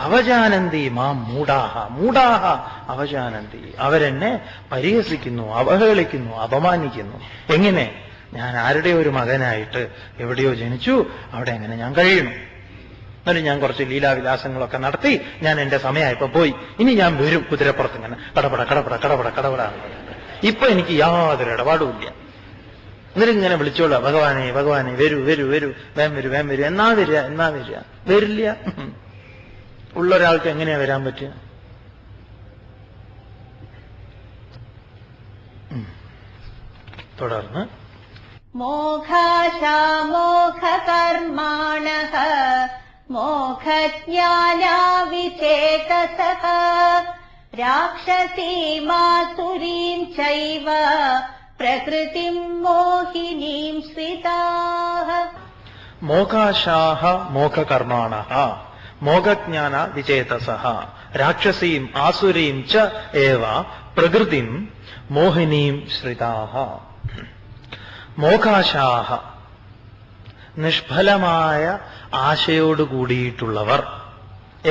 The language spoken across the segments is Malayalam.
അവജാനന്തി മാം മൂഢാഹ മൂഢാഹ അവജാനന്തി. അവരെന്നെ പരിഹസിക്കുന്നു, അവഹേളിക്കുന്നു, അപമാനിക്കുന്നു. എങ്ങനെ? ഞാൻ ആരുടെ ഒരു മകനായിട്ട് എവിടെയോ ജനിച്ചു, അവിടെ എങ്ങനെ ഞാൻ കഴിയണം. എന്നിട്ട് ഞാൻ കുറച്ച് ലീലാവിലാസങ്ങളൊക്കെ നടത്തി ഞാൻ എന്റെ സമയമായപ്പോ പോയി. ഇനി ഞാൻ വരും കുതിരപ്പുറത്ത് ഇങ്ങനെ കടപട കടപട കടപട കടപട. ഇപ്പൊ എനിക്ക് യാതൊരു ഇടപാടുമില്ല. എന്നിട്ട് ഇങ്ങനെ വിളിച്ചോളൂ, ഭഗവാനെ ഭഗവാനെ വരൂ വരൂ വരൂ, വേം വരൂ വേം വരൂ. എന്നാ വരിക എന്നാ വരിക? വരില്ല. ഉള്ള ഒരാൾക്ക് എങ്ങനെയാ വരാൻ പറ്റുക? തുടർന്ന് മോഘാശാമോഘകർമാണഃ മോഘജ്ഞാനാവിചേതസഃ രാക്ഷസീമാസുരീം ചൈവ പ്രകൃതിം മോഹിനീം ശ്രിതാഃ. മോഘാശാഹ മോഘകർമാണഃ മോഘജ്ഞാന വിചേതസഃ രാക്ഷസീം ആസുരീം ച ഏവ പ്രകൃതിം മോഹിനീം ശ്രിതാഃ. മോഘാശാഹ നിഷ്ഫലമായ ആശയോടുകൂടിയിട്ടുള്ളവർ.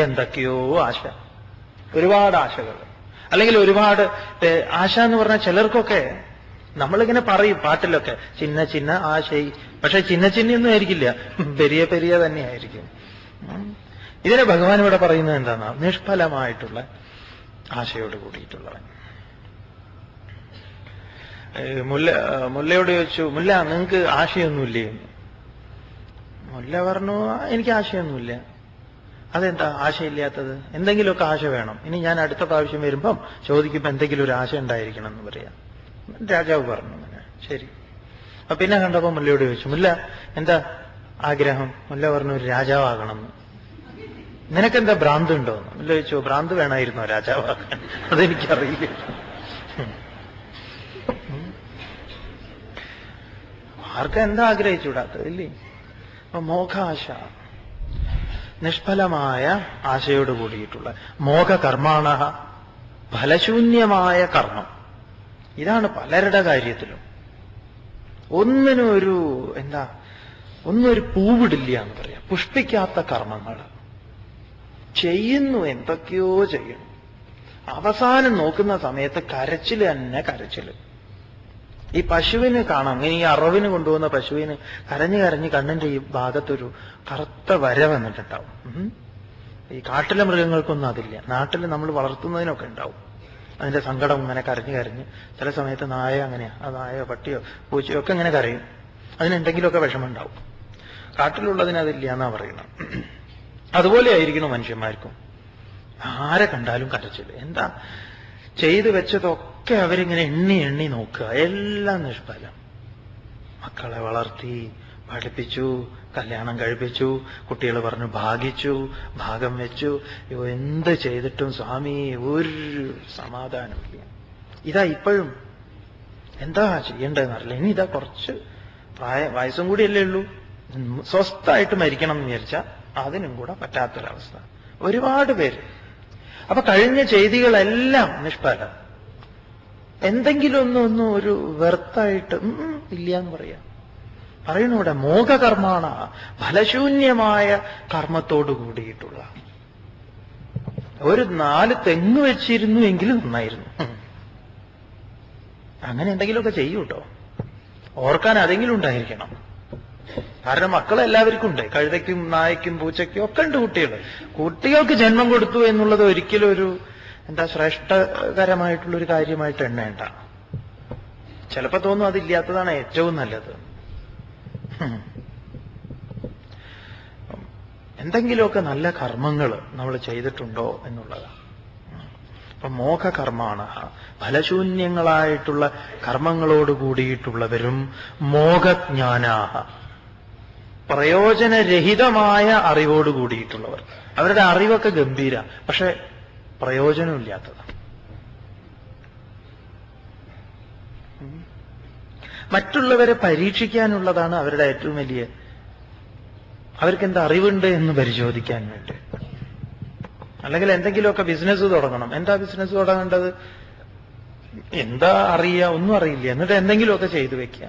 എന്തൊക്കെയോ ആശ, ഒരുപാട് ആശകൾ, അല്ലെങ്കിൽ ഒരുപാട് ആശ എന്ന് പറഞ്ഞാൽ ചിലർക്കൊക്കെ നമ്മളിങ്ങനെ പറയും പാട്ടിലൊക്കെ ചിന്ന ചിന്ന ആശൈ, പക്ഷെ ചിന്ന ചിന്നൊന്നും ആയിരിക്കില്ല, പെരിയ പെരിയ തന്നെയായിരിക്കും. ഇതിനെ ഭഗവാൻ ഇവിടെ പറയുന്നത് എന്താണ്? നിഷ്ഫലമായിട്ടുള്ള ആശയോട് കൂടിയിട്ടുള്ളവൻ. മുല്ലയോട് ചോദിച്ചു, മുല്ല നിങ്ങൾക്ക് ആശയൊന്നുമില്ലേ? മുല്ല പറഞ്ഞു, എനിക്ക് ആശയൊന്നുമില്ല. അതെന്താ ആശയില്ലാത്തത്? എന്തെങ്കിലുമൊക്കെ ആശ വേണം. ഇനി ഞാൻ അടുത്ത പ്രാവശ്യം വരുമ്പം ചോദിക്കുമ്പോൾ എന്തെങ്കിലും ഒരു ആശ ഉണ്ടായിരിക്കണം എന്ന് പറയാം. രാജാവ് പറഞ്ഞു. അങ്ങനെ ശരി. അപ്പൊ പിന്നെ കണ്ടപ്പോ മുല്ലയോട് ചോദിച്ചു, മുല്ല എന്താ ആഗ്രഹം? മുല്ല പറഞ്ഞു, ഒരു രാജാവാകണം. നിനക്കെന്താ ഭ്രാന്ത് ഉണ്ടോന്ന്? മുല്ല ചോദിച്ചു, ഭ്രാന്ത് വേണമായിരുന്നോ രാജാവാക്കാൻ? അതെനിക്കറിയില്ല. ആർക്കും എന്താ ആഗ്രഹിച്ചൂടാത്തത് ഇല്ലേ? അപ്പൊ മോഘാശ നിഷ്ഫലമായ ആശയോട് കൂടിയിട്ടുള്ള മോഘകർമാണ ഫലശൂന്യമായ കർമ്മം. ഇതാണ് പലരുടെ കാര്യത്തിലും. ഒന്നിനും ഒരു ഒന്നും ഒരു പൂവിടില്ല എന്ന് പറയാം. പുഷ്പിക്കാത്ത കർമ്മങ്ങൾ ചെയ്യുന്നു, എന്തൊക്കെയോ ചെയ്യണം. അവസാനം നോക്കുന്ന സമയത്ത് കരച്ചില് തന്നെ കരച്ചില്. ഈ പശുവിന് കാണാം, ഇങ്ങനെ ഈ അറവിന് കൊണ്ടുപോകുന്ന പശുവിന് കരഞ്ഞു കരഞ്ഞ് കണ്ണിന്റെ ഈ ഭാഗത്തൊരു കറുത്ത വര വന്നിട്ടുണ്ടാവും. ഈ കാട്ടിലെ മൃഗങ്ങൾക്കൊന്നും അതില്ല. നാട്ടിൽ നമ്മൾ വളർത്തുന്നതിനൊക്കെ ഉണ്ടാവും അതിന്റെ സങ്കടം. ഇങ്ങനെ കരഞ്ഞു കരഞ്ഞ് ചില സമയത്ത് നായ അങ്ങനെയാ, ആ നായോ പട്ടിയോ പൂച്ചയോ ഒക്കെ ഇങ്ങനെ കരയും. അതിനെന്തെങ്കിലുമൊക്കെ വിഷമമുണ്ടാവും. കാട്ടിലുള്ളതിന് അതില്ല എന്നാ പറയുന്നത്. അതുപോലെ ആയിരിക്കണം മനുഷ്യന്മാർക്കും. ആരെ കണ്ടാലും കരച്ചില്. എന്താ ചെയ്തു വെച്ചതൊക്കെ അവരിങ്ങനെ എണ്ണി എണ്ണി നോക്കുക. എല്ലാം നിഷ്ഫലം. മക്കളെ വളർത്തി പഠിപ്പിച്ചു, കല്യാണം കഴിപ്പിച്ചു, കുട്ടികൾ പറഞ്ഞു ഭാഗിച്ചു, ഭാഗം വെച്ചു. എന്ത് ചെയ്തിട്ടും സ്വാമി ഒരു സമാധാനമില്ല. ഇതാ ഇപ്പോഴും എന്താ ചെയ്യേണ്ടതെന്നറിയില്ല. ഇനി ഇതാ കുറച്ച് വയസ്സും കൂടിയല്ലേ ഉള്ളൂ, സ്വസ്ഥായിട്ട് മരിക്കണം എന്ന് വിചാരിച്ചാൽ അതിനും കൂടെ പറ്റാത്തൊരവസ്ഥ ഒരുപാട് പേര്. അപ്പൊ കഴിഞ്ഞ ചെയ്തികളെല്ലാം നിഷ്ഫലം. എന്തെങ്കിലും ഒന്നും ഒരു വെർത്തായിട്ട് ഇല്ല എന്ന് പറയാം. പറയണൂടെ മോഘകർമാണ ഫലശൂന്യമായ കർമ്മത്തോടു കൂടിയിട്ടുള്ള. ഒരു 4 തെങ്ങ് വെച്ചിരുന്നു എങ്കിലും നന്നായിരുന്നു. അങ്ങനെ എന്തെങ്കിലുമൊക്കെ ചെയ്യൂട്ടോ. ഓർക്കാൻ അതെങ്കിലും ഉണ്ടായിരിക്കണം. കാരണം മക്കളെല്ലാവർക്കും ഉണ്ട്. കഴുതയ്ക്കും നായയ്ക്കും പൂച്ചയ്ക്കും ഒക്കെ ഉണ്ട് കുട്ടികൾ. കുട്ടികൾക്ക് ജന്മം കൊടുത്തു എന്നുള്ളത് ഒരിക്കലും ഒരു ശ്രേഷ്ഠകരമായിട്ടുള്ളൊരു കാര്യമായിട്ട് എണ്ണേണ്ട. ചിലപ്പോ തോന്നും അതില്ലാത്തതാണ് ഏറ്റവും നല്ലത്. എന്തെങ്കിലുമൊക്കെ നല്ല കർമ്മങ്ങൾ നമ്മൾ ചെയ്തിട്ടുണ്ടോ എന്നുള്ളതാണ്. അപ്പൊ മോഘകർമാണ് ഫലശൂന്യങ്ങളായിട്ടുള്ള കർമ്മങ്ങളോട് കൂടിയിട്ടുള്ളവരും മോഘജ്ഞാനാഹ പ്രയോജനരഹിതമായ അറിവോട് കൂടിയിട്ടുള്ളവർ. അവരുടെ അറിവൊക്കെ ഗംഭീര, പക്ഷെ പ്രയോജനമില്ലാത്തതാണ്. മറ്റുള്ളവരെ പരീക്ഷിക്കാനുള്ളതാണ് അവരുടെ ഏറ്റവും വലിയ. അവർക്കെന്താ അറിവുണ്ട് എന്ന് പരിശോധിക്കാൻ വേണ്ടി. അല്ലെങ്കിൽ എന്തെങ്കിലുമൊക്കെ ബിസിനസ് തുടങ്ങണം. എന്താ ബിസിനസ് തുടങ്ങേണ്ടത്? എന്താ അറിയുക? ഒന്നും അറിയില്ല. എന്നിട്ട് എന്തെങ്കിലുമൊക്കെ ചെയ്തു വെക്കുക.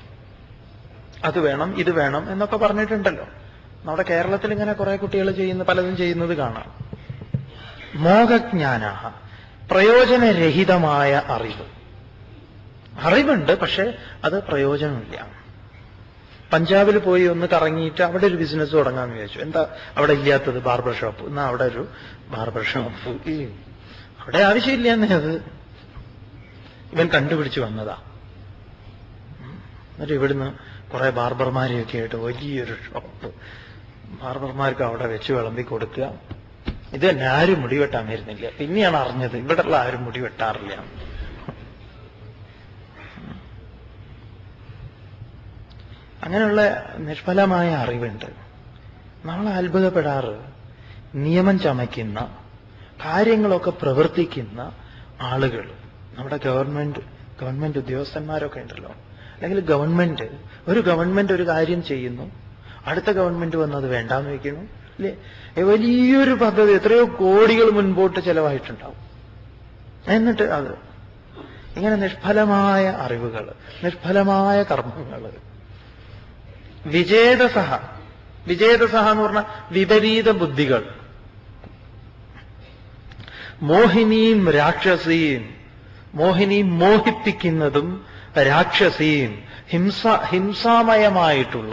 അത് വേണം ഇത് വേണം എന്നൊക്കെ പറഞ്ഞിട്ടുണ്ടല്ലോ. നമ്മുടെ കേരളത്തിൽ ഇങ്ങനെ കുറെ കുട്ടികൾ പലതും ചെയ്യുന്നത് കാണാം. മോഹജ്ഞാന, പ്രയോജനരഹിതമായ അറിവുണ്ട്, പക്ഷെ അത് പ്രയോജനമില്ല. പഞ്ചാബിൽ പോയി ഒന്ന് കറങ്ങിയിട്ട് അവിടെ ഒരു ബിസിനസ് തുടങ്ങാന്ന് വിചാരിച്ചു. എന്താ അവിടെ ഇല്ലാത്തത്? Barber shop. എന്നാ അവിടെ ഒരു ബാർബർ ഷോപ്പ്. അവിടെ ആവശ്യമില്ല എന്നേ അത് ഇവൻ കണ്ടുപിടിച്ച് വന്നതാ. എന്നിട്ട് ഇവിടുന്ന് കുറെ ബാർബർമാരെയൊക്കെ ആയിട്ട് വലിയൊരു ഷോപ്പ്, ബാർബർമാർക്ക് അവിടെ വെച്ച് വിളമ്പി കൊടുക്കുക. ഇത് തന്നെ ആരും മുടി വെട്ടാൻ വരുന്നില്ല. പിന്നെയാണ് അറിഞ്ഞത് ഇവിടെയുള്ള ആരും മുടി വെട്ടാറില്ല. അങ്ങനെയുള്ള നിഷ്ഫലമായ അറിവുണ്ട്. നമ്മൾ അത്ഭുതപ്പെടാറ് നിയമം ചമയ്ക്കുന്ന കാര്യങ്ങളൊക്കെ പ്രവർത്തിക്കുന്ന ആളുകൾ, നമ്മുടെ ഗവൺമെന്റ് ഉദ്യോഗസ്ഥന്മാരൊക്കെ ഉണ്ടല്ലോ. അല്ലെങ്കിൽ ഒരു ഗവൺമെന്റ് ഒരു കാര്യം ചെയ്യുന്നു, അടുത്ത ഗവൺമെന്റ് വന്നത് വേണ്ടാന്ന് വയ്ക്കുന്നു അല്ലേ? വലിയൊരു പദ്ധതി എത്രയോ കോടികൾ മുൻപോട്ട് ചെലവായിട്ടുണ്ടാവും. എന്നിട്ട് അത് ഇങ്ങനെ നിഷ്ഫലമായ അറിവുകൾ, നിഷ്ഫലമായ കർമ്മങ്ങൾ. വിജേതസഹ എന്ന് പറഞ്ഞാൽ വിപരീത ബുദ്ധികൾ. മോഹിനീം രാക്ഷസീം, മോഹിപ്പിക്കുന്നതും രാക്ഷസീം ഹിംസാമയമായിട്ടുള്ള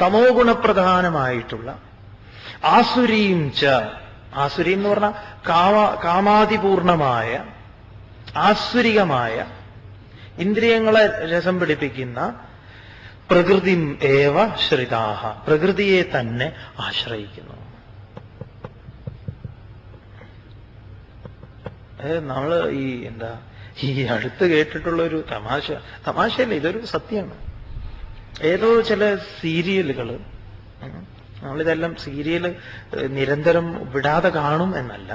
തമോ ഗുണപ്രധാനമായിട്ടുള്ള ആസുരീം ആസുരീം എന്ന് പറഞ്ഞാൽ കാമാതിപൂർണമായ ആസുരികമായ ഇന്ദ്രിയങ്ങളെ രസം പിടിപ്പിക്കുന്ന പ്രകൃതിം ഏവ ശ്രിതാഹ, പ്രകൃതിയെ തന്നെ ആശ്രയിക്കുന്നു. നമ്മള് ഈ അടുത്ത് കേട്ടിട്ടുള്ള ഒരു തമാശയല്ല, ഇതൊരു സത്യമാണ്. ഏതോ ചില സീരിയലുകൾ, നമ്മളിതെല്ലാം സീരിയൽ നിരന്തരം വിടാതെ കാണും എന്നല്ല,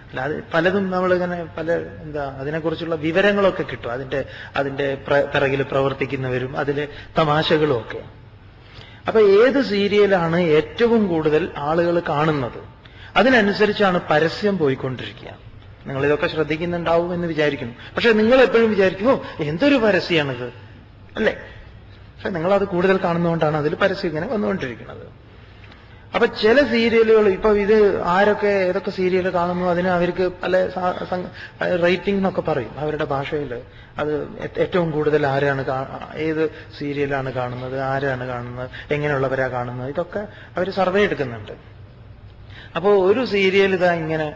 അല്ലാതെ പലതും നമ്മളിങ്ങനെ അതിനെക്കുറിച്ചുള്ള വിവരങ്ങളൊക്കെ കിട്ടും. അതിന്റെ പിറകിൽ പ്രവർത്തിക്കുന്നവരും അതിലെ തമാശകളും ഒക്കെ. അപ്പൊ ഏത് സീരിയലാണ് ഏറ്റവും കൂടുതൽ ആളുകൾ കാണുന്നത്, അതിനനുസരിച്ചാണ് പരസ്യം പോയിക്കൊണ്ടിരിക്കുക. നിങ്ങളിതൊക്കെ ശ്രദ്ധിക്കുന്നുണ്ടാവും എന്ന് വിചാരിക്കുന്നു. പക്ഷെ നിങ്ങൾ എപ്പോഴും വിചാരിക്കുമോ എന്തൊരു പരസ്യമാണിത് അല്ലേ? പക്ഷെ നിങ്ങളത് കൂടുതൽ കാണുന്നതുകൊണ്ടാണ് അതിൽ പരസ്യം ഇങ്ങനെ വന്നുകൊണ്ടിരിക്കുന്നത്. അപ്പൊ ചില സീരിയലുകൾ, ഇപ്പൊ ഇത് ഏതൊക്കെ സീരിയൽ കാണുന്നു അതിന് അവർക്ക് പല റേറ്റിംഗ് എന്നൊക്കെ പറയും അവരുടെ ഭാഷയിൽ. അത് ഏറ്റവും കൂടുതൽ ഏത് സീരിയലാണ് കാണുന്നത്, ആരാണ് കാണുന്നത്, എങ്ങനെയുള്ളവരാ കാണുന്നത്, ഇതൊക്കെ അവർ സർവേ എടുക്കുന്നുണ്ട്. അപ്പോ ഒരു സീരിയൽ ഇങ്ങനെ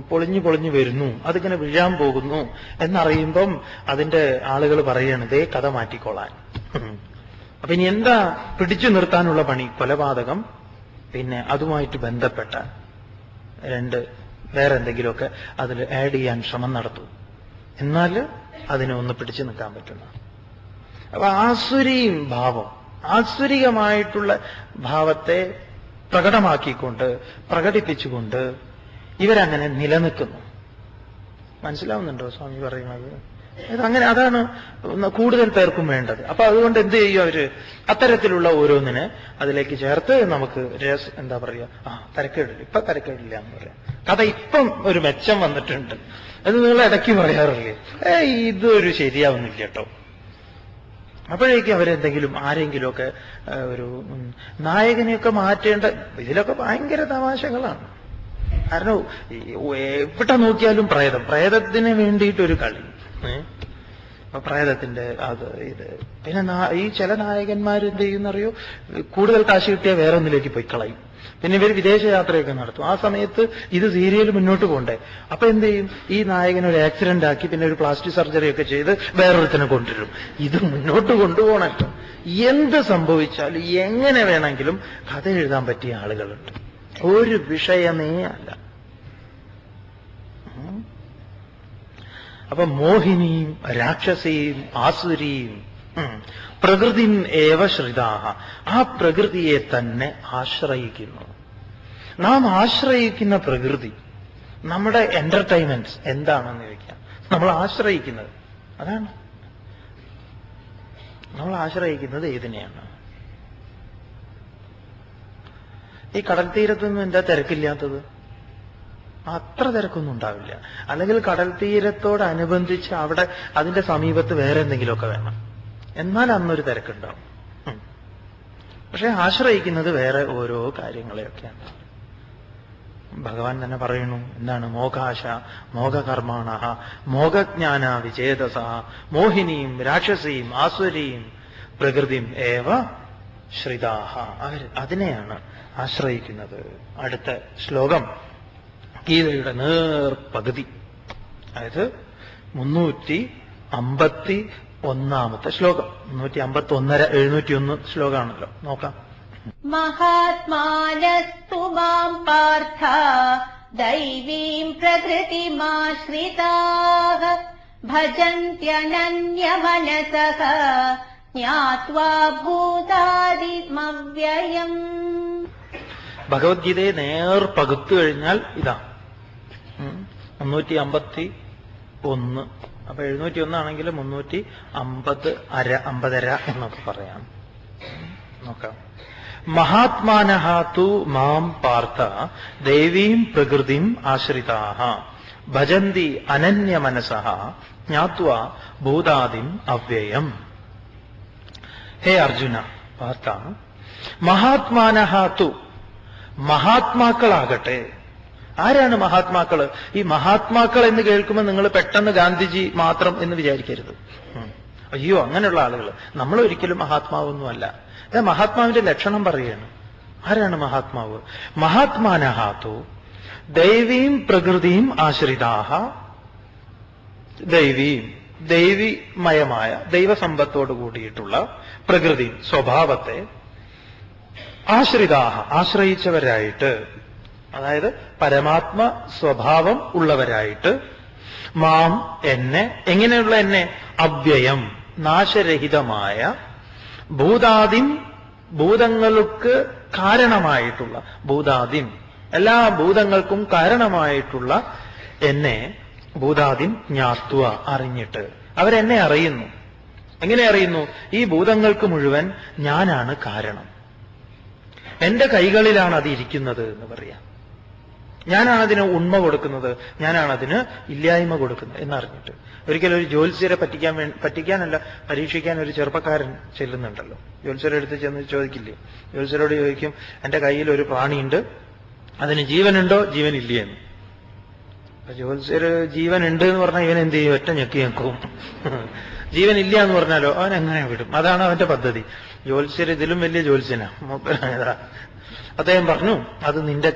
പൊളിഞ്ഞു വരുന്നു, അതിങ്ങനെ വീഴാൻ പോകുന്നു എന്നറിയുമ്പം അതിന്റെ ആളുകൾ പറയാണ് ദേ കഥ മാറ്റിക്കോളാൻ. അപ്പൊ ഇനി എന്താ പിടിച്ചു നിർത്താനുള്ള പണി? കൊലപാതകം, പിന്നെ അതുമായിട്ട് ബന്ധപ്പെട്ട വേറെ എന്തെങ്കിലുമൊക്കെ അതിൽ ആഡ് ചെയ്യാൻ ശ്രമം നടത്തും. എന്നാൽ അതിനെ ഒന്ന് പിടിച്ചു നിൽക്കാൻ പറ്റുന്ന. അപ്പൊ ആസുരീം ഭാവം, ആസുരികമായിട്ടുള്ള ഭാവത്തെ പ്രകടിപ്പിച്ചുകൊണ്ട് ഇവരങ്ങനെ നിലനിൽക്കുന്നു. മനസ്സിലാവുന്നുണ്ടോ സ്വാമി പറയുന്നത്? അതാണ് കൂടുതൽ പേർക്കും വേണ്ടത്. അപ്പൊ അതുകൊണ്ട് എന്ത് ചെയ്യും അവര്? അത്തരത്തിലുള്ള ഓരോന്നിനെ അതിലേക്ക് ചേർത്ത് നമുക്ക് തരക്കേടില്ല, ഇപ്പൊ തരക്കേടില്ല എന്ന് പറയാം. കഥ ഇപ്പം ഒരു മെച്ചം വന്നിട്ടുണ്ട് എന്ന് നിങ്ങൾ ഇടയ്ക്ക് പറയാറില്ലേ? ഇതൊരു ശരിയാവുന്നില്ല കേട്ടോ. അപ്പോഴേക്കും ആരെങ്കിലുമൊക്കെ ഒരു നായകനെയൊക്കെ മാറ്റേണ്ട. ഇതിലൊക്കെ ഭയങ്കര തമാശകളാണ്. കാരണം എവിടെ നോക്കിയാലും പ്രേതത്തിന് വേണ്ടിയിട്ടൊരു കളി. അപ്പൊ പ്രേതത്തിന്റെ ഇത് പിന്നെ ഈ ചില നായകന്മാർ എന്ത് ചെയ്യുന്നറിയോ? കൂടുതൽ കാശ് കിട്ടിയാൽ വേറെ ഒന്നിലേക്ക് പോയി കളയും. പിന്നെ ഇവർ വിദേശയാത്രയൊക്കെ നടത്തും. ആ സമയത്ത് ഇത് സീരിയൽ മുന്നോട്ട് പോകണ്ടേ? അപ്പൊ എന്ത് ചെയ്യും? ഈ നായകൻ ഒരു ആക്സിഡന്റ് ആക്കി പിന്നെ ഒരു പ്ലാസ്റ്റിക് സർജറി ഒക്കെ ചെയ്ത് വേറൊരുത്തിനെ കൊണ്ടുവരും. ഇത് മുന്നോട്ട് കൊണ്ടുപോകണല്ലോ. എന്ത് സംഭവിച്ചാലും എങ്ങനെ വേണമെങ്കിലും കഥ എഴുതാൻ പറ്റിയ ആളുകളുണ്ട്. ഒരു വിഷയമേ അല്ല. അപ്പൊ മോഹിനിയും രാക്ഷസീം ആസുരീം പ്രകൃതിം ഏവ ശ്രിതാഹ, ആ പ്രകൃതിയെ തന്നെ ആശ്രയിക്കുന്നു. നാം ആശ്രയിക്കുന്ന പ്രകൃതി, നമ്മുടെ എന്റർടൈൻമെന്റ്സ് എന്താണെന്ന് ചോദിക്കാം. നമ്മൾ ആശ്രയിക്കുന്നത് അതാണ്. നമ്മൾ ആശ്രയിക്കുന്നത് ഏതിനെയാണ്? ഈ കടൽ തീരത്തൊന്നും എന്താ തിരക്കില്ലാത്തത്? അത്ര തിരക്കൊന്നും ഉണ്ടാവില്ല. അല്ലെങ്കിൽ കടൽ തീരത്തോടനുബന്ധിച്ച് അവിടെ അതിന്റെ സമീപത്ത് വേറെ എന്തെങ്കിലുമൊക്കെ വേണം, എന്നാൽ അന്നൊരു തിരക്കുണ്ടാവും. പക്ഷെ ആശ്രയിക്കുന്നത് വേറെ ഓരോ കാര്യങ്ങളെയൊക്കെയാണ്. ഭഗവാൻ തന്നെ പറയുന്നു. എന്താണ്? മോകാശ മോഹകർമാണ മോഹജ്ഞാന വിചേതസ മോഹിനീം രാക്ഷസീം ആസുരീം പ്രകൃതിം ഏവ ശ്രിതാഹ. അവർ അതിനെയാണ് ആശ്രയിക്കുന്നത്. അടുത്ത ശ്ലോകം ഗീതയുടെ നേർപകുതി, അതായത് 351 ശ്ലോകം. 351 701 ശ്ലോകമാണല്ലോ. നോക്കാം. മഹാത്മാനസ്തു മാം പാർത്ഥ ദൈവീം പ്രകൃതിമാശ്രിതാഃ ഭജന്ത്യനന്യമനസഃ ജ്ഞാത്വാ ഭൂതാദിമവ്യയം. ഭഗവത്ഗീതയെ നേർപകുത്തു കഴിഞ്ഞാൽ ഇതാ 351. അപ്പൊ 701 ആണെങ്കിൽ 350 എന്നൊക്കെ പറയാം. നോക്കാം. മഹാത്മാനഃ തു മാം പാർത്ഥ ദേവീം പ്രകൃതിം ആശ്രിതാഃ ഭജന്തി അനന്യമനസഃ ജ്ഞാത്വാ ഭൂതാദിം അവ്യയം. ഹേ അർജുന, പാർത്ഥ, മഹാത്മാനഃ തു, മഹാത്മാക്കളാകട്ടെ. ആരാണ് മഹാത്മാക്കള്? ഈ മഹാത്മാക്കൾ എന്ന് കേൾക്കുമ്പോൾ നിങ്ങൾ പെട്ടെന്ന് ഗാന്ധിജി മാത്രം എന്ന് വിചാരിക്കരുത്. അയ്യോ, അങ്ങനെയുള്ള ആളുകൾ നമ്മൾ ഒരിക്കലും മഹാത്മാവൊന്നുമല്ല. മഹാത്മാവിന്റെ ലക്ഷണം പറയുകയാണ്. ആരാണ് മഹാത്മാവ്? മഹാത്മാനഃ തു ദൈവീം പ്രകൃതിയും ആശ്രിതാഹ. ദൈവീം, ദൈവിമയമായ ദൈവസമ്പത്തോട് കൂടിയിട്ടുള്ള പ്രകൃതി, സ്വഭാവത്തെ ആശ്രിതാഹ, ആശ്രയിച്ചവരായിട്ട്, അതായത് പരമാത്മ സ്വഭാവം ഉള്ളവരായിട്ട്, മാം, എന്നെ. എങ്ങനെയുള്ള എന്നെ? അവ്യയം, നാശരഹിതമായ, ഭൂതാദിം, ഭൂതങ്ങൾക്ക് കാരണമായിട്ടുള്ള, ഭൂതാദിം എല്ലാ ഭൂതങ്ങൾക്കും കാരണമായിട്ടുള്ള എന്നെ, ഭൂതാദിം ജ്ഞാത്വ, അറിഞ്ഞിട്ട്. അവരെന്നെ അറിയുന്നു. എങ്ങനെ അറിയുന്നു? ഈ ഭൂതങ്ങൾക്ക് മുഴുവൻ ഞാനാണ് കാരണം. എന്റെ കൈകളിലാണ് അത് ഇരിക്കുന്നത് എന്ന് പറയാം. ഞാനാണ് അതിന് ഉണ്മ കൊടുക്കുന്നത്, ഞാനാണ് അതിന് ഇല്ലായ്മ കൊടുക്കുന്നത് എന്നറിഞ്ഞിട്ട്. ഒരിക്കലും ഒരു ജ്യോത്സ്യരെ പറ്റിക്കാനല്ല, പരീക്ഷിക്കാൻ ഒരു ചെറുപ്പക്കാരൻ ചെല്ലുന്നുണ്ടല്ലോ. ജ്യോത്സ്യരെ അടുത്ത് ചെന്ന് ചോദിക്കില്ലേ? ജ്യോത്സ്യരോട് ചോദിക്കും, എന്റെ കയ്യിൽ ഒരു പ്രാണിയുണ്ട്, അതിന് ജീവനുണ്ടോ ജീവനില്ലേ എന്ന്. ജ്യോത്സ്യര് ജീവനുണ്ട് എന്ന് പറഞ്ഞാൽ ഇവൻ എന്ത് ചെയ്യും? ഒറ്റ ഞെക്കി ഞെക്കും. ജീവനില്ല എന്ന് പറഞ്ഞാലോ അവൻ എങ്ങനെ വിടും? അതാണ് അവന്റെ പദ്ധതി. ജ്യോത്സ്യർ ഇതിലും വലിയ ജ്യോത്സ്യനാ. അദ്ദേഹം പറഞ്ഞു, അത് നിന്റെ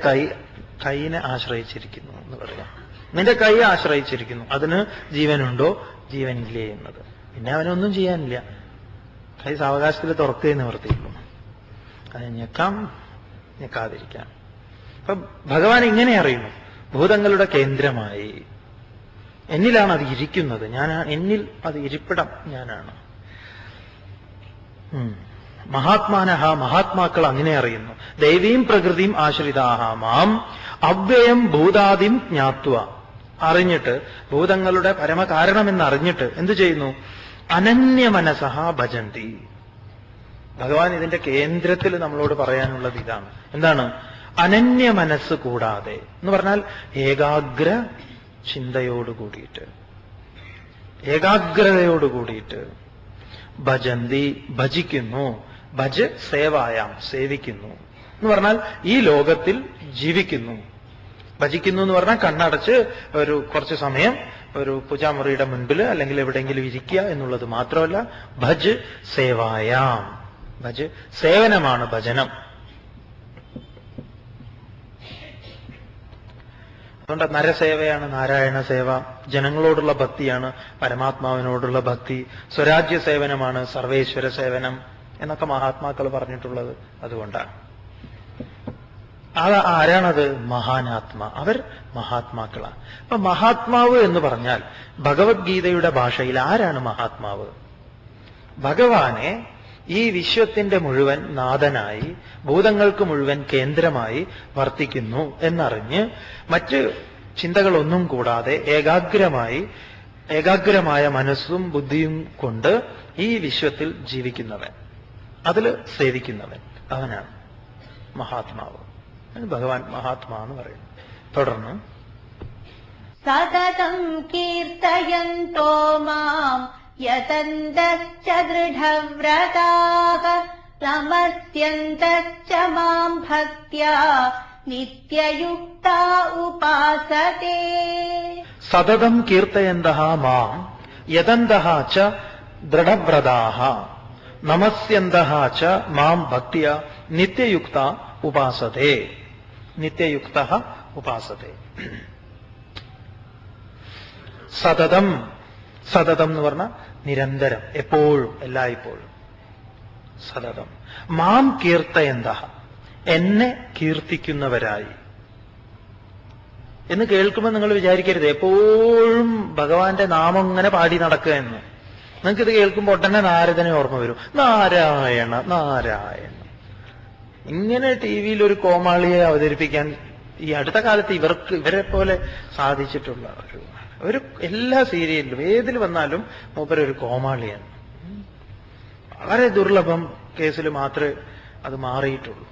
കൈനെ ആശ്രയിച്ചിരിക്കുന്നു എന്ന് പറയാം. നിന്റെ കൈ ആശ്രയിച്ചിരിക്കുന്നു, അതിന് ജീവനുണ്ടോ ജീവനില്ലേ എന്നത്. പിന്നെ അവനൊന്നും ചെയ്യാനില്ല, കൈ സാവകാശത്തിൽ തുറക്കേ നിവർത്തിയുള്ളൂ. അത് ഞെക്കാം, ഞെക്കാതിരിക്കാം. അപ്പൊ ഭഗവാൻ ഇങ്ങനെ അറിയുന്നു, ഭൂതങ്ങളുടെ കേന്ദ്രമായി എന്നിലാണ് അത് ഇരിക്കുന്നത്. എന്നിൽ അത് ഇരിപ്പിടം ഞാനാണ്. മഹാത്മാനഃ, മഹാത്മാക്കൾ അങ്ങനെ അറിയുന്നു. ദൈവീം പ്രകൃതിയും ആശ്രിതാഹ മാം അവ്യയം ഭൂതാദിം ജ്ഞാത്വ, അറിഞ്ഞിട്ട്, ഭൂതങ്ങളുടെ പരമകാരണമെന്ന് അറിഞ്ഞിട്ട് എന്തു ചെയ്യുന്നു? അനന്യമനസഃ ഭജന്തി. ഭഗവാൻ ഇതിന്റെ കേന്ദ്രത്തിൽ നമ്മളോട് പറയാനുള്ളത് ഇതാണ്. എന്താണ്? അനന്യ മനസ്സ് കൂടാതെ എന്ന് പറഞ്ഞാൽ ഏകാഗ്ര ചിന്തയോട് കൂടിയിട്ട്, ഏകാഗ്രതയോട് കൂടിയിട്ട് ഭജന്തി, ഭജിക്കുന്നു. ഭജ് സേവായാം, സേവിക്കുന്നു എന്ന് പറഞ്ഞാൽ ഈ ലോകത്തിൽ ജീവിക്കുന്നു. ഭജിക്കുന്നു എന്ന് പറഞ്ഞാൽ കണ്ണടച്ച് ഒരു കുറച്ച് സമയം ഒരു പൂജാമുറിയുടെ മുൻപിൽ അല്ലെങ്കിൽ എവിടെയെങ്കിലും ഇരിക്കുക എന്നുള്ളത് മാത്രമല്ല. ഭജ് സേവായാം, ഭജ് സേവനമാണ് ഭജനം. അതുകൊണ്ട് നരസേവയാണ് നാരായണ സേവ, ജനങ്ങളോടുള്ള ഭക്തിയാണ് പരമാത്മാവിനോടുള്ള ഭക്തി, സ്വരാജ്യ സേവനമാണ് സർവേശ്വര സേവനം എന്നൊക്കെ മഹാത്മാക്കൾ പറഞ്ഞിട്ടുള്ളത് അതുകൊണ്ടാണ്. ആരാണത്? മഹാനാത്മ. അവർ മഹാത്മാക്കളാണ്. അപ്പൊ മഹാത്മാവ് എന്ന് പറഞ്ഞാൽ ഭഗവത്ഗീതയുടെ ഭാഷയിൽ ആരാണ് മഹാത്മാവ്? ഭഗവാനെ ഈ വിശ്വത്തിന്റെ മുഴുവൻ നാഥനായി, ഭൂതങ്ങൾക്ക് മുഴുവൻ കേന്ദ്രമായി വർത്തിക്കുന്നു എന്നറിഞ്ഞ് മറ്റ് ചിന്തകളൊന്നും കൂടാതെ ഏകാഗ്രമായ മനസ്സും ബുദ്ധിയും കൊണ്ട് ഈ വിശ്വത്തിൽ ജീവിക്കുന്നവൻ, അതിൽ സേവിക്കുന്നവൻ, അവനാണ് മഹാത്മാവ്. ഭഗവാൻ മഹാത്മാ എന്ന് പറയുന്നു. തുടർന്ന് സതതം കീർത്തയന്തോ മാം യതന്തശ്ച ദൃഢവ്രതാഃ നമസ്യന്തശ്ച മാം ഭക്ത്യാ നിത്യയുക്താ ഉപാസതേ. സതതം കീർത്തയന്തഃ മാം യതന്തഃ ച ദൃഢവ്രതാഃ നമസ്യന്തഃ ച മാം ഭക്ത്യാ നിത്യയുക്ത ഉപാസതേ. നിത്യയുക്തഃ ഉപാസതേ. സതതം, സതതം എന്ന് പറഞ്ഞാൽ നിരന്തരം, എപ്പോഴും, എല്ലായ്പ്പോഴും. സതതം. മാം കീർത്തയന്തഃ, എന്നെ കീർത്തിക്കുന്നവരായി എന്ന് കേൾക്കുമ്പോൾ നിങ്ങൾ വിചാരിക്കരുത് എപ്പോഴും ഭഗവാന്റെ നാമം ഇങ്ങനെ പാടി നടക്കുക എന്ന്. നിങ്ങൾക്കിത് കേൾക്കുമ്പോൾ ഉടനെ നാരദനെ ഓർമ്മ വരും. നാരായണ നാരായണ. ഇങ്ങനെ ടി വിയിൽ ഒരു കോമാളിയെ അവതരിപ്പിക്കാൻ ഈ അടുത്ത കാലത്ത് ഇവരെ പോലെ സാധിച്ചിട്ടുള്ള ഒരു എല്ലാ സീരിയലിലും ഏതിൽ വന്നാലും മൂപ്പരൊരു കോമാളിയാണ്. വളരെ ദുർലഭം കേസിൽ മാത്രമേ അത് മാറിയിട്ടുള്ളൂ.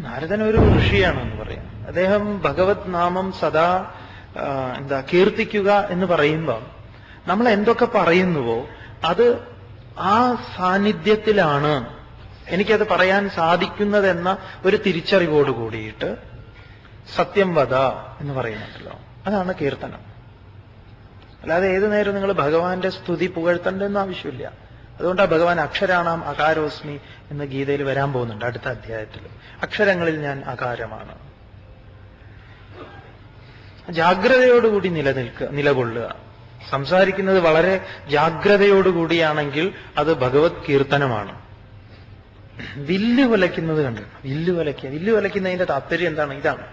നാരദൻ ഒരു ഋഷിയാണെന്ന് പറയാം. അദ്ദേഹം ഭഗവത് നാമം സദാ കീർത്തിക്കുക എന്ന് പറയുമ്പോൾ നമ്മൾ എന്തൊക്കെ പറയുന്നുവോ അത് ആ സാന്നിധ്യത്തിലാണ് എനിക്കത് പറയാൻ സാധിക്കുന്നതെന്ന ഒരു തിരിച്ചറിവോട് കൂടിയിട്ട് സത്യം വദ എന്ന് പറയുന്നുണ്ടല്ലോ, അതാണ് കീർത്തനം. അല്ലാതെ ഏതു നേരം നിങ്ങൾ ഭഗവാന്റെ സ്തുതി പുകഴ്ത്തേണ്ടെന്ന് ആവശ്യമില്ല. അതുകൊണ്ടാണ് ഭഗവാൻ അക്ഷരാണാം അകാരോസ്മി എന്ന് ഗീതയിൽ വരാൻ പോകുന്നുണ്ട് അടുത്ത അധ്യായത്തിൽ. അക്ഷരങ്ങളിൽ ഞാൻ അകാരമാണ്. ജാഗ്രതയോടുകൂടി നിലകൊള്ളുക. സംസാരിക്കുന്നത് വളരെ ജാഗ്രതയോടുകൂടിയാണെങ്കിൽ അത് ഭഗവത് കീർത്തനമാണ്. വില്ല് കുലയ്ക്കുന്നത് കണ്ടു. വില്ല് കുലയ്ക്കുന്നതിന്റെ താല്പര്യം എന്താണ്? ഇതാണ്.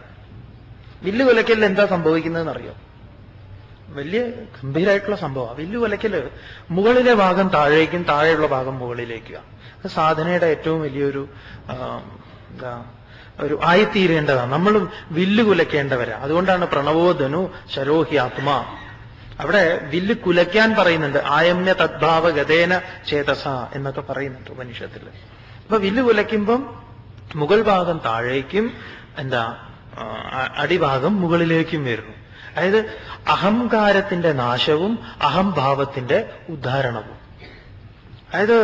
വില്ല് കുലയ്ക്കലിൽ എന്താ സംഭവിക്കുന്നതെന്ന് അറിയോ? വലിയ ഗംഭീരമായിട്ടുള്ള സംഭവമാണ്. വില്ല് കുലയ്ക്കല് മുകളിലെ ഭാഗം താഴേക്കും താഴെയുള്ള ഭാഗം മുകളിലേക്കും. അത് സാധനയുടെ ഏറ്റവും വലിയൊരു ഒരു ആയിത്തീരേണ്ടതാണ്. നമ്മളും വില്ല് കുലയ്ക്കേണ്ടവരാ. അതുകൊണ്ടാണ് പ്രണവോധനു ശരോഹി ആത്മാ. അവിടെ വില്ല് കുലയ്ക്കാൻ പറയുന്നുണ്ട്. ആയമ്യ തദ്ഭാവ ഗതേന ചേതസ എന്നൊക്കെ പറയുന്നുണ്ട് ഉപനിഷത്തിൽ. അപ്പൊ വില്ല് കുലയ്ക്കുമ്പം മുകൾ ഭാഗം താഴേക്കും അടിഭാഗം മുകളിലേക്കും വരുന്നു. അതായത് അഹങ്കാരത്തിന്റെ നാശവും അഹംഭാവത്തിന്റെ ഉദ്ധാരണവും. അതായത്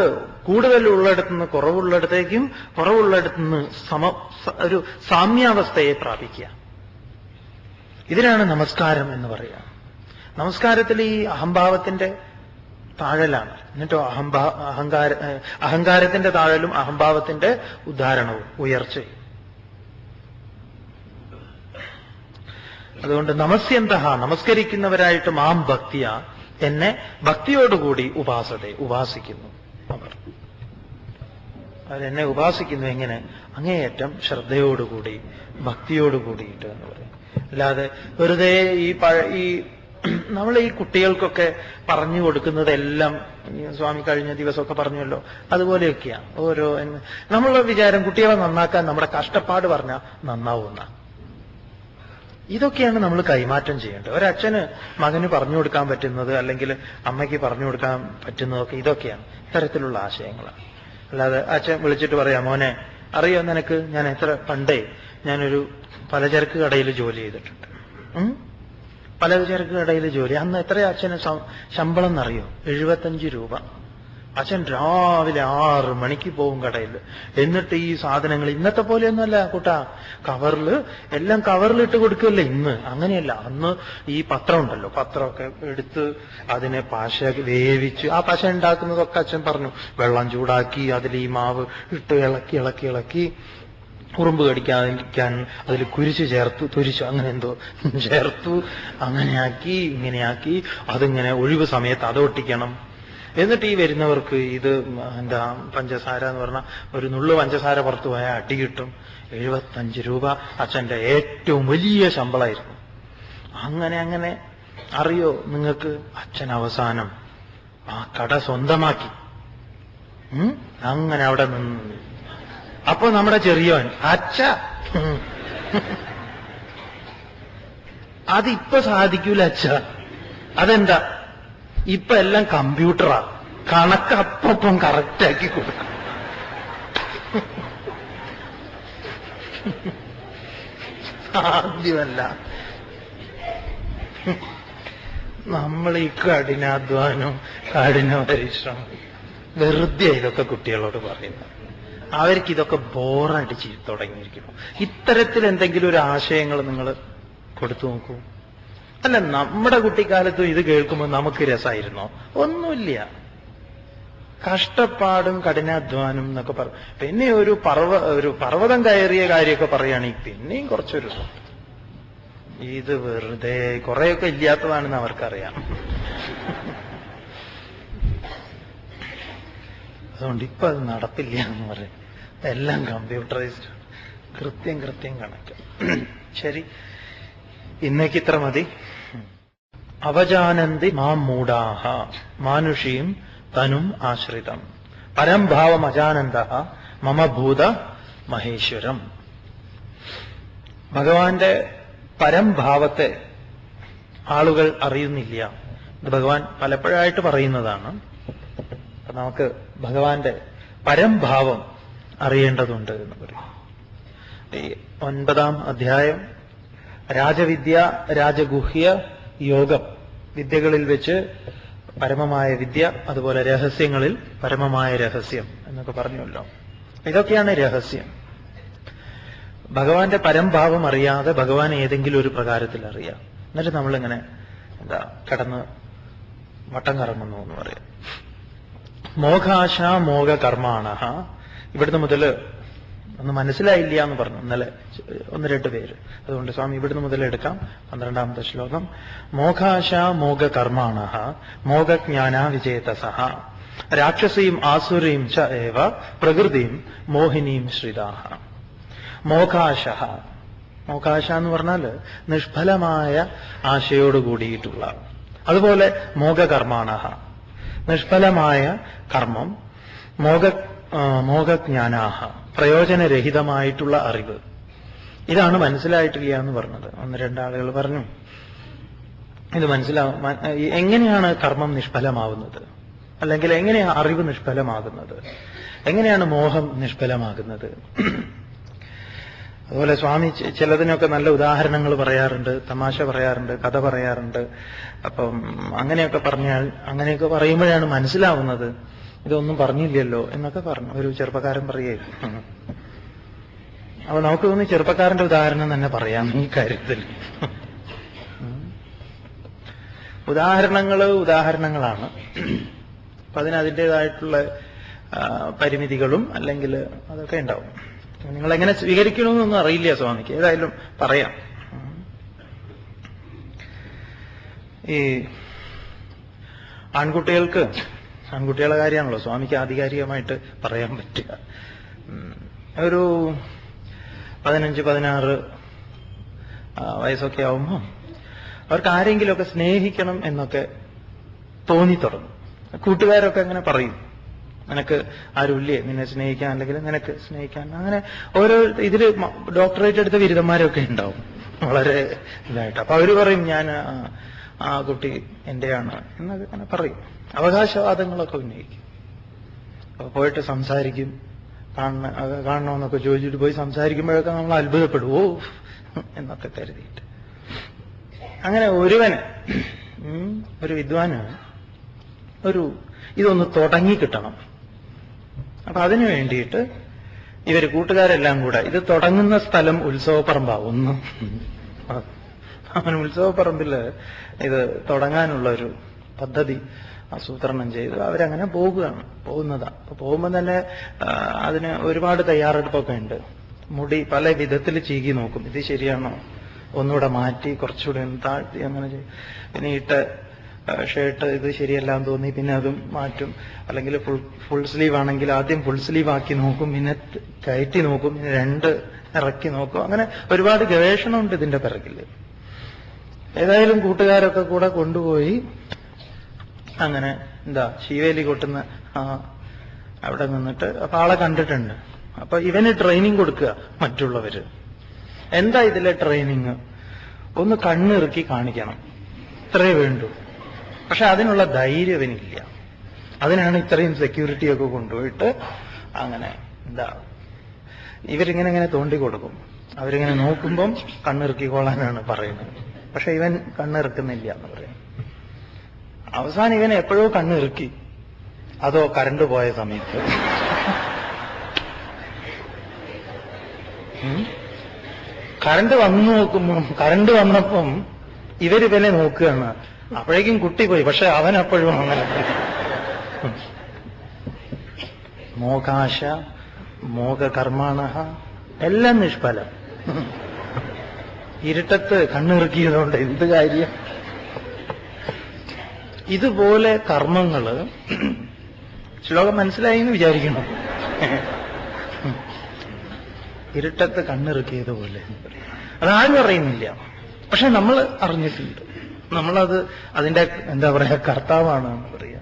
കൂടുതലുള്ളിടത്തുനിന്ന് കുറവുള്ളിടത്തേക്കും കുറവുള്ളിടത്തുനിന്ന് ഒരു സാമ്യാവസ്ഥയെ പ്രാപിക്കുക. ഇതിനാണ് നമസ്കാരം എന്ന് പറയുക. നമസ്കാരത്തിൽ ഈ അഹംഭാവത്തിന്റെ താഴലാണ്. എന്നിട്ടോ അഹങ്കാരത്തിന്റെ താഴലും അഹംഭാവത്തിന്റെ ഉദ്ധാരണവും ഉയർച്ചയും. അതുകൊണ്ട് നമസ്യന്തഃ, നമസ്കരിക്കുന്നവരായിട്ട് മാം ഭക്തിയ, എന്നെ ഭക്തിയോടുകൂടി ഉപാസിക്കുന്നു അവർ. അവരെന്നെ ഉപാസിക്കുന്നു എങ്ങനെ? അങ്ങേയറ്റം ശ്രദ്ധയോടുകൂടി ഭക്തിയോടുകൂടിയിട്ട് എന്ന് പറയും. അല്ലാതെ വെറുതെ ഈ നമ്മൾ ഈ കുട്ടികൾക്കൊക്കെ പറഞ്ഞു കൊടുക്കുന്നതെല്ലാം സ്വാമി കഴിഞ്ഞ ദിവസമൊക്കെ പറഞ്ഞല്ലോ, അതുപോലെയൊക്കെയാണ്. നമ്മളുടെ വിചാരം കുട്ടികളെ നന്നാക്കാൻ നമ്മുടെ കഷ്ടപ്പാട് പറഞ്ഞാൽ നന്നാവുന്ന. ഇതൊക്കെയാണ് നമ്മൾ കൈമാറ്റം ചെയ്യേണ്ടത്. ഒരച്ഛന് മകന് പറഞ്ഞു കൊടുക്കാൻ പറ്റുന്നത് അല്ലെങ്കിൽ അമ്മയ്ക്ക് പറഞ്ഞു കൊടുക്കാൻ പറ്റുന്നതൊക്കെ ഇതൊക്കെയാണ്. ഇത്തരത്തിലുള്ള ആശയങ്ങളാണ്. അല്ലാതെ അച്ഛൻ വിളിച്ചിട്ട് പറയാം, മോനെ അറിയോ നിനക്ക് ഞാൻ പണ്ടേ ഞാനൊരു പലചരക്ക് കടയിൽ ജോലി ചെയ്തിട്ടുണ്ട്. പലചരക്ക് കടയിൽ ജോലി. അന്ന് എത്രയാ അച്ഛന് ശമ്പളം എന്നറിയോ? 75 രൂപ. അച്ഛൻ രാവിലെ 6 മണിക്ക് പോകും കടയിൽ. എന്നിട്ട് ഈ സാധനങ്ങൾ ഇന്നത്തെ പോലെയൊന്നുമല്ല കൂട്ടാ, എല്ലാം കവറിലിട്ട് കൊടുക്കുകയല്ലേ ഇന്ന്. അങ്ങനെയല്ല. അന്ന് ഈ പത്രം ഉണ്ടല്ലോ, പത്രമൊക്കെ എടുത്ത് അതിനെ പശ വേവിച്ച്, ആ പശ ഉണ്ടാക്കുന്നതൊക്കെ അച്ഛൻ പറഞ്ഞു, വെള്ളം ചൂടാക്കി അതിൽ ഈ മാവ് ഇട്ട് ഇളക്കി ഉറുമ്പ് കടിക്കാതിരിക്കാൻ അതിൽ കുരിശ് ചേർത്തു, അങ്ങനെ എന്തോ ചേർത്തു, അങ്ങനെയാക്കി ഇങ്ങനെയാക്കി അതിങ്ങനെ ഒഴിവ് സമയത്ത് അതൊട്ടിക്കണം. എന്നിട്ട് ഈ വരുന്നവർക്ക് ഇത് പഞ്ചസാര എന്ന് പറഞ്ഞാൽ ഒരു നുള്ളു പഞ്ചസാര പുറത്തു പോയാൽ അടി കിട്ടും. 75 രൂപ അച്ഛന്റെ ഏറ്റവും വലിയ ശമ്പളമായിരുന്നു. അങ്ങനെ അറിയോ നിങ്ങൾക്ക്, അച്ഛൻ അവസാനം ആ കട സ്വന്തമാക്കി. അങ്ങനെ അവിടെ നിന്ന് അപ്പൊ നമ്മുടെ ചെറിയവൻ അച്ഛ അതിപ്പോ സാധിക്കൂല അച്ഛ. അതെന്താ? ഇപ്പൊ എല്ലാം കമ്പ്യൂട്ടറാ, കണക്ക് അപ്പം കറക്റ്റാക്കി കൊടുക്കും. സാധ്യമല്ല. നമ്മൾ ഈ കഠിനാധ്വാനം കഠിന പരിശ്രമം വെറുതെ ഇതൊക്കെ കുട്ടികളോട് പറയുന്നത്. അവർക്ക് ഇതൊക്കെ ബോറടിച്ച് തുടങ്ങിയിരിക്കുന്നു. ഇത്തരത്തിൽ എന്തെങ്കിലും ഒരു ആശയങ്ങൾ നിങ്ങൾ കൊടുത്തു നോക്കൂ. അല്ല, നമ്മുടെ കുട്ടിക്കാലത്തും ഇത് കേൾക്കുമ്പോൾ നമുക്ക് രസമായിരുന്നോ? ഒന്നുമില്ല. കഷ്ടപ്പാടും കഠിനാധ്വാനം എന്നൊക്കെ പറയും. പിന്നെ ഒരു പർവ്വതം കയറിയ കാര്യമൊക്കെ പറയുകയാണെങ്കിൽ പിന്നെയും കുറച്ചൊരു ഇത് വെറുതെ കുറെയൊക്കെ ഇല്ലാത്തതാണെന്ന് അവർക്കറിയാം. അതുകൊണ്ട് ഇപ്പൊ അത് നടപ്പില്ല എന്ന് പറയും. എല്ലാം കമ്പ്യൂട്ടറൈസ്ഡ്, കൃത്യം കണക്ക്. ശരി, ഇന്നേക്ക് ഇത്ര മതി. അവജാനന്തി മാം മൂഢാഹ മാനുഷീം തനും ആശ്രിതം പരംഭാവം അജാനന്ദ മമ ഭൂത മഹേശ്വരം. ഭഗവാന്റെ പരംഭാവത്തെ ആളുകൾ അറിയുന്നില്ല. ഇത് ഭഗവാൻ പലപ്പോഴായിട്ട് പറയുന്നതാണ്. നമുക്ക് ഭഗവാന്റെ പരംഭാവം അറിയേണ്ടതുണ്ട് എന്ന് പറയും. ഈ 9-ാം അധ്യായം രാജവിദ്യ, രാജഗുഹ്യ യോഗം, വിദ്യകളിൽ വെച്ച് പരമമായ വിദ്യ, അതുപോലെ രഹസ്യങ്ങളിൽ പരമമായ രഹസ്യം എന്നൊക്കെ പറഞ്ഞല്ലോ. ഇതൊക്കെയാണ് രഹസ്യം. ഭഗവാന്റെ പരംഭാവം അറിയാതെ ഭഗവാൻ ഏതെങ്കിലും ഒരു പ്രകാരത്തിൽ അറിയാം. എന്നിട്ട് നമ്മളിങ്ങനെ കടന്ന് വട്ടം കറങ്ങുന്നു എന്ന് പറയാം. മോഘാശ മോഘ കർമാണ. ഇവിടുന്ന് മുതൽ ഒന്ന് മനസ്സിലായില്ല എന്ന് പറഞ്ഞു ഇന്നലെ 1-2 പേര്. അതുകൊണ്ട് സ്വാമി ഇവിടുന്ന് മുതൽ എടുക്കാം. 12-ാമത്തെ ശ്ലോകം. മോഘാശ മോഘ കർമാണ മോഘജ്ഞാന വിജേതസഃ രാക്ഷസീം ആസുരീം ച ഏവ പ്രകൃതിം മോഹിനീം ശ്രിതാഃ. മോഘാശ, മോഘാശ എന്ന് പറഞ്ഞാൽ നിഷ്ഫലമായ ആശയോട് കൂടിയിട്ടുള്ള, അതുപോലെ മോഘകർമാണ നിഷ്ഫലമായ കർമ്മം, മോഘജ്ഞാനാഹ പ്രയോജനരഹിതമായിട്ടുള്ള അറിവ്. ഇതാണ് മനസ്സിലായിട്ടില്ല എന്ന് പറഞ്ഞത്. 1-2 ആളുകൾ പറഞ്ഞു ഇത് എങ്ങനെയാണ് കർമ്മം നിഷ്ഫലമാവുന്നത്, അല്ലെങ്കിൽ എങ്ങനെയാണ് അറിവ് നിഷ്ഫലമാകുന്നത്, എങ്ങനെയാണ് മോഹം നിഷ്ഫലമാകുന്നത്. അതുപോലെ സ്വാമി ചിലതിനൊക്കെ നല്ല ഉദാഹരണങ്ങൾ പറയാറുണ്ട്, തമാശ പറയാറുണ്ട്, കഥ പറയാറുണ്ട്. അപ്പം അങ്ങനെയൊക്കെ പറയുമ്പോഴാണ് മനസ്സിലാവുന്നത് ഇതൊന്നും പറഞ്ഞില്ലല്ലോ എന്നൊക്കെ പറഞ്ഞു. ഒരു ചെറുപ്പക്കാരൻ പറയായിരുന്നു. അപ്പൊ നമുക്ക് തോന്നി ചെറുപ്പക്കാരന്റെ ഉദാഹരണം തന്നെ പറയാം ഈ കാര്യത്തിൽ. ഉദാഹരണങ്ങളാണ്. അപ്പൊ അതിനതിൻ്റെതായിട്ടുള്ള പരിമിതികളും അല്ലെങ്കിൽ അതൊക്കെ ഉണ്ടാവും. നിങ്ങളെങ്ങനെ സ്വീകരിക്കണമെന്നൊന്നും അറിയില്ല സ്വാമിക്ക്. ഏതായാലും പറയാം. ഈ ആൺകുട്ടികളുടെ കാര്യമാണല്ലോ സ്വാമിക്ക് ആധികാരികമായിട്ട് പറയാൻ പറ്റുക. ഒരു 15-16 വയസ്സൊക്കെ ആവുമ്പോൾ അവർക്ക് ആരെങ്കിലുമൊക്കെ സ്നേഹിക്കണം എന്നൊക്കെ തോന്നിത്തുടങ്ങും. കൂട്ടുകാരൊക്കെ അങ്ങനെ പറയും, നിനക്ക് ആരുമില്ലേ നിന്നെ സ്നേഹിക്കാൻ, അല്ലെങ്കിൽ നിനക്ക് സ്നേഹിക്കാൻ. അങ്ങനെ ഓരോ ഇതില് ഡോക്ടറേറ്റ് എടുത്ത ബിരുദന്മാരൊക്കെ ഉണ്ടാവും വളരെ ഇതായിട്ട്. അപ്പൊ അവര് പറയും ഞാൻ ആ കുട്ടി എന്റെയാണ് എന്നൊക്കെ അങ്ങനെ പറയും. അവകാശവാദങ്ങളൊക്കെ ഉന്നയിക്കും. അപ്പൊ പോയിട്ട് സംസാരിക്കും, കാണണമെന്നൊക്കെ ചോദിച്ചിട്ട് പോയി സംസാരിക്കുമ്പോഴൊക്കെ നമ്മൾ അത്ഭുതപ്പെടുവോ എന്നൊക്കെ കരുതിയിട്ട്. അങ്ങനെ ഒരു വിദ്വാന് ഇതൊന്ന് തുടങ്ങിക്കിട്ടണം. അപ്പൊ അതിനു വേണ്ടിയിട്ട് ഇവര് കൂട്ടുകാരെല്ലാം കൂടെ, ഇത് തുടങ്ങുന്ന സ്ഥലം ഉത്സവപ്പറമ്പാവും. അവൻ ഉത്സവപ്പറമ്പില് ഇത് തുടങ്ങാനുള്ള ഒരു പദ്ധതി ആസൂത്രണം ചെയ്ത് അവരങ്ങനെ പോകുന്നതാണ്. അപ്പൊ പോകുമ്പോൾ തന്നെ അതിന് ഒരുപാട് തയ്യാറെടുപ്പൊക്കെ ഉണ്ട്. മുടി പല വിധത്തിൽ ചീകി നോക്കും, ഇത് ശരിയാണോ, ഒന്നുകൂടെ മാറ്റി കുറച്ചുകൂടെ താഴ്ത്തി അങ്ങനെ ചെയ്യും. പിന്നെ ഷർട്ട് ഇത് ശരിയല്ലാന്ന് തോന്നി പിന്നെ അതും മാറ്റും. അല്ലെങ്കിൽ ഫുൾ സ്ലീവ് ആണെങ്കിൽ ആദ്യം ഫുൾ സ്ലീവ് ആക്കി നോക്കും, പിന്നെ കയറ്റി നോക്കും, പിന്നെ 2 ഇറക്കി നോക്കും. അങ്ങനെ ഒരുപാട് ഗവേഷണമുണ്ട് ഇതിന്റെ പിറകില്. ഏതായാലും കൂട്ടുകാരൊക്കെ കൂടെ കൊണ്ടുപോയി അങ്ങനെ ശീവേലി കൊട്ടുന്ന അവിടെ നിന്നിട്ട് അപ്പൊ ആളെ കണ്ടിട്ടുണ്ട്. അപ്പൊ ഇവന് ട്രെയിനിങ് കൊടുക്കുക മറ്റുള്ളവര്. എന്താ ഇതിലെ ട്രെയിനിങ്? ഒന്ന് കണ്ണിറുക്കി കാണിക്കണം, ഇത്രേ വേണ്ടു. പക്ഷെ അതിനുള്ള ധൈര്യം ഇവനില്ല. അതിനാണ് ഇത്രയും സെക്യൂരിറ്റിയൊക്കെ കൊണ്ടുപോയിട്ട് അങ്ങനെ ഇവരിങ്ങനെ തോണ്ടി കൊടുക്കും. അവരിങ്ങനെ നോക്കുമ്പം കണ്ണിറുക്കിക്കോളാനാണ് പറയുന്നത്. പക്ഷെ ഇവൻ കണ്ണിറുക്കുന്നില്ല എന്ന് പറയും. അവസാനം ഇവൻ എപ്പോഴോ കണ്ണിറുക്കി, അതോ കറണ്ട് പോയ സമയത്ത്. കറണ്ട് വന്നപ്പം ഇവരിവനെ നോക്കുകയാണ്. അപ്പോഴേക്കും കുട്ടി പോയി. പക്ഷെ അവൻ അപ്പോഴും അങ്ങനെ. മോകാശ മോകകർമാണ എല്ലാം നിഷ്ഫലം. ഇരുട്ടത്ത് കണ്ണിറുക്കിയതുകൊണ്ട് എന്ത് കാര്യം? ഇതുപോലെ കർമ്മങ്ങള്, ശ്ലോകം മനസ്സിലായി എന്ന് വിചാരിക്കണം. ഇരുട്ടത്ത് കണ്ണിറുക്കിയതുപോലെ അതാരും അറിയുന്നില്ല. പക്ഷെ നമ്മൾ അറിഞ്ഞിട്ടുണ്ട്. നമ്മളത് അതിന്റെ എന്താ പറയാ കർത്താവാണ് എന്ന് പറയാ.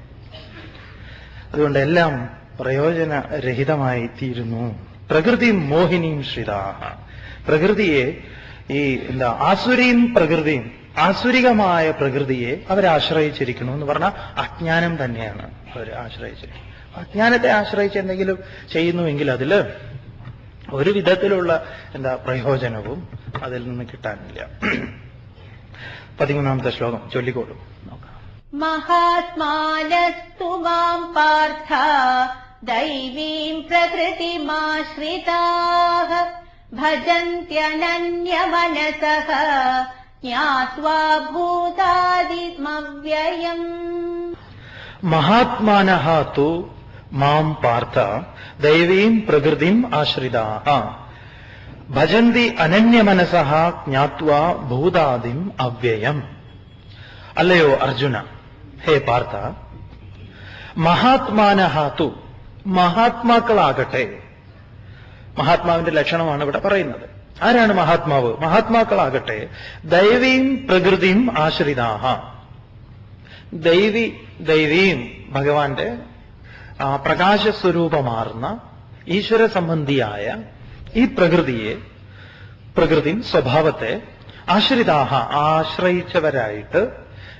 അതുകൊണ്ട് എല്ലാം പ്രയോജനരഹിതമായി തീരുന്നു. പ്രകൃതി മോഹിനിയും ശ്രിതാഹ. പ്രകൃതിയെ ഈ ആസുരീം പ്രകൃതിയും ആസുരികമായ പ്രകൃതിയെ അവരാശ്രയിച്ചിരിക്കുന്നു എന്ന് പറഞ്ഞാൽ അജ്ഞാനം തന്നെയാണ് അവർ ആശ്രയിച്ചിരിക്കുന്നത്. അജ്ഞാനത്തെ ആശ്രയിച്ച് എന്തെങ്കിലും ചെയ്യുന്നുവെങ്കിൽ അതിൽ ഒരു വിധത്തിലുള്ള പ്രയോജനവും അതിൽ നിന്ന് കിട്ടാനില്ല. 13ാമത്തെ ശ്ലോകം ചൊല്ലിക്കോളും. നോക്കാം. മഹാത്മാനസ്തു മാം പാർത്ഥ ദൈവീം പ്രകൃതിമാശ്രിതാഃ ഭജന്ത്യനന്യമനസഃ ജ്ഞാത്വാ ഭൂതാദിമവ്യയം. മഹാത്മാനഃ തു മാം പാർത്ഥ ദൈവീം പ്രകൃതിം ആശ്രിതാഃ ഭജന്തി അനന്യമനസഃ ജ്ഞാത്വാ ഭൂതാദിം അവ്യയം. അല്ലയോ അർജുന, ഹേ പാർത്ഥ, മഹാത്മാനഃ തു മഹാത്മാക്കളാകട്ടെ. മഹാത്മാവിന്റെ ലക്ഷണമാണ് ഇവിടെ പറയുന്നത്. ആരാണ് മഹാത്മാവ്? മഹാത്മാക്കളാകട്ടെ ദൈവീം പ്രകൃതിം ആശ്രിതാഃ. ദൈവീം ഭഗവാന്റെ പ്രകാശസ്വരൂപമാർന്ന ഈശ്വര സംബന്ധിയായ ഈ പ്രകൃതി സ്വഭാവത്തെ ആശ്രിതാഹ ആശ്രയിച്ചവരായിട്ട്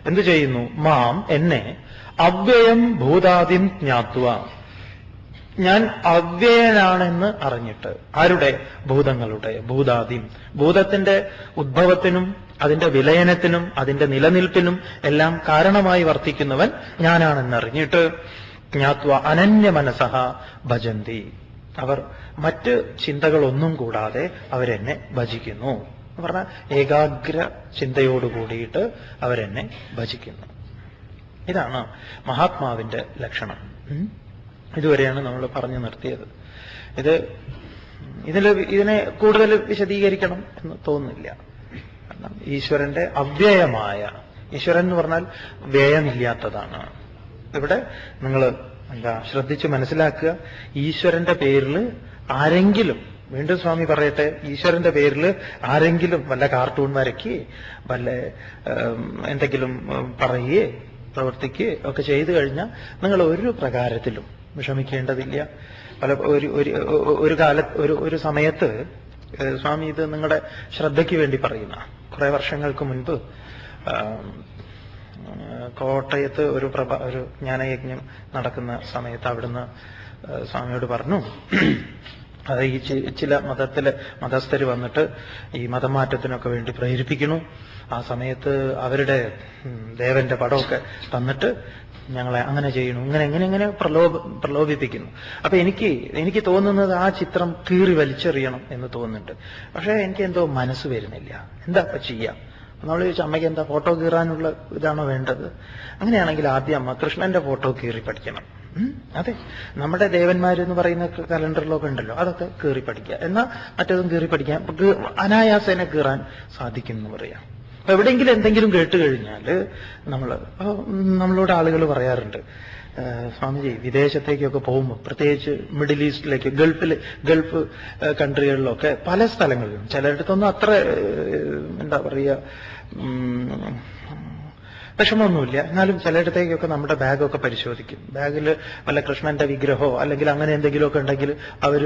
എന്തു ചെയ്യുന്നു? മാം എന്നെ അവ്യയം ഭൂതാദിം ജ്ഞാത്വ ഞാൻ അവ്യയനാണെന്ന് അറിഞ്ഞിട്ട്. ആരുടെ? ഭൂതങ്ങളുടെ. ഭൂതാദിം ഭൂതത്തിന്റെ ഉദ്ഭവത്തിനും അതിന്റെ വിലയനത്തിനും അതിന്റെ നിലനിൽപ്പിനും എല്ലാം കാരണമായി വർത്തിക്കുന്നവൻ ഞാനാണെന്നറിഞ്ഞിട്ട് ജ്ഞാത്വ അനന്യമനസഃ ഭജന്തി അവർ മറ്റ് ചിന്തകളൊന്നും കൂടാതെ അവരെന്നെ ഭജിക്കുന്നു എന്ന് പറഞ്ഞാൽ ഏകാഗ്ര ചിന്തയോടുകൂടിയിട്ട് അവരെന്നെ ഭജിക്കുന്നു. ഇതാണ് മഹാത്മാവിന്റെ ലക്ഷണം. ഇതുവരെയാണ് നമ്മൾ പറഞ്ഞു നിർത്തിയത്. ഇതിനെ കൂടുതൽ വിശദീകരിക്കണം എന്ന് തോന്നുന്നില്ല. കാരണം ഈശ്വരന്റെ അവ്യയമായ, ഈശ്വരൻ എന്ന് പറഞ്ഞാൽ വ്യയമില്ലാത്തതാണ്. ഇവിടെ നിങ്ങൾ ശ്രദ്ധിച്ച് മനസ്സിലാക്കുക. ഈശ്വരന്റെ പേരിൽ ആരെങ്കിലും, വീണ്ടും സ്വാമി പറയട്ടെ, ഈശ്വരന്റെ പേരിൽ ആരെങ്കിലും വല്ല കാർട്ടൂൺ വരയ്ക്കുകയെ വല്ല എന്തെങ്കിലും പറയുകയെ പ്രവർത്തിക്കുകയെ ഒക്കെ ചെയ്തു കഴിഞ്ഞാൽ നിങ്ങൾ ഒരു പ്രകാരത്തിലും വിഷമിക്കേണ്ടതില്ല. ഒരു സമയത്ത് സ്വാമി ഇത് നിങ്ങളുടെ ശ്രദ്ധയ്ക്ക് വേണ്ടി പറയുന്ന, കുറെ വർഷങ്ങൾക്ക് മുൻപ് കോട്ടയത്ത് ഒരു ജ്ഞാനയജ്ഞം നടക്കുന്ന സമയത്ത് അവിടുന്ന് സ്വാമിയോട് പറഞ്ഞു, അത് ഈ ചില മതസ്ഥര് വന്നിട്ട് ഈ മതം മാറ്റത്തിനൊക്കെ വേണ്ടി പ്രേരിപ്പിക്കുന്നു. ആ സമയത്ത് അവരുടെ ദേവന്റെ പടമൊക്കെ തന്നിട്ട് ഞങ്ങളെ അങ്ങനെ ചെയ്യണു, ഇങ്ങനെ പ്രലോഭിപ്പിക്കുന്നു. അപ്പൊ എനിക്ക് തോന്നുന്നത് ആ ചിത്രം കീറി വലിച്ചെറിയണം എന്ന് തോന്നുന്നുണ്ട്. പക്ഷെ എനിക്ക് എന്തോ മനസ്സ് വരുന്നില്ല. എന്താ ചെയ്യാം? നമ്മൾ ചോദിച്ചു, അമ്മയ്ക്ക് എന്താ ഫോട്ടോ കീറാനുള്ള ഇതാണോ വേണ്ടത്? അങ്ങനെയാണെങ്കിൽ ആദ്യം അമ്മ കൃഷ്ണന്റെ ഫോട്ടോ കീറി പഠിക്കണം. അതെ, നമ്മുടെ ദേവന്മാരെന്ന് പറയുന്ന കലണ്ടറിലൊക്കെ ഉണ്ടല്ലോ, അതൊക്കെ കീറി പഠിക്കുക. എന്നാൽ മറ്റതും കീറി പഠിക്കാൻ അനായാസേന കീറാൻ സാധിക്കും എന്ന് പറയാം. അപ്പൊ എവിടെയെങ്കിലും എന്തെങ്കിലും കേട്ട് കഴിഞ്ഞാൽ നമ്മളോട് ആളുകൾ പറയാറുണ്ട്, സ്വാമിജി വിദേശത്തേക്കൊക്കെ പോകുമ്പോൾ, പ്രത്യേകിച്ച് മിഡിൽ ഈസ്റ്റിലേക്ക്, ഗൾഫ് കൺട്രികളിലൊക്കെ പല സ്ഥലങ്ങളിലും, ചിലയിടത്തൊന്നും അത്ര എന്താ പറയുക വിഷമമൊന്നുമില്ല, എന്നാലും ചിലയിടത്തേക്കൊക്കെ നമ്മുടെ ബാഗൊക്കെ പരിശോധിക്കും. ബാഗിൽ വല്ല കൃഷ്ണന്റെ വിഗ്രഹമോ അല്ലെങ്കിൽ അങ്ങനെ എന്തെങ്കിലുമൊക്കെ ഉണ്ടെങ്കിൽ അവർ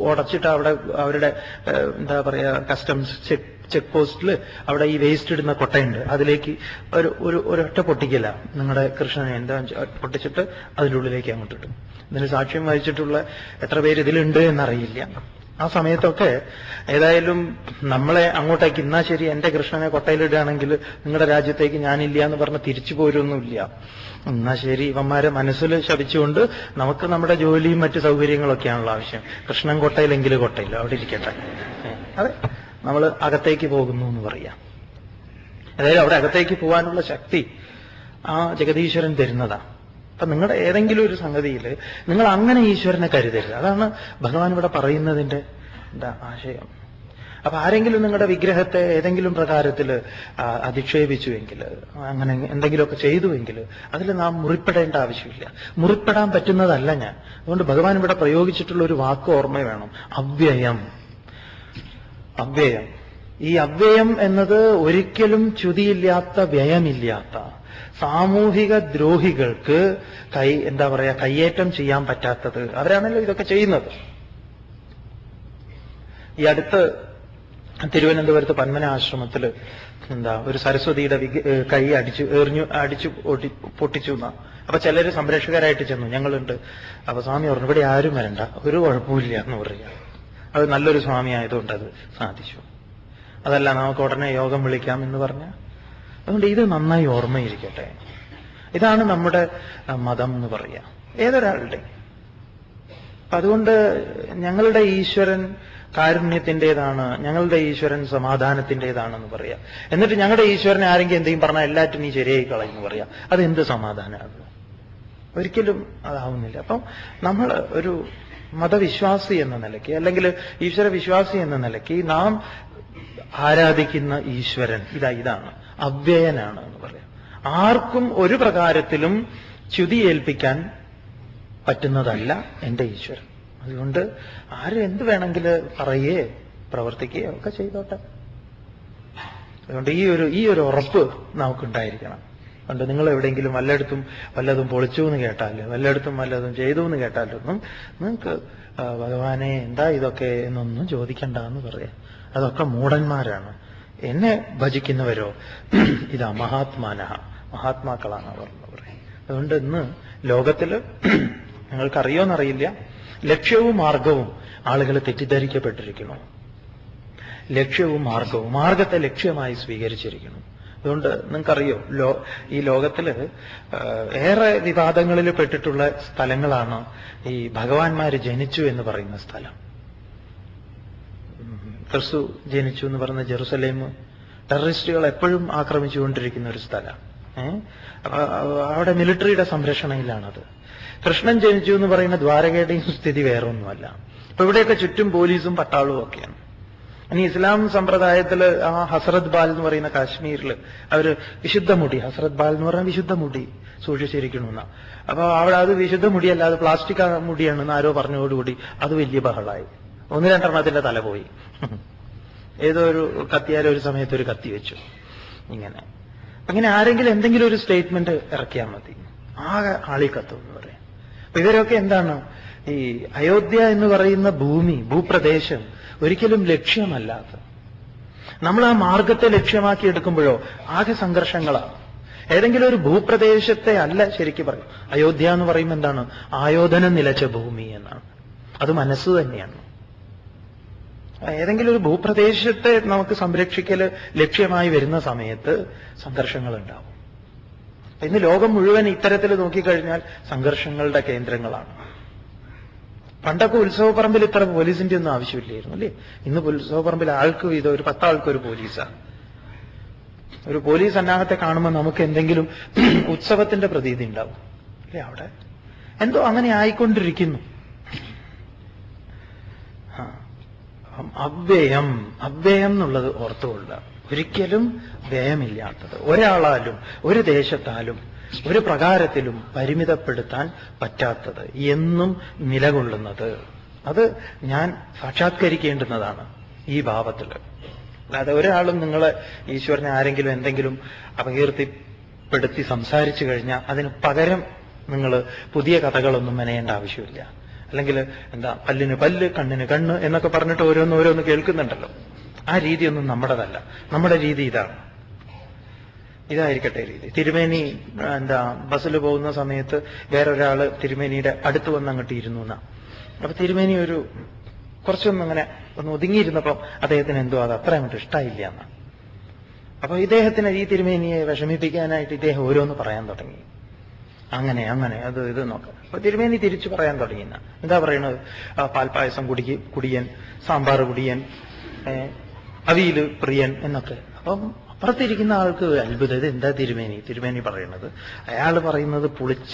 ഉടച്ചിട്ട് അവിടെ അവരുടെ എന്താ പറയുക കസ്റ്റംസ് ചെക്ക് പോസ്റ്റിൽ അവിടെ ഈ വേസ്റ്റ് ഇടുന്ന കൊട്ടയുണ്ട്, അതിലേക്ക് ഒരൊറ്റ പൊട്ടിക്കല നിങ്ങളുടെ കൃഷ്ണനെ എന്താ പൊട്ടിച്ചിട്ട് അതിൻ്റെ ഉള്ളിലേക്ക് അങ്ങോട്ട് ഇട്ടും. ഇതിന് സാക്ഷ്യം വഹിച്ചിട്ടുള്ള എത്ര പേര് ഇതിലുണ്ട് എന്നറിയില്ല. ആ സമയത്തൊക്കെ ഏതായാലും നമ്മളെ അങ്ങോട്ടേക്ക് ഇന്നാ ശരി എന്റെ കൃഷ്ണനെ കൊട്ടയിലിടുകയാണെങ്കിൽ നിങ്ങളുടെ രാജ്യത്തേക്ക് ഞാനില്ല എന്ന് പറഞ്ഞ് തിരിച്ചു പോരൊന്നുമില്ല. എന്നാ ശരി, ഇവന്മാരെ മനസ്സിൽ ശപിച്ചുകൊണ്ട് നമുക്ക് നമ്മുടെ ജോലിയും മറ്റു സൗകര്യങ്ങളൊക്കെയാണല്ലോ ആവശ്യം. കൃഷ്ണൻ കൊട്ടയിലെങ്കിലും കൊട്ടയില്ല, അവിടെ ഇരിക്കട്ടെ. അതെ, നമ്മൾ അകത്തേക്ക് പോകുന്നു എന്ന് പറയാം. അതായത് അവിടെ അകത്തേക്ക് പോകാനുള്ള ശക്തി ആ ജഗതീശ്വരൻ തരുന്നതാണ്. അപ്പൊ നിങ്ങളുടെ ഏതെങ്കിലും ഒരു സംഗതിയിൽ നിങ്ങൾ അങ്ങനെ ഈശ്വരനെ കരുതരുത്. അതാണ് ഭഗവാൻ ഇവിടെ പറയുന്നതിന്റെ ആശയം. അപ്പൊ ആരെങ്കിലും നിങ്ങളുടെ വിഗ്രഹത്തെ ഏതെങ്കിലും പ്രകാരത്തിൽ അധിക്ഷേപിച്ചുവെങ്കിൽ, അങ്ങനെ എന്തെങ്കിലുമൊക്കെ ചെയ്തുവെങ്കിൽ അതിൽ നാം മുറിപ്പെടേണ്ട ആവശ്യമില്ല. മുറിപ്പെടാൻ പറ്റുന്നതല്ല ഞാൻ. അതുകൊണ്ട് ഭഗവാൻ ഇവിടെ പ്രയോഗിച്ചിട്ടുള്ള ഒരു വാക്ക് ഓർമ്മ വേണം: അവ്യയം. അവ്യയം. ഈ അവ്യയം എന്നത് ഒരിക്കലും ച്യുതിയില്ലാത്ത, വ്യയമില്ലാത്ത, സാമൂഹിക ദ്രോഹികൾക്ക് കയ്യേറ്റം ചെയ്യാൻ പറ്റാത്തത്. അവരാണല്ലോ ഇതൊക്കെ ചെയ്യുന്നത്. ഈ അടുത്ത് തിരുവനന്തപുരത്ത് പന്മന ആശ്രമത്തിൽ ഒരു സരസ്വതിയുടെ കൈ അടിച്ചു പൊട്ടിച്ചു എന്നാ. അപ്പൊ ചിലര് സംരക്ഷകരായിട്ട് ചെന്നു, ഞങ്ങളുണ്ട്. അപ്പൊ സ്വാമി പറഞ്ഞു, ഇവിടെ ആരും വരണ്ട, ഒരു കുഴപ്പമില്ല എന്ന് പറയുക. അത് നല്ലൊരു സ്വാമി ആയതുകൊണ്ട് അത് സാധിച്ചു. അതല്ല, നമുക്ക് ഉടനെ യോഗം വിളിക്കാം എന്ന് പറഞ്ഞ. അതുകൊണ്ട് ഇത് നന്നായി ഓർമ്മയിരിക്കട്ടെ. ഇതാണ് നമ്മുടെ മതം എന്ന് പറയാ, ഏതൊരാളുടെ. അതുകൊണ്ട് ഞങ്ങളുടെ ഈശ്വരൻ കാരുണ്യത്തിൻ്റെതാണ്, ഞങ്ങളുടെ ഈശ്വരൻ സമാധാനത്തിൻ്റെതാണെന്ന് പറയാം. എന്നിട്ട് ഞങ്ങളുടെ ഈശ്വരനെ ആരെങ്കിലും എന്തെങ്കിലും പറഞ്ഞാൽ എല്ലാറ്റും നീ ശരിയായി കളയെന്ന് പറയാം. അതെന്ത് സമാധാനമാണ്? ഒരിക്കലും അതാവുന്നില്ല. അപ്പം നമ്മൾ ഒരു മതവിശ്വാസി എന്ന നിലയ്ക്ക്, അല്ലെങ്കിൽ ഈശ്വര വിശ്വാസി എന്ന നിലയ്ക്ക് നാം ആരാധിക്കുന്ന ഈശ്വരൻ ഇതാണ്, അവ്യയനാണ് എന്ന് പറയാം. ആർക്കും ഒരു പ്രകാരത്തിലും ച്യുതി ഏൽപ്പിക്കാൻ പറ്റുന്നതല്ല എന്റെ ഈശ്വരൻ. അതുകൊണ്ട് ആരും എന്ത് വേണമെങ്കിൽ പറയേ പ്രവർത്തിക്കുകയോ ഒക്കെ ചെയ്തോട്ടെ. അതുകൊണ്ട് ഈ ഒരു ഉറപ്പ് നമുക്കുണ്ടായിരിക്കണം. അതുകൊണ്ട് നിങ്ങൾ എവിടെയെങ്കിലും വല്ലതും പൊളിച്ചു എന്ന് കേട്ടാൽ, വല്ലയിടത്തും വല്ലതും ചെയ്തു എന്ന് കേട്ടാലൊന്നും നിങ്ങൾക്ക് ഭഗവാനെ എന്താ ഇതൊക്കെ എന്നൊന്നും ചോദിക്കണ്ട എന്ന് പറയാം. അതൊക്കെ മൂഢന്മാരാണ്. എന്നെ ഭജിക്കുന്നവരോ ഇതാ മഹാത്മാക്കളാണ് അവർ എന്ന് പറയും. അതുകൊണ്ട് ഇന്ന് ലോകത്തില് നിങ്ങൾക്കറിയോന്നറിയില്ല, ലക്ഷ്യവും മാർഗവും ആളുകൾ തെറ്റിദ്ധരിക്കപ്പെട്ടിരിക്കുന്നു. ലക്ഷ്യവും മാർഗത്തെ ലക്ഷ്യമായി സ്വീകരിച്ചിരിക്കുന്നു. അതുകൊണ്ട് നിങ്ങൾക്കറിയോ, ഈ ലോകത്തില് ഏറെ വിവാദങ്ങളിൽ പെട്ടിട്ടുള്ള സ്ഥലങ്ങളാണ് ഈ ഭഗവാന്മാര് ജനിച്ചു എന്ന് പറയുന്ന സ്ഥലം. ക്രിസ്തു ജനിച്ചു എന്ന് പറയുന്ന ജെറുസലേം ടെററിസ്റ്റുകൾ എപ്പോഴും ആക്രമിച്ചുകൊണ്ടിരിക്കുന്ന ഒരു സ്ഥലം. അവിടെ മിലിറ്ററിയുടെ സംരക്ഷണയിലാണത്. കൃഷ്ണൻ ജനിച്ചു എന്ന് പറയുന്ന ദ്വാരകയുടെയും സ്ഥിതി വേറൊന്നുമല്ല. അപ്പൊ ഇവിടെയൊക്കെ ചുറ്റും പോലീസും പട്ടാളവും ഒക്കെയാണ്. ഇനി ഇസ്ലാം സമ്പ്രദായത്തിൽ ആ ഹസ്രത് ബാൽ എന്ന് പറയുന്ന കാശ്മീരിൽ അവര് വിശുദ്ധ മുടി, ഹസ്രത് ബാൽ എന്ന് പറഞ്ഞാൽ വിശുദ്ധ മുടി സൂക്ഷിച്ചിരിക്കണമെന്ന. അപ്പൊ അവിടെ അത് വിശുദ്ധ മുടിയല്ല, അത് പ്ലാസ്റ്റിക് മുടിയാണെന്ന് ആരോ പറഞ്ഞതോടുകൂടി അത് വലിയ ബഹളായി. 1-2 അതിന്റെ തല പോയി. ഏതോ ഒരു കത്തിയാലും ഒരു സമയത്ത് ഒരു കത്തി വെച്ചു. അങ്ങനെ ആരെങ്കിലും എന്തെങ്കിലും ഒരു സ്റ്റേറ്റ്മെന്റ് ഇറക്കിയാൽ മതി, ആകെ ആളിക്കത്തും എന്ന് പറയാം. അപ്പൊ ഇവരൊക്കെ എന്താണ്, ഈ അയോധ്യ എന്ന് പറയുന്ന ഭൂപ്രദേശം ഒരിക്കലും ലക്ഷ്യമല്ലാത്ത, നമ്മൾ ആ മാർഗത്തെ ലക്ഷ്യമാക്കി എടുക്കുമ്പോഴോ ആകെ സംഘർഷങ്ങളാണ്. ഏതെങ്കിലും ഒരു ഭൂപ്രദേശത്തെ അല്ല ശരിക്കും പറയും. അയോധ്യ എന്ന് പറയുമ്പോൾ എന്താണ്, ആയോധനം നിലച്ച ഭൂമി എന്നാണ്. അത് മനസ്സ് തന്നെയാണ്. ഏതെങ്കിലും ഒരു ഭൂപ്രദേശത്തെ നമുക്ക് സംരക്ഷിക്കല് ലക്ഷ്യമായി വരുന്ന സമയത്ത് സംഘർഷങ്ങൾ ഉണ്ടാവും. ഇന്ന് ലോകം മുഴുവൻ ഇത്തരത്തിൽ നോക്കിക്കഴിഞ്ഞാൽ സംഘർഷങ്ങളുടെ കേന്ദ്രങ്ങളാണ്. പണ്ടൊക്കെ ഉത്സവപ്പറമ്പിൽ ഇത്ര പോലീസിന്റെ ഒന്നും ആവശ്യമില്ലായിരുന്നു അല്ലേ? ഇന്ന് ഉത്സവപ്പറമ്പിൽ ആൾക്ക് വീതം ഒരു 10 ആൾക്കൊരു പോലീസാണ്. ഒരു പോലീസ് അന്നാഹത്തെ കാണുമ്പോൾ നമുക്ക് എന്തെങ്കിലും ഉത്സവത്തിന്റെ പ്രതീതി ഉണ്ടാവും അല്ലേ? അവിടെ എന്തോ അങ്ങനെ ആയിക്കൊണ്ടിരിക്കുന്നു. അവ്യയം എന്നുള്ളത് ഓർത്തുകൊള്ളുക. ഒരിക്കലും വ്യയമില്ലാത്തത്, ഒരാളാലും ഒരു ദേശത്താലും ഒരു പ്രകാരത്തിലും പരിമിതപ്പെടുത്താൻ പറ്റാത്തത്, എന്നും നിലകൊള്ളുന്നത്. അത് ഞാൻ സാക്ഷാത്കരിക്കേണ്ടുന്നതാണ് ഈ ഭാവത്തിൽ. അല്ലാതെ ഒരാളും നിങ്ങളെ ഈശ്വരനെ ആരെങ്കിലും എന്തെങ്കിലും അപകീർത്തിപ്പെടുത്തി സംസാരിച്ചു കഴിഞ്ഞാൽ അതിന് പകരം നിങ്ങൾ പുതിയ കഥകളൊന്നും മെനയേണ്ട ആവശ്യമില്ല. അല്ലെങ്കിൽ പല്ലിന് പല്ല്, കണ്ണിന് കണ്ണ് എന്നൊക്കെ പറഞ്ഞിട്ട് ഓരോന്ന് കേൾക്കുന്നുണ്ടല്ലോ. ആ രീതിയൊന്നും നമ്മുടേതല്ല. നമ്മുടെ രീതി ഇതായിരിക്കട്ടെ രീതി. തിരുമേനി ബസ്സിൽ പോകുന്ന സമയത്ത് വേറൊരാള് തിരുമേനിയുടെ അടുത്ത് വന്ന് അങ്ങോട്ട് ഇരുന്നു എന്നാ. അപ്പൊ തിരുമേനി ഒരു കുറച്ചൊന്നിങ്ങനെ ഒന്ന് ഒതുങ്ങിയിരുന്നപ്പം അദ്ദേഹത്തിന് എന്തോ അത് അത്ര അങ്ങോട്ട് ഇഷ്ടമായില്ല എന്നാണ്. അപ്പൊ ഇദ്ദേഹത്തിന് ഈ തിരുമേനിയെ വിഷമിപ്പിക്കാനായിട്ട് ഇദ്ദേഹം ഓരോന്ന് പറയാൻ തുടങ്ങി. അങ്ങനെ അങ്ങനെ അത് ഇത് നോക്കാം. അപ്പൊ തിരുമേനി തിരിച്ചു പറയാൻ തുടങ്ങി. എന്താ പറയണത്? പാൽപ്പായസം കുടിയൻ, സാമ്പാർ കുടിയൻ, അവിയല് പ്രിയൻ എന്നൊക്കെ. അപ്പം അപ്പുറത്തിരിക്കുന്ന ആൾക്ക് അത്ഭുതം, ഇത് എന്താ തിരുമേനി പറയണത്? അയാൾ പറയുന്നത് പുളിച്ച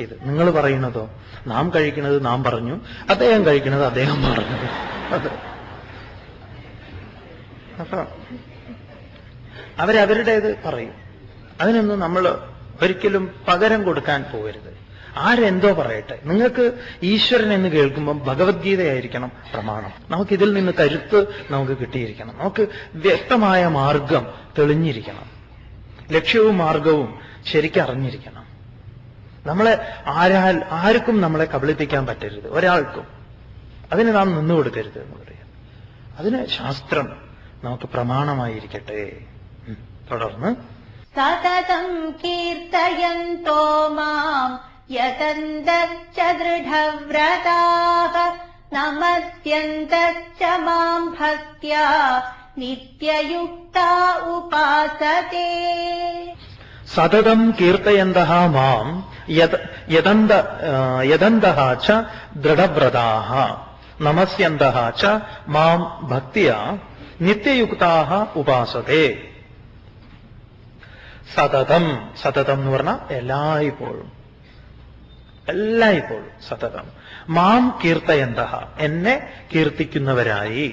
ഇത്, നിങ്ങൾ പറയുന്നതോ നാം കഴിക്കുന്നത് നാം പറഞ്ഞു, അദ്ദേഹം കഴിക്കുന്നത് അദ്ദേഹം പറഞ്ഞു. അത് അപ്പൊ അവരവരുടേത് പറയും. അതിനൊന്നും നമ്മൾ ഒരിക്കലും പകരം കൊടുക്കാൻ പോകരുത്. ആരെന്തോ പറയട്ടെ, നിങ്ങൾക്ക് ഈശ്വരൻ എന്ന് കേൾക്കുമ്പം ഭഗവത്ഗീതയായിരിക്കണം പ്രമാണം. നമുക്കിതിൽ നിന്ന് കരുത്ത് നമുക്ക് കിട്ടിയിരിക്കണം. നമുക്ക് വ്യക്തമായ മാർഗം തെളിഞ്ഞിരിക്കണം. ലക്ഷ്യവും മാർഗവും ശരിക്കറിഞ്ഞിരിക്കണം. നമ്മളെ ആർക്കും നമ്മളെ കബളിപ്പിക്കാൻ പറ്റരുത്, ഒരാൾക്കും. അതിന് നാം നിന്നുകൊടുക്കരുത് എന്ന് പറയാം. അതിന് ശാസ്ത്രം നമുക്ക് പ്രമാണമായിരിക്കട്ടെ. തുടർന്ന് സതതം കീർത്തയന്തോ മാം യതന്തശ്ച ദൃഢവ്രതാഃ നമസ്യന്തശ്ച മാം ഭക്ത്യാ നിത്യയുക്താ ഉപാസതേ. സതതം കീർത്തയന്തഃ മാം യതന്തഃ ച ദൃഢവ്രതാഃ നമസ്യന്തഃ ച മാം ഭക്ത്യാ നിത്യയുക്താഃ ഉപാസതേ. സതതം, സതതം എന്ന് പറഞ്ഞാൽ എല്ലായ്പ്പോഴും സതതം. മാം കീർത്തയന്തഃ, എന്നെ കീർത്തിക്കുന്നവരായി.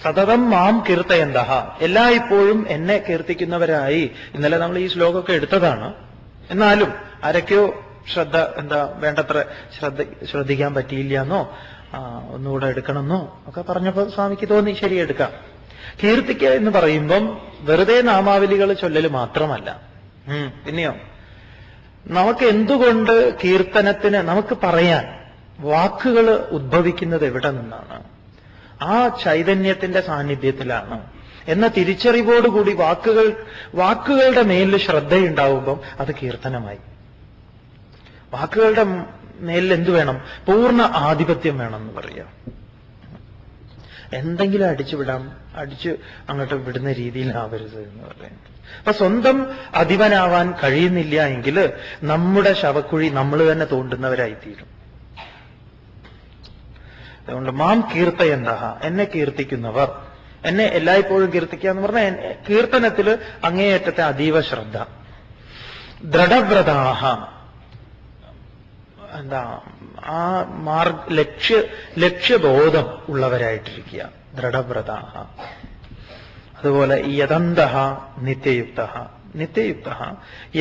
സതതം മാം കീർത്തയന്തഃ, എല്ലായ്പ്പോഴും എന്നെ കീർത്തിക്കുന്നവരായി. ഇന്നലെ നമ്മൾ ഈ ശ്ലോകമൊക്കെ എടുത്തതാണ്. എന്നാലും ആരൊക്കെയോ വേണ്ടത്ര ശ്രദ്ധിക്കാൻ പറ്റിയില്ലെന്നോ ഒന്നുകൂടെ എടുക്കണമെന്നോ ഒക്കെ പറഞ്ഞപ്പോൾ സ്വാമിക്ക് തോന്നി ശരി എടുക്കാം. കീർത്തിക്കുക എന്ന് പറയുമ്പം വെറുതെ നാമാവലികൾ ചൊല്ലൽ മാത്രമല്ല. പിന്നെയോ നമുക്ക് എന്തുകൊണ്ട് കീർത്തനത്തിന് നമുക്ക് പറയാൻ വാക്കുകൾ ഉദ്ഭവിക്കുന്നത് എവിടെ നിന്നാണ്? ആ ചൈതന്യത്തിന്റെ സാന്നിധ്യത്തിലാണ് എന്ന തിരിച്ചറിവോടുകൂടി വാക്കുകളുടെ മേലിൽ ശ്രദ്ധയുണ്ടാവുമ്പം അത് കീർത്തനമായി. വാക്കുകളുടെ മേലിൽ എന്തു വേണം? പൂർണ്ണ ആധിപത്യം വേണമെന്ന് പറയാം. എന്തെങ്കിലും അടിച്ചു അങ്ങോട്ട് വിടുന്ന രീതിയിലാവരുത് എന്ന് പറയുന്നത്. അപ്പൊ സ്വന്തം അധിപനാവാൻ കഴിയുന്നില്ല എങ്കിൽ നമ്മുടെ ശവക്കുഴി നമ്മൾ തന്നെ തോണ്ടുന്നവരായിത്തീരും. അതുകൊണ്ട് മാം കീർത്തയന്തഃ, എന്നെ കീർത്തിക്കുന്നവർ. എന്നെ എല്ലായ്പ്പോഴും കീർത്തിക്കുക എന്ന് പറഞ്ഞാൽ കീർത്തനത്തില് അങ്ങേയറ്റത്തെ അതീവ ശ്രദ്ധ. ദൃഢവ്രതാഹ, ആ ലക്ഷ്യബോധം ഉള്ളവരായിട്ടിരിക്കുക. ദൃഢവ്രതാഹ. അതുപോലെ യതന്തഃ നിത്യയുക്ത,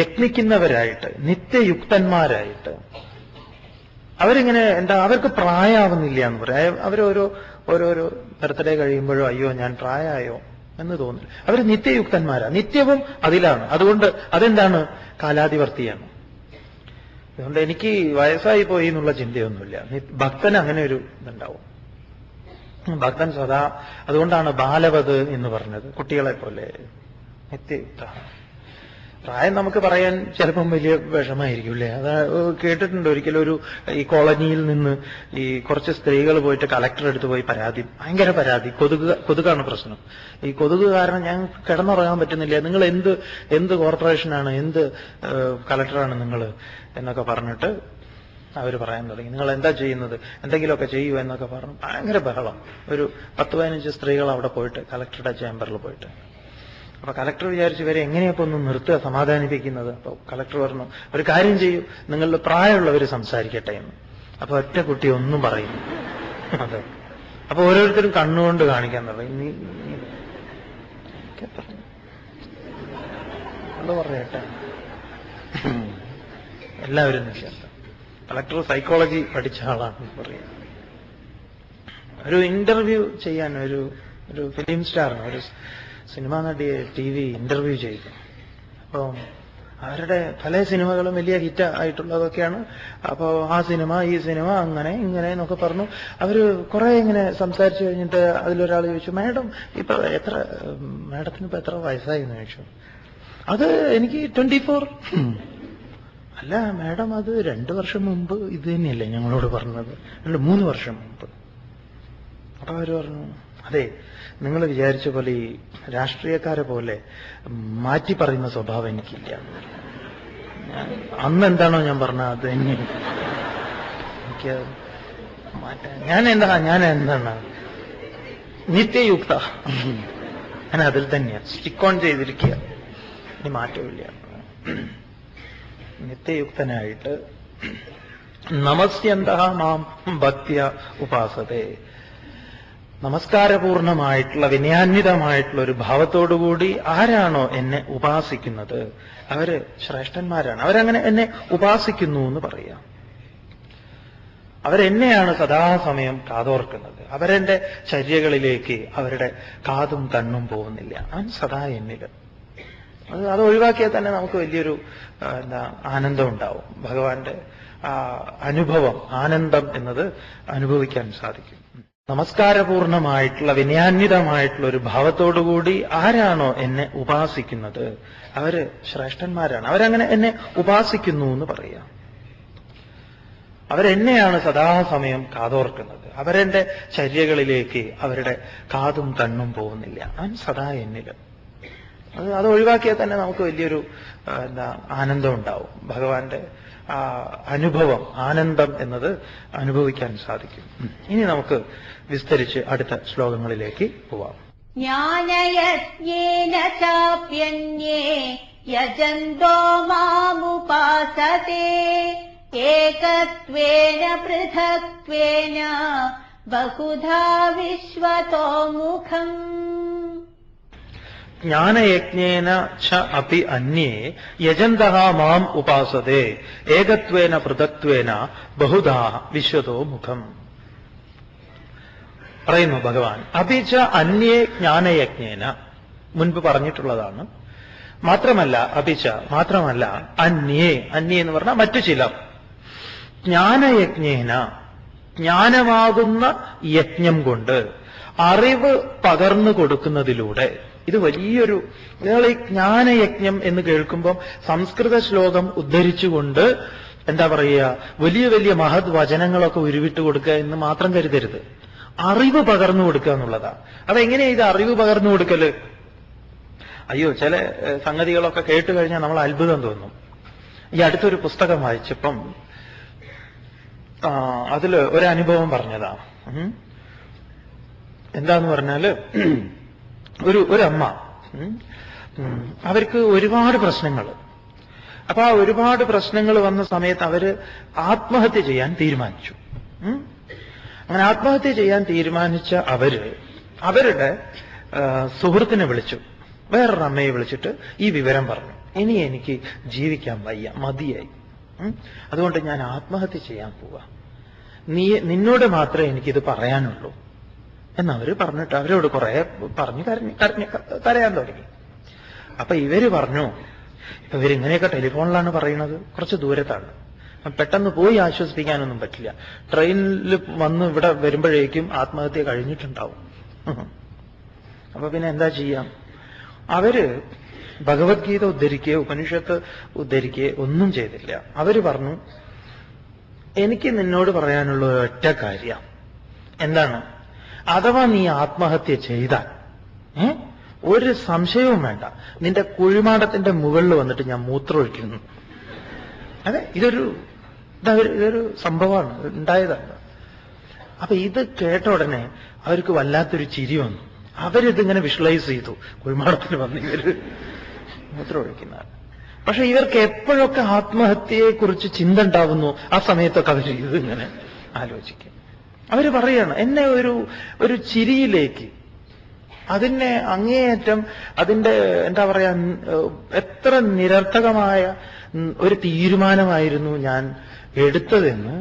യത്നിക്കുന്നവരായിട്ട്, നിത്യയുക്തന്മാരായിട്ട്. അവരിങ്ങനെ അവർക്ക് പ്രായമാവുന്നില്ല എന്ന് പറയാം. ഓരോരോ ബർത്ത്ഡേ കഴിയുമ്പോഴോ അയ്യോ ഞാൻ പ്രായമായോ എന്ന് തോന്നില്ല. അവർ നിത്യയുക്തന്മാരാ, നിത്യവും അതിലാണ്. അതുകൊണ്ട് അതെന്താണ്? കാലാതിവർത്തിയാണ്. അതുകൊണ്ട് എനിക്ക് വയസ്സായി പോയി എന്നുള്ള ചിന്തയൊന്നുമില്ല. ഭക്തന് അങ്ങനെ ഒരു ഇതുണ്ടാവും. ഭക്തൻ സദാ, അതുകൊണ്ടാണ് ബാലവത് എന്ന് പറഞ്ഞത്, കുട്ടികളെ പോലെ നിത്യയുക്ത. പ്രായം നമുക്ക് പറയാൻ ചിലപ്പം വലിയ വിഷമായിരിക്കും അല്ലേ? അത് കേട്ടിട്ടുണ്ട്. ഒരിക്കലും ഈ കോളനിയിൽ നിന്ന് ഈ കുറച്ച് സ്ത്രീകൾ പോയിട്ട് കളക്ടർ അടുത്ത് പോയി ഭയങ്കര പരാതി. കൊതുകാണ് പ്രശ്നം. ഈ കൊതുക് കാരണം ഞാൻ കിടന്നുറങ്ങാൻ പറ്റുന്നില്ല, നിങ്ങൾ എന്ത് കോർപ്പറേഷനാണ്, എന്ത് കളക്ടറാണ് നിങ്ങൾ എന്നൊക്കെ പറഞ്ഞിട്ട് അവർ പറയാൻ തുടങ്ങി. നിങ്ങൾ എന്താ ചെയ്യുന്നത്, എന്തെങ്കിലുമൊക്കെ ചെയ്യൂ എന്നൊക്കെ പറഞ്ഞു. ഭയങ്കര ബഹളം. ഒരു 10-15 സ്ത്രീകൾ അവിടെ പോയിട്ട് കളക്ടറുടെ ചേംബറിൽ പോയിട്ട്. അപ്പൊ കളക്ടർ വിചാരിച്ചു ഇവരെ എങ്ങനെയൊക്കെ ഒന്ന് നിർത്തുക, സമാധാനിപ്പിക്കുന്നത്. അപ്പൊ കളക്ടർ പറഞ്ഞു ഒരു കാര്യം ചെയ്യൂ, നിങ്ങളുടെ പ്രായമുള്ളവർ സംസാരിക്കട്ടെ എന്ന്. അപ്പൊ ഒറ്റ കുട്ടി ഒന്നും പറയുന്നു. അതെ. അപ്പൊ ഓരോരുത്തരും കണ്ണുകൊണ്ട് കാണിക്കാൻ തുടങ്ങി. അത് പറയട്ടെ. എല്ലാവരും നിശ്ശബ്ദം. കളക്ടർ സൈക്കോളജി പഠിച്ച ആളാണ് പറയാ. ഒരു ഇന്റർവ്യൂ ചെയ്യാൻ ഒരു ഫിലിം സ്റ്റാറിന്, ഒരു സിനിമാ നടിയെ TV ഇന്റർവ്യൂ ചെയ്തു. അപ്പം അവരുടെ പല സിനിമകളും വലിയ ഹിറ്റ് ആയിട്ടുള്ളതൊക്കെയാണ്. അപ്പോ ആ സിനിമ, ഈ സിനിമ, അങ്ങനെ ഇങ്ങനെ എന്നൊക്കെ പറഞ്ഞു. അവര് കുറെ ഇങ്ങനെ സംസാരിച്ചു കഴിഞ്ഞിട്ട് അതിലൊരാൾ ചോദിച്ചു, മാഡത്തിന് ഇപ്പൊ എത്ര വയസ്സായി എന്ന് ചോദിച്ചു. അത് എനിക്ക് 24. അല്ല മാഡം, അത് 2 വർഷം മുമ്പ് ഇത് തന്നെയല്ലേ ഞങ്ങളോട് പറഞ്ഞത്? 3 വർഷം മുമ്പ്. അപ്പൊ അവര് പറഞ്ഞു, അതെ, നിങ്ങൾ വിചാരിച്ച പോലെ ഈ രാഷ്ട്രീയക്കാരെ പോലെ മാറ്റി പറയുന്ന സ്വഭാവം എനിക്കില്ല. അന്ന് എന്താണോ ഞാൻ പറഞ്ഞത് അത് തന്നെ എനിക്ക് മാറ്റാൻ. ഞാൻ എന്താണ് നിത്യയുക്ത, ഞാൻ അതിൽ തന്നെയാണ് സ്റ്റിക്ക് ഓൺ ചെയ്തിരിക്കുക. ഇനി മാറ്റമില്ല. നിത്യയുക്തനായിട്ട് നമസ്യന്തഃ മാം ഭക്ത്യ ഉപാസതേ, നമസ്കാരപൂർണമായിട്ടുള്ള വിനയാന്വിതമായിട്ടുള്ള ഒരു ഭാവത്തോടുകൂടി ആരാണോ എന്നെ ഉപാസിക്കുന്നത് അവര് ശ്രേഷ്ഠന്മാരാണ്. അവരങ്ങനെ എന്നെ ഉപാസിക്കുന്നു എന്ന് പറയാം. അവരെന്നെയാണ് സദാസമയം കാതോർക്കുന്നത്. അവരെന്റെ ചര്യകളിലേക്ക് അവരുടെ കാതും കണ്ണും പോകുന്നില്ല. അവൻ സദാ എന്നിൽ. അത് ഒഴിവാക്കിയാൽ തന്നെ നമുക്ക് വലിയൊരു ആനന്ദം ഉണ്ടാവും. ഭഗവാന്റെ അനുഭവം, ആനന്ദം എന്നത് അനുഭവിക്കാൻ സാധിക്കും. നമസ്കാരപൂർണമായിട്ടുള്ള വിനയാന്വിതമായിട്ടുള്ള ഒരു ഭാവത്തോടുകൂടി ആരാണോ എന്നെ ഉപാസിക്കുന്നത് അവര് ശ്രേഷ്ഠന്മാരാണ്. അവരങ്ങനെ എന്നെ ഉപാസിക്കുന്നു എന്ന് പറയാം. അവരെന്നെയാണ് സദാസമയം കാതോർക്കുന്നത്. അവരെന്റെ ചര്യകളിലേക്ക് അവരുടെ കാതും കണ്ണും പോകുന്നില്ല. അവൻ സദാ എന്നിൽ. അത് ഒഴിവാക്കിയാൽ തന്നെ നമുക്ക് വലിയൊരു ആനന്ദം ഉണ്ടാവും. ഭഗവാന്റെ അനുഭവം, ആനന്ദം എന്നത് അനുഭവിക്കാൻ സാധിക്കും. ഇനി നമുക്ക് വിസ്തരിച്ച് അടുത്ത ശ്ലോകങ്ങളിലേക്ക് പോവാം. ജ്ഞാനയജ്ഞേന ചാപ്യന്യേ യജന്തോ മാമുപാസതേ ഏകത്വേന പൃഥക്ത്വേന ബഹുധാ വിശ്വതോ മുഖം. ജ്ഞാനയജ്ഞേന ച അപി അന്യേ യജന്തഃ മാം ഉപാസതേ ഏകത്വേന പൃഥക്ത്വേന ബഹുധാ വിശ്വതോ മുഖം. പറയുന്നു ഭഗവാൻ, അപിച അന്യേ ജ്ഞാനയജ്ഞേന, മുൻപ് പറഞ്ഞിട്ടുള്ളതാണ്. മാത്രമല്ല, അപിച മാത്രമല്ല, അന്യേ, അന്യേ എന്ന് പറഞ്ഞാൽ മറ്റു ചിലർ, ജ്ഞാനയജ്ഞേന ജ്ഞാനമാകുന്ന യജ്ഞം കൊണ്ട്, അറിവ് പകർന്നു കൊടുക്കുന്നതിലൂടെ. ഇത് വലിയൊരു, നിങ്ങൾ ഈ ജ്ഞാനയജ്ഞം എന്ന് കേൾക്കുമ്പം സംസ്കൃത ശ്ലോകം ഉദ്ധരിച്ചുകൊണ്ട് എന്താ പറയുക, വലിയ വലിയ മഹത് വചനങ്ങളൊക്കെ ഉരുവിട്ട് കൊടുക്കുക എന്ന് മാത്രം കരുതരുത്. അറിവ് പകർന്നു കൊടുക്കുക എന്നുള്ളതാ. അതെങ്ങനെയാ ഇത് അറിവ് പകർന്നു കൊടുക്കല്? അയ്യോ, ചില സംഗതികളൊക്കെ കേട്ട് കഴിഞ്ഞാൽ നമ്മൾ അത്ഭുതം തോന്നും. ഈ അടുത്തൊരു പുസ്തകം വായിച്ചപ്പം അതിൽ ഒരനുഭവം പറഞ്ഞതാ. എന്താന്ന് പറഞ്ഞാല്, ഒരമ്മ, അവർക്ക് ഒരുപാട് പ്രശ്നങ്ങൾ. അപ്പൊ ആ ഒരുപാട് പ്രശ്നങ്ങൾ വന്ന സമയത്ത് അവര് ആത്മഹത്യ ചെയ്യാൻ തീരുമാനിച്ചു. അങ്ങനെ ആത്മഹത്യ ചെയ്യാൻ തീരുമാനിച്ച അവരുടെ സുഹൃത്തിനെ വിളിച്ചു, വേറൊരു അമ്മയെ വിളിച്ചിട്ട് ഈ വിവരം പറഞ്ഞു. ഇനി എനിക്ക് ജീവിക്കാൻ വയ്യ, മതിയായി, അതുകൊണ്ട് ഞാൻ ആത്മഹത്യ ചെയ്യാൻ പോവാ. നിന്നോട് മാത്രമേ എനിക്കിത് പറയാനുള്ളൂ എന്നവര് പറഞ്ഞിട്ട് അവരോട് കുറെ പറഞ്ഞു കരയാൻ തുടങ്ങി. അപ്പൊ ഇവര് പറഞ്ഞു, ഇപ്പൊ ഇവരിങ്ങനെയൊക്കെ ടെലിഫോണിലാണ് പറയുന്നത്, കുറച്ച് ദൂരത്താണ്, പെട്ടെന്ന് പോയി ആശ്വസിപ്പിക്കാനൊന്നും പറ്റില്ല. ട്രെയിനിൽ വന്ന് ഇവിടെ വരുമ്പോഴേക്കും ആത്മഹത്യ കഴിഞ്ഞിട്ടുണ്ടാവും. അപ്പൊ പിന്നെ എന്താ ചെയ്യാം? അവര് ഭഗവത്ഗീത ഉദ്ധരിക്കുകയോ ഉപനിഷത്ത് ഉദ്ധരിക്കുകയോ ഒന്നും ചെയ്തില്ല. അവര് പറഞ്ഞു, എനിക്ക് നിന്നോട് പറയാനുള്ള ഒറ്റ കാര്യം എന്താണ്, അഥവാ നീ ആത്മഹത്യ ചെയ്താൽ ഒരു സംശയവും വേണ്ട, നിന്റെ കുഴിമാടത്തിന്റെ മുകളിൽ വന്നിട്ട് ഞാൻ മൂത്രമൊഴിക്കുന്നു. അതെ, ഇതൊരു സംഭവമാണ്, ഉണ്ടായതാണ്. അപ്പൊ ഇത് കേട്ട ഉടനെ അവർക്ക് വല്ലാത്തൊരു ചിരി വന്നു. അവരിതിങ്ങനെ വിഷ്വലൈസ് ചെയ്തു, കുഴിമാടത്തിൽ വന്ന് ഇവര് മൂത്രമൊഴിക്കുന്നതാണ്. പക്ഷെ ഇവർക്ക് എപ്പോഴൊക്കെ ആത്മഹത്യയെക്കുറിച്ച് ചിന്ത ഉണ്ടാവുന്നു ആ സമയത്തൊക്കെ അവർ ഇതിങ്ങനെ ആലോചിക്കും. അവര് പറയാണ്, എന്നെ ഒരു ചിരിയിലേക്ക്, അതിനെ അങ്ങേയറ്റം അതിന്റെ എന്താ പറയാ, എത്ര നിരർത്ഥകമായ ഒരു തീരുമാനമായിരുന്നു ഞാൻ എടുത്തതെന്ന്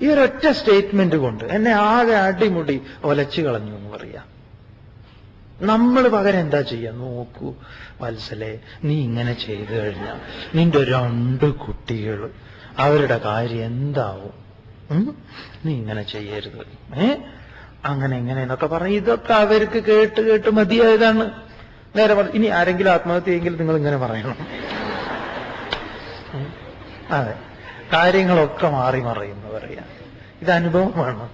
ഈ ഒരൊറ്റ സ്റ്റേറ്റ്മെന്റ് കൊണ്ട് എന്നെ ആകെ അടിമുടി ഒലച്ചു കളഞ്ഞു എന്ന് പറയാം. നമ്മൾ പകരം എന്താ ചെയ്യാ? നോക്കൂ വത്സലെ, നീ ഇങ്ങനെ ചെയ്തു കഴിഞ്ഞാൽ നിന്റെ 2 കുട്ടികൾ, അവരുടെ കാര്യം എന്താവും? നീ ഇങ്ങനെ ചെയ്യരുത്, അങ്ങനെ ഇങ്ങനെ എന്നൊക്കെ പറഞ്ഞ് ഇതൊക്കെ അവർക്ക് കേട്ട് കേട്ട് മതിയായതാണ്. നേരെ ഇനി ആരെങ്കിലും ആത്മഹത്യ ചെയ്യെങ്കിൽ നിങ്ങൾ ഇങ്ങനെ പറയണം. അതെ, കാര്യങ്ങളൊക്കെ മാറി മറയുന്നു പറയാം. ഇത് അനുഭവമാണ്.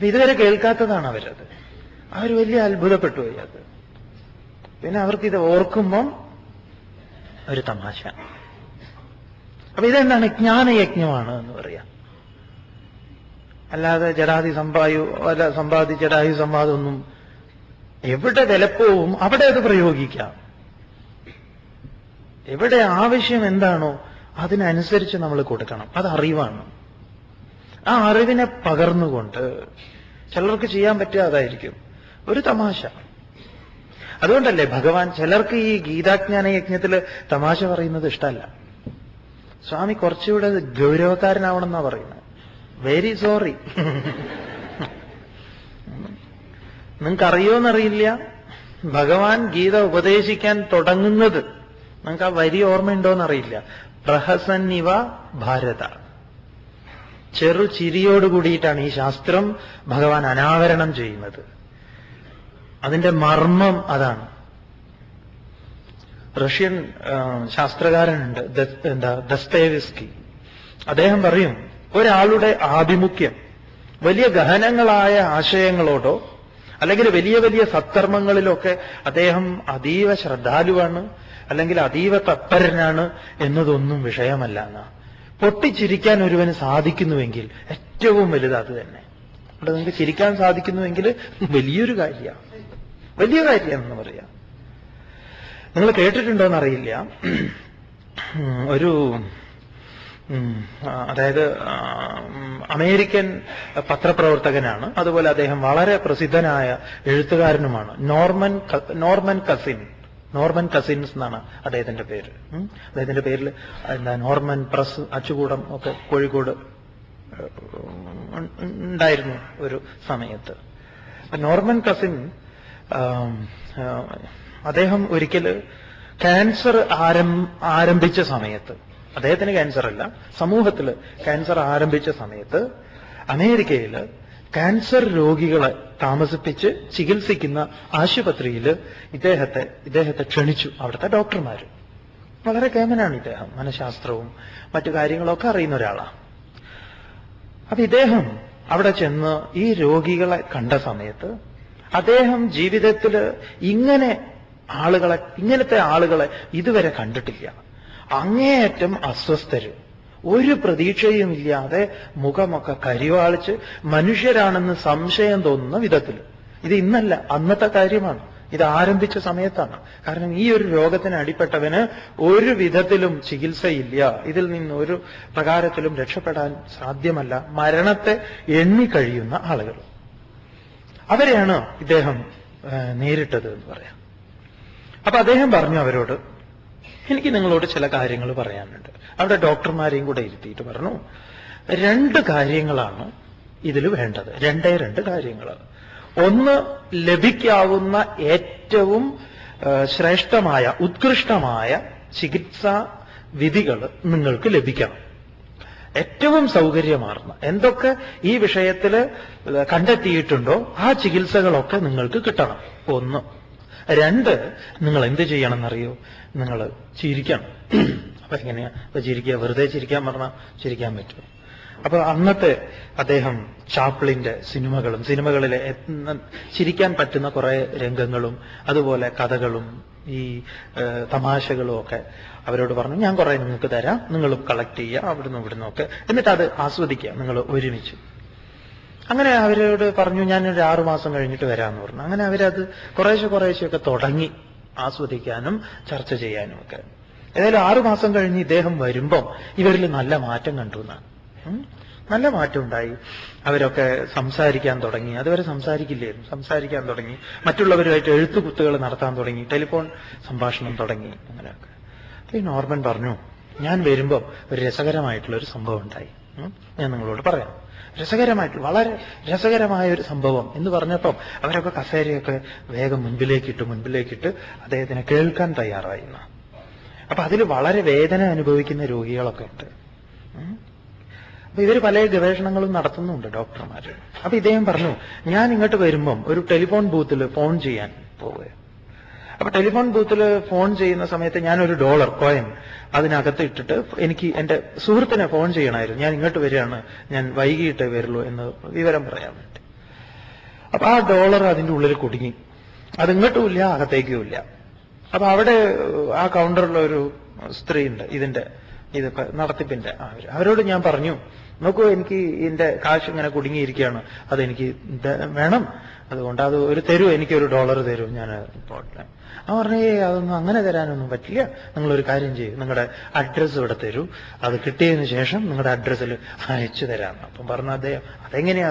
ഇതുവരെ കേൾക്കാത്തതാണ് അവരത്. അവർ വലിയ അത്ഭുതപ്പെട്ടു പോയി അത്. പിന്നെ അവർക്കിത് ഓർക്കുമ്പം ഒരു തമാശ. അപ്പൊ ഇതെന്താണ്? ജ്ഞാനയജ്ഞമാണ് എന്ന് പറയാം. അല്ലാതെ ജടാതി സമ്പാദി ജടായു സംവാദമൊന്നും എവിടെ വിലപ്പോവും അവിടെ അത് പ്രയോഗിക്കാം. എവിടെ ആവശ്യം എന്താണോ അതിനനുസരിച്ച് നമ്മൾ കൊടുക്കണം. അത് അറിവാണ്. ആ അറിവിനെ പകർന്നുകൊണ്ട് ചിലർക്ക് ചെയ്യാൻ പറ്റുക അതായിരിക്കും, ഒരു തമാശ. അതുകൊണ്ടല്ലേ ഭഗവാൻ ചിലർക്ക് ഈ ഗീതാജ്ഞാന യജ്ഞത്തിൽ തമാശ പറയുന്നത് ഇഷ്ടമല്ല. സ്വാമി കുറച്ചുകൂടെ ഗൗരവക്കാരനാവണമെന്നാ പറയുന്നത്. Very sorry. നിങ്ങൾക്കറിയോന്നറിയില്ല, ഭഗവാൻ ഗീത ഉപദേശിക്കാൻ തുടങ്ങുന്നത്, നിങ്ങൾക്ക് ആ വരി ഓർമ്മയുണ്ടോന്നറിയില്ല, പ്രഹസന്നിവ ഭാരത. ചെറു ചിരിയോട് കൂടിയിട്ടാണ് ഈ ശാസ്ത്രം ഭഗവാൻ അനാവരണം ചെയ്യുന്നത്. അതിന്റെ മർമ്മം അതാണ്. റഷ്യൻ ശാസ്ത്രകാരനുണ്ട്, ദസ്തയേവ്സ്കി. അദ്ദേഹം പറയും, ഒരാളുടെ ആഭിമുഖ്യം വലിയ ഗഹനങ്ങളായ ആശയങ്ങളോടോ അല്ലെങ്കിൽ വലിയ വലിയ സത്കർമ്മങ്ങളിലൊക്കെ അദ്ദേഹം അതീവ ശ്രദ്ധാലുവാണ്, അല്ലെങ്കിൽ അതീവ തത്പരനാണ് എന്നതൊന്നും വിഷയമല്ല എന്നാ. പൊട്ടിച്ചിരിക്കാൻ ഒരുവന് സാധിക്കുന്നുവെങ്കിൽ ഏറ്റവും വലുത് അത് തന്നെ. അവിടെ നിങ്ങൾക്ക് ചിരിക്കാൻ സാധിക്കുന്നുവെങ്കിൽ വലിയൊരു കാര്യമാണ്, വലിയ കാര്യമാണെന്ന് പറയാം. നിങ്ങൾ കേട്ടിട്ടുണ്ടോന്നറിയില്ല, ഒരു അതായത് അമേരിക്കൻ പത്രപ്രവർത്തകനാണ്, അതുപോലെ അദ്ദേഹം വളരെ പ്രസിദ്ധനായ എഴുത്തുകാരനുമാണ്. നോർമൻ കസിൻസ് എന്നാണ് അദ്ദേഹത്തിന്റെ പേര്. അദ്ദേഹത്തിന്റെ പേരിൽ എന്താ നോർമൻ പ്രസ് അച്ചുകൂടം ഒക്കെ കോഴിക്കോട് ഉണ്ടായിരുന്നു ഒരു സമയത്ത്. നോർമൻ കസിൻ അദ്ദേഹം ഒരിക്കൽ ക്യാൻസർ ആരംഭിച്ച സമയത്ത്, അദ്ദേഹത്തിന് ക്യാൻസർ അല്ല, സമൂഹത്തിൽ ക്യാൻസർ ആരംഭിച്ച സമയത്ത് അമേരിക്കയിൽ ക്യാൻസർ രോഗികളെ താമസിപ്പിച്ച് ചികിത്സിക്കുന്ന ആശുപത്രിയിൽ ഇദ്ദേഹത്തെ ക്ഷണിച്ചു അവിടുത്തെ ഡോക്ടർമാര്. വളരെ കേമനാണ് ഇദ്ദേഹം, മനഃശാസ്ത്രവും മറ്റു കാര്യങ്ങളൊക്കെ അറിയുന്ന ഒരാളാണ്. അപ്പൊ ഇദ്ദേഹം അവിടെ ചെന്ന് ഈ രോഗികളെ കണ്ട സമയത്ത് അദ്ദേഹം ജീവിതത്തിൽ ഇങ്ങനത്തെ ആളുകളെ ഇതുവരെ കണ്ടിട്ടില്ല. അങ്ങേയറ്റം അസ്വസ്ഥര്, ഒരു പ്രതീക്ഷയും ഇല്ലാതെ മുഖമൊക്കെ കരിവാളിച്ച് മനുഷ്യരാണെന്ന് സംശയം തോന്നുന്ന വിധത്തിൽ. ഇത് ഇന്നല്ല, അന്നത്തെ കാര്യമാണ്. ഇത് ആരംഭിച്ച സമയത്താണ്. കാരണം ഈ ഒരു രോഗത്തിന് അടിപ്പെട്ടവന് ഒരു വിധത്തിലും ചികിത്സയില്ല, ഇതിൽ നിന്ന് ഒരു പ്രകാരത്തിലും രക്ഷപ്പെടാൻ സാധ്യമല്ല, മരണത്തെ എണ്ണിക്കഴിയുന്ന ആളുകൾ. അവരെയാണ് ഇദ്ദേഹം നേരിട്ടത് എന്ന് പറയാം. അപ്പൊ അദ്ദേഹം പറഞ്ഞു അവരോട്, എനിക്ക് നിങ്ങളോട് ചില കാര്യങ്ങൾ പറയാനുണ്ട്. അവിടെ ഡോക്ടർമാരെയും കൂടെ ഇരുത്തിയിട്ട് പറഞ്ഞു, 2 കാര്യങ്ങളാണ് ഇതിൽ വേണ്ടത്. 2 കാര്യങ്ങൾ. ഒന്ന്, ലഭിക്കാവുന്ന ഏറ്റവും ശ്രേഷ്ഠമായ ഉത്കൃഷ്ടമായ ചികിത്സാ വിധികൾ നിങ്ങൾക്ക് ലഭിക്കണം. ഏറ്റവും സൗകര്യമാർന്ന എന്തൊക്കെ ഈ വിഷയത്തിൽ കണ്ടെത്തിയിട്ടുണ്ടോ ആ ചികിത്സകളൊക്കെ നിങ്ങൾക്ക് കിട്ടണം. 1. 2, നിങ്ങൾ എന്ത് ചെയ്യണമെന്നറിയോ? നിങ്ങൾ ചിരിക്കണം. അപ്പൊ എങ്ങനെയാ ചിരിക്കുക? വെറുതെ ചിരിക്കാൻ പറഞ്ഞാൽ ചിരിക്കാൻ പറ്റും. അപ്പൊ അന്നത്തെ അദ്ദേഹം ചാപ്ലിന്റെ സിനിമകളിലെ ചിരിക്കാൻ പറ്റുന്ന കുറെ രംഗങ്ങളും അതുപോലെ കഥകളും ഈ തമാശകളും ഒക്കെ അവരോട് പറഞ്ഞു, ഞാൻ കുറെ നിങ്ങൾക്ക് തരാം, നിങ്ങൾ കളക്ട് ചെയ്യുക അവിടുന്ന് ഇവിടുന്ന് ഒക്കെ, എന്നിട്ട് അത് ആസ്വദിക്കുക നിങ്ങൾ ഒരുമിച്ച്. അങ്ങനെ അവരോട് പറഞ്ഞു, ഞാനൊരു 6 മാസം കഴിഞ്ഞിട്ട് വരാമെന്ന് പറഞ്ഞു. അങ്ങനെ അവരത് കുറേശ്ശെയൊക്കെ തുടങ്ങി ആസ്വദിക്കാനും ചർച്ച ചെയ്യാനും ഒക്കെ. ഏതായാലും 6 മാസം കഴിഞ്ഞ് ഇദ്ദേഹം വരുമ്പം ഇവരിൽ നല്ല മാറ്റം കണ്ടു എന്നാണ്. നല്ല മാറ്റം ഉണ്ടായി. അവരൊക്കെ സംസാരിക്കാൻ തുടങ്ങി. അതുവരെ സംസാരിക്കില്ലായിരുന്നു, സംസാരിക്കാൻ തുടങ്ങി. മറ്റുള്ളവരുമായിട്ട് എഴുത്തുകുത്തുകൾ നടത്താൻ തുടങ്ങി. ടെലിഫോൺ സംഭാഷണം തുടങ്ങി. അങ്ങനെയൊക്കെ. അപ്പൊ ഈ നോർമൻ പറഞ്ഞു, ഞാൻ വരുമ്പം ഒരു രസകരമായിട്ടുള്ളൊരു സംഭവം ഉണ്ടായി, ഞാൻ നിങ്ങളോട് പറയാം. വളരെ രസകരമായ ഒരു സംഭവം എന്ന് പറഞ്ഞപ്പം അവരൊക്കെ കസേരയൊക്കെ വേഗം മുൻപിലേക്കിട്ട് അദ്ദേഹത്തിനെ കേൾക്കാൻ തയ്യാറായി. അപ്പൊ അതിൽ വളരെ വേദന അനുഭവിക്കുന്ന രോഗികളൊക്കെ ഉണ്ട്. അപ്പൊ ഇവർ പല ഗവേഷണങ്ങളും നടത്തുന്നുണ്ട് ഡോക്ടർമാർ. അപ്പൊ ഇദ്ദേഹം പറഞ്ഞു, ഞാൻ ഇങ്ങോട്ട് വരുമ്പം ഒരു ടെലിഫോൺ ബൂത്തിൽ ഫോൺ ചെയ്യാൻ പോവുക. അപ്പൊ ടെലിഫോൺ ബൂത്തിൽ ഫോൺ ചെയ്യുന്ന സമയത്ത് ഞാനൊരു $1 കോയിൻ അതിനകത്ത് ഇട്ടിട്ട് എനിക്ക് എന്റെ സുഹൃത്തിനെ ഫോൺ ചെയ്യണമായിരുന്നു. ഞാൻ ഇങ്ങോട്ട് വരികയാണ്, ഞാൻ വൈകിട്ടേ വരുള്ളൂ എന്ന് വിവരം പറയാൻ വേണ്ടി. അപ്പൊ ആ ഡോളർ അതിന്റെ ഉള്ളിൽ കുടുങ്ങി. അത് ഇങ്ങോട്ടുമില്ല, അകത്തേക്കുമില്ല. അപ്പൊ അവിടെ ആ കൗണ്ടറിലുള്ള ഒരു സ്ത്രീ ഉണ്ട്, ഇത് നടത്തിപ്പിന്റെ അവരോട് ഞാൻ പറഞ്ഞു, നോക്കൂ, എനിക്ക് ഇതിന്റെ കാശ് ഇങ്ങനെ കുടുങ്ങിയിരിക്കുകയാണ്, അതെനിക്ക് വേണം, അതുകൊണ്ട് അത് തരൂ, എനിക്കൊരു ഡോളർ തരൂ, ഞാൻ പോട്ടെ. പറഞ്ഞേ, അതൊന്നും അങ്ങനെ തരാനൊന്നും പറ്റില്ല, നിങ്ങളൊരു കാര്യം ചെയ്യും, നിങ്ങളുടെ അഡ്രസ്സ് ഇവിടെ തരൂ, അത് കിട്ടിയതിന് ശേഷം നിങ്ങളുടെ അഡ്രസ്സിൽ അയച്ചു തരാം. അപ്പം പറഞ്ഞ അദ്ദേഹം, അതെങ്ങനെയാ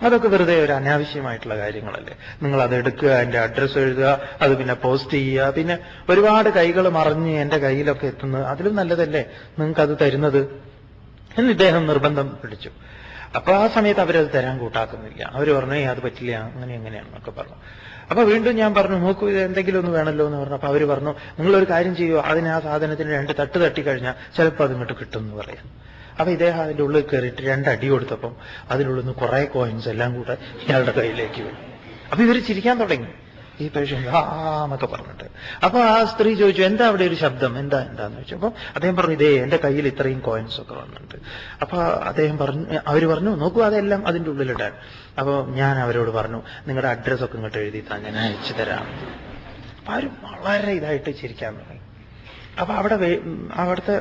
അതൊക്കെ വെറുതെ ഒരു അനാവശ്യമായിട്ടുള്ള കാര്യങ്ങളല്ലേ, നിങ്ങൾ അത് എടുക്കുക, എന്റെ അഡ്രസ്സ് എഴുതുക, അത് പിന്നെ പോസ്റ്റ് ചെയ്യുക, പിന്നെ ഒരുപാട് കൈകൾ മറിഞ്ഞ് എന്റെ കയ്യിലൊക്കെ എത്തുന്നത്, അതിലും നല്ലതല്ലേ നിങ്ങൾക്ക് അത് തരുന്നത് എന്ന് ഇദ്ദേഹം നിർബന്ധം പിടിച്ചു. അപ്പൊ ആ സമയത്ത് അവരത് തരാൻ കൂട്ടാക്കുന്നില്ല. അവർ പറഞ്ഞു, അത് പറ്റില്ല, എങ്ങനെയാണെന്നൊക്കെ പറഞ്ഞു. അപ്പൊ വീണ്ടും ഞാൻ പറഞ്ഞു, നോക്കൂ, ഇത് എന്തെങ്കിലും ഒന്ന് വേണമല്ലോ എന്ന് പറഞ്ഞു. അപ്പൊ അവര് പറഞ്ഞു, നിങ്ങളൊരു കാര്യം ചെയ്യുമോ, അതിന് ആ സാധനത്തിന് 2 തട്ട് തട്ടിക്കഴിഞ്ഞാൽ ചിലപ്പോൾ അതിങ്ങോട്ട് കിട്ടും എന്ന് പറയാം. അപ്പൊ ഇദ്ദേഹം അതിന്റെ ഉള്ളിൽ കയറിയിട്ട് 2 അടി കൊടുത്തപ്പം അതിനുള്ളിൽ നിന്ന് കുറെ കോയിൻസ് എല്ലാം കൂടെ ഇയാളുടെ കയ്യിലേക്ക് വീണു. അപ്പൊ ഇവര് ചിരിക്കാൻ തുടങ്ങി, ഈ പേഷ്യന്റ് എന്നൊക്കെ പറഞ്ഞിട്ട്. അപ്പൊ ആ സ്ത്രീ ചോദിച്ചു, എന്താ അവിടെ ഒരു ശബ്ദം, എന്താന്ന് ചോദിച്ചു. അപ്പൊ അദ്ദേഹം പറഞ്ഞു, ഇതേ എന്റെ കയ്യിൽ ഇത്രയും കോയിൻസ് ഒക്കെ വന്നിട്ടുണ്ട്. അപ്പൊ അവര് പറഞ്ഞു, നോക്കൂ, അതെല്ലാം അതിന്റെ ഉള്ളിലിടാൻ. അപ്പൊ ഞാൻ അവരോട് പറഞ്ഞു, നിങ്ങളുടെ അഡ്രസ് ഒക്കെ ഇങ്ങോട്ട് എഴുതിത്താ, ഞാൻ അയച്ചു തരാം. അപ്പൊ അവര് വളരെ ഇതായിട്ട് ചിരിക്കാൻ തുടങ്ങി. അപ്പൊ അവിടുത്തെ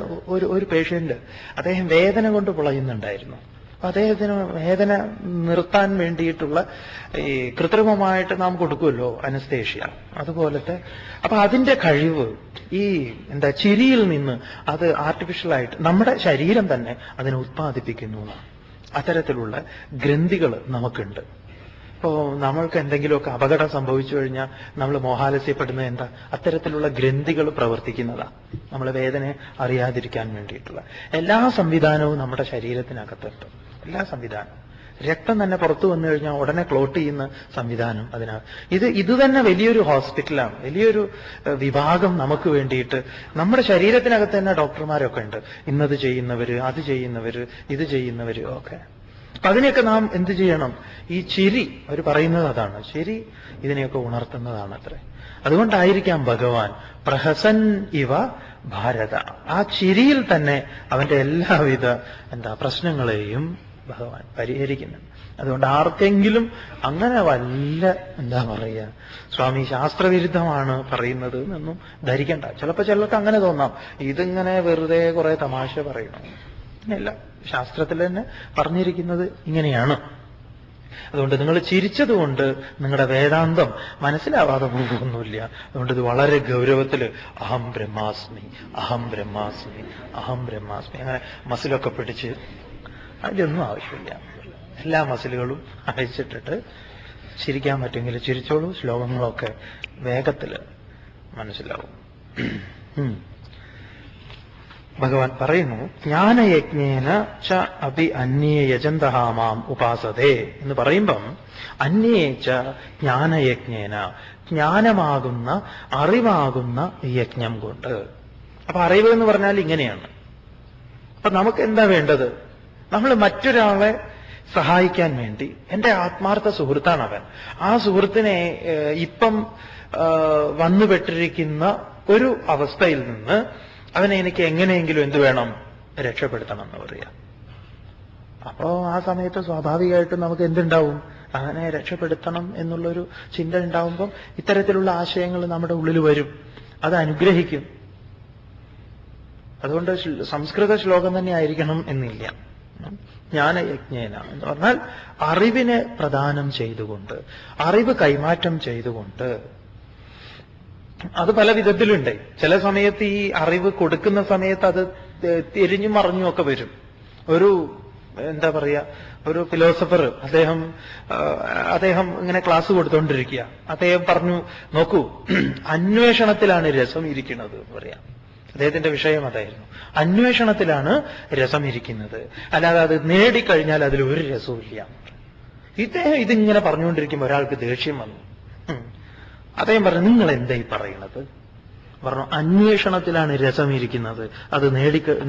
ഒരു പേഷ്യന്റ്, അദ്ദേഹം വേദന കൊണ്ട് പുളയുന്നുണ്ടായിരുന്നു. അപ്പൊ അദ്ദേഹത്തിന് വേദന നിർത്താൻ വേണ്ടിയിട്ടുള്ള ഈ കൃത്രിമമായിട്ട് നാം കൊടുക്കുമല്ലോ അനസ്തേഷ്യ, അതുപോലത്തെ. അപ്പൊ അതിന്റെ കഴിവ് ഈ ചിരിയിൽ നിന്ന് അത് ആർട്ടിഫിഷ്യലായിട്ട് നമ്മുടെ ശരീരം തന്നെ അതിനെ ഉത്പാദിപ്പിക്കുന്നു. അത്തരത്തിലുള്ള ഗ്രന്ഥികൾ നമുക്കുണ്ട്. ഇപ്പോ നമ്മൾക്ക് എന്തെങ്കിലുമൊക്കെ അപകടം സംഭവിച്ചു കഴിഞ്ഞാൽ നമ്മൾ മോഹാലസ്യപ്പെടുന്നത് എന്താ? അത്തരത്തിലുള്ള ഗ്രന്ഥികൾ പ്രവർത്തിക്കുന്നതാ, നമ്മൾ വേദനയെ അറിയാതിരിക്കാൻ വേണ്ടിയിട്ടുള്ള എല്ലാ സംവിധാനവും നമ്മുടെ ശരീരത്തിനകത്തുണ്ട്. എല്ലാ സംവിധാനവും, രക്തം തന്നെ പുറത്തു വന്നു കഴിഞ്ഞാൽ ഉടനെ ക്ലോട്ട് ചെയ്യുന്ന സംവിധാനം ഇത് തന്നെ വലിയൊരു ഹോസ്പിറ്റലാണ്, വലിയൊരു വിഭാഗം നമുക്ക് വേണ്ടിയിട്ട്. നമ്മുടെ ശരീരത്തിനകത്ത് തന്നെ ഡോക്ടർമാരൊക്കെ ഉണ്ട്, ഇന്നത് ചെയ്യുന്നവര്, അത് ചെയ്യുന്നവര്, ഇത് ചെയ്യുന്നവര് ഒക്കെ. അപ്പൊ അതിനെയൊക്കെ നാം എന്ത് ചെയ്യണം? ഈ ചിരി, അവർ പറയുന്നത് അതാണ്, ചിരി ഇതിനെയൊക്കെ ഉണർത്തുന്നതാണ് അത്രേ. അതുകൊണ്ടായിരിക്കാം ഭഗവാൻ പ്രഹസൻ ഇവ ഭാരത, ആ ചിരിയിൽ തന്നെ അവന്റെ എല്ലാവിധ പ്രശ്നങ്ങളെയും ഭഗവാൻ പരിഹരിക്കുന്നുണ്ട്. അതുകൊണ്ട് ആർക്കെങ്കിലും അങ്ങനെ വല്ല സ്വാമി ശാസ്ത്രവിരുദ്ധമാണ് പറയുന്നത് എന്നൊന്നും ധരിക്കണ്ട. ചിലർക്ക് അങ്ങനെ തോന്നാം, ഇതിങ്ങനെ വെറുതെ കുറെ തമാശ പറയണം. അങ്ങനെയല്ല, ശാസ്ത്രത്തിൽ തന്നെ പറഞ്ഞിരിക്കുന്നത് ഇങ്ങനെയാണ്. അതുകൊണ്ട് നിങ്ങൾ ചിരിച്ചതുകൊണ്ട് നിങ്ങളുടെ വേദാന്തം മനസ്സിലാവാതെ പോകുന്നില്ല. അതുകൊണ്ട് ഇത് വളരെ ഗൗരവത്തിൽ അഹം ബ്രഹ്മാസ്മി, അഹം ബ്രഹ്മാസ്മി, അഹം ബ്രഹ്മാസ്മി, അങ്ങനെ മസിലൊക്കെ പിടിച്ച് അതിലൊന്നും ആവശ്യമില്ല. എല്ലാ മസിലുകളും അയച്ചിട്ടിട്ട് ചിരിക്കാൻ പറ്റുമെങ്കിൽ ചിരിച്ചോളൂ. ശ്ലോകങ്ങളൊക്കെ വേഗത്തിൽ മനസ്സിലാവും. ഭഗവാൻ പറയുന്നു, ജ്ഞാനയജ്ഞേന ച അപി അന്യേ യജന്തഃ മാം ഉപാസതേ എന്ന് പറയുമ്പം, അന്യേ ച ജ്ഞാനയജ്ഞേന, ജ്ഞാനമാകുന്ന അറിവാകുന്ന യജ്ഞം കൊണ്ട്. അപ്പൊ അറിവ് എന്ന് പറഞ്ഞാൽ ഇങ്ങനെയാണ്. അപ്പൊ നമുക്ക് എന്താ വേണ്ടത്? നമ്മൾ മറ്റൊരാളെ സഹായിക്കാൻ വേണ്ടി, എന്റെ ആത്മാർത്ഥ സുഹൃത്താണ് അവൻ, ആ സുഹൃത്തിനെ ഇപ്പം വന്നുപെട്ടിരിക്കുന്ന ഒരു അവസ്ഥയിൽ നിന്ന് അവനെ എനിക്ക് എങ്ങനെയെങ്കിലും എന്ത് വേണം? രക്ഷപ്പെടുത്തണം എന്ന് പറയാം. അപ്പോ ആ സമയത്ത് സ്വാഭാവികമായിട്ടും നമുക്ക് എന്തുണ്ടാവും? അവനെ രക്ഷപ്പെടുത്തണം എന്നുള്ളൊരു ചിന്ത ഉണ്ടാവുമ്പം ഇത്തരത്തിലുള്ള ആശയങ്ങൾ നമ്മുടെ ഉള്ളിൽ വരും, അത് അനുഗ്രഹിക്കും. അതുകൊണ്ട് സംസ്കൃത ശ്ലോകം തന്നെ ആയിരിക്കണം എന്നില്ല. ജ്ഞാനയജ്ഞേന എന്ന് പറഞ്ഞാൽ അറിവിനെ പ്രദാനം ചെയ്തുകൊണ്ട്, അറിവ് കൈമാറ്റം ചെയ്തുകൊണ്ട്. അത് പല വിധത്തിലുണ്ട്. ചില സമയത്ത് ഈ അറിവ് കൊടുക്കുന്ന സമയത്ത് അത് തിരിഞ്ഞും മറിഞ്ഞും ഒക്കെ വരും. ഒരു ഒരു ഫിലോസഫർ, അദ്ദേഹം ഇങ്ങനെ ക്ലാസ് കൊടുത്തുകൊണ്ടിരിക്കുക. അദ്ദേഹം പറഞ്ഞു, നോക്കൂ, അന്വേഷണത്തിലാണ് രസം ഇരിക്കുന്നത് എന്ന് പറയാം. അദ്ദേഹത്തിന്റെ വിഷയം അതായിരുന്നു, അന്വേഷണത്തിലാണ് രസം ഇരിക്കുന്നത്, അല്ലാതെ അത് നേടിക്കഴിഞ്ഞാൽ അതിൽ ഒരു രസവും ഇല്ല. ഇദ്ദേഹം ഇതിങ്ങനെ പറഞ്ഞുകൊണ്ടിരിക്കുമ്പോൾ ഒരാൾക്ക് ദേഷ്യം വന്നു. അദ്ദേഹം പറഞ്ഞു, നിങ്ങൾ എന്തായി പറയണത്? പറഞ്ഞു, അന്വേഷണത്തിലാണ് രസം ഇരിക്കുന്നത്, അത്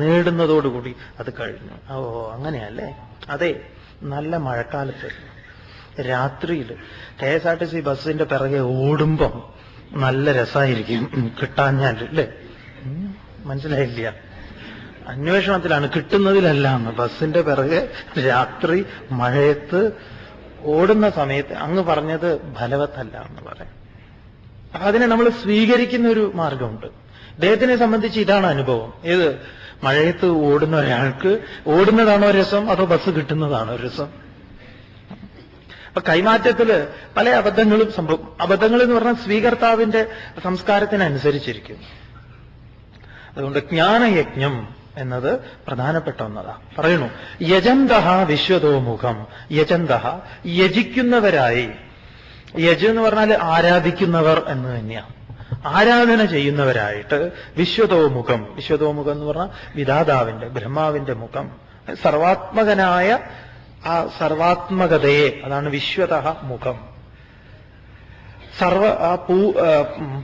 നേടുന്നതോടുകൂടി അത് കഴിഞ്ഞു. ഓ, അങ്ങനെയല്ലേ? അതെ, നല്ല മഴക്കാലത്ത് രാത്രിയിൽ KSRTC ബസ്സിന്റെ പിറകെ ഓടുമ്പം നല്ല രസമായിരിക്കും കിട്ടാഞ്ഞാൽ, അല്ലേ? മനസ്സിലായില്ല? അന്വേഷണത്തിലാണ്, കിട്ടുന്നതിലല്ല. ബസ്സിന്റെ പിറകെ രാത്രി മഴയത്ത് ഓടുന്ന സമയത്ത് അങ്ങ് പറഞ്ഞത് ഫലവത്തല്ല എന്ന് പറയാം. അപ്പൊ അതിനെ നമ്മൾ സ്വീകരിക്കുന്ന ഒരു മാർഗമുണ്ട്. അദ്ദേഹത്തിനെ സംബന്ധിച്ച് ഇതാണ് അനുഭവം. ഏത് മഴയത്ത് ഓടുന്ന ഒരാൾക്ക് ഓടുന്നതാണോ രസം അതോ ബസ് കിട്ടുന്നതാണോ രസം? അപ്പൊ കൈമാറ്റത്തില് പല അബദ്ധങ്ങളും സംഭവം. അബദ്ധങ്ങൾ എന്ന് പറഞ്ഞാൽ സ്വീകർത്താവിന്റെ സംസ്കാരത്തിനനുസരിച്ചിരിക്കും. അതുകൊണ്ട് ജ്ഞാനയജ്ഞം എന്നത് പ്രധാനപ്പെട്ട ഒന്നതാ. പറയണു യജന്തഃ വിശ്വതോമുഖം. യജന്തഃ യജിക്കുന്നവരായി. യജ് എന്ന് പറഞ്ഞാൽ ആരാധിക്കുന്നവർ എന്ന് തന്നെയാണ്. ആരാധന ചെയ്യുന്നവരായിട്ട് വിശ്വതോമുഖം. വിശ്വതോമുഖം എന്ന് പറഞ്ഞാൽ വിധാതാവിന്റെ ബ്രഹ്മാവിന്റെ മുഖം, സർവാത്മകനായ ആ സർവാത്മകതയെ, അതാണ് വിശ്വതഃ മുഖം.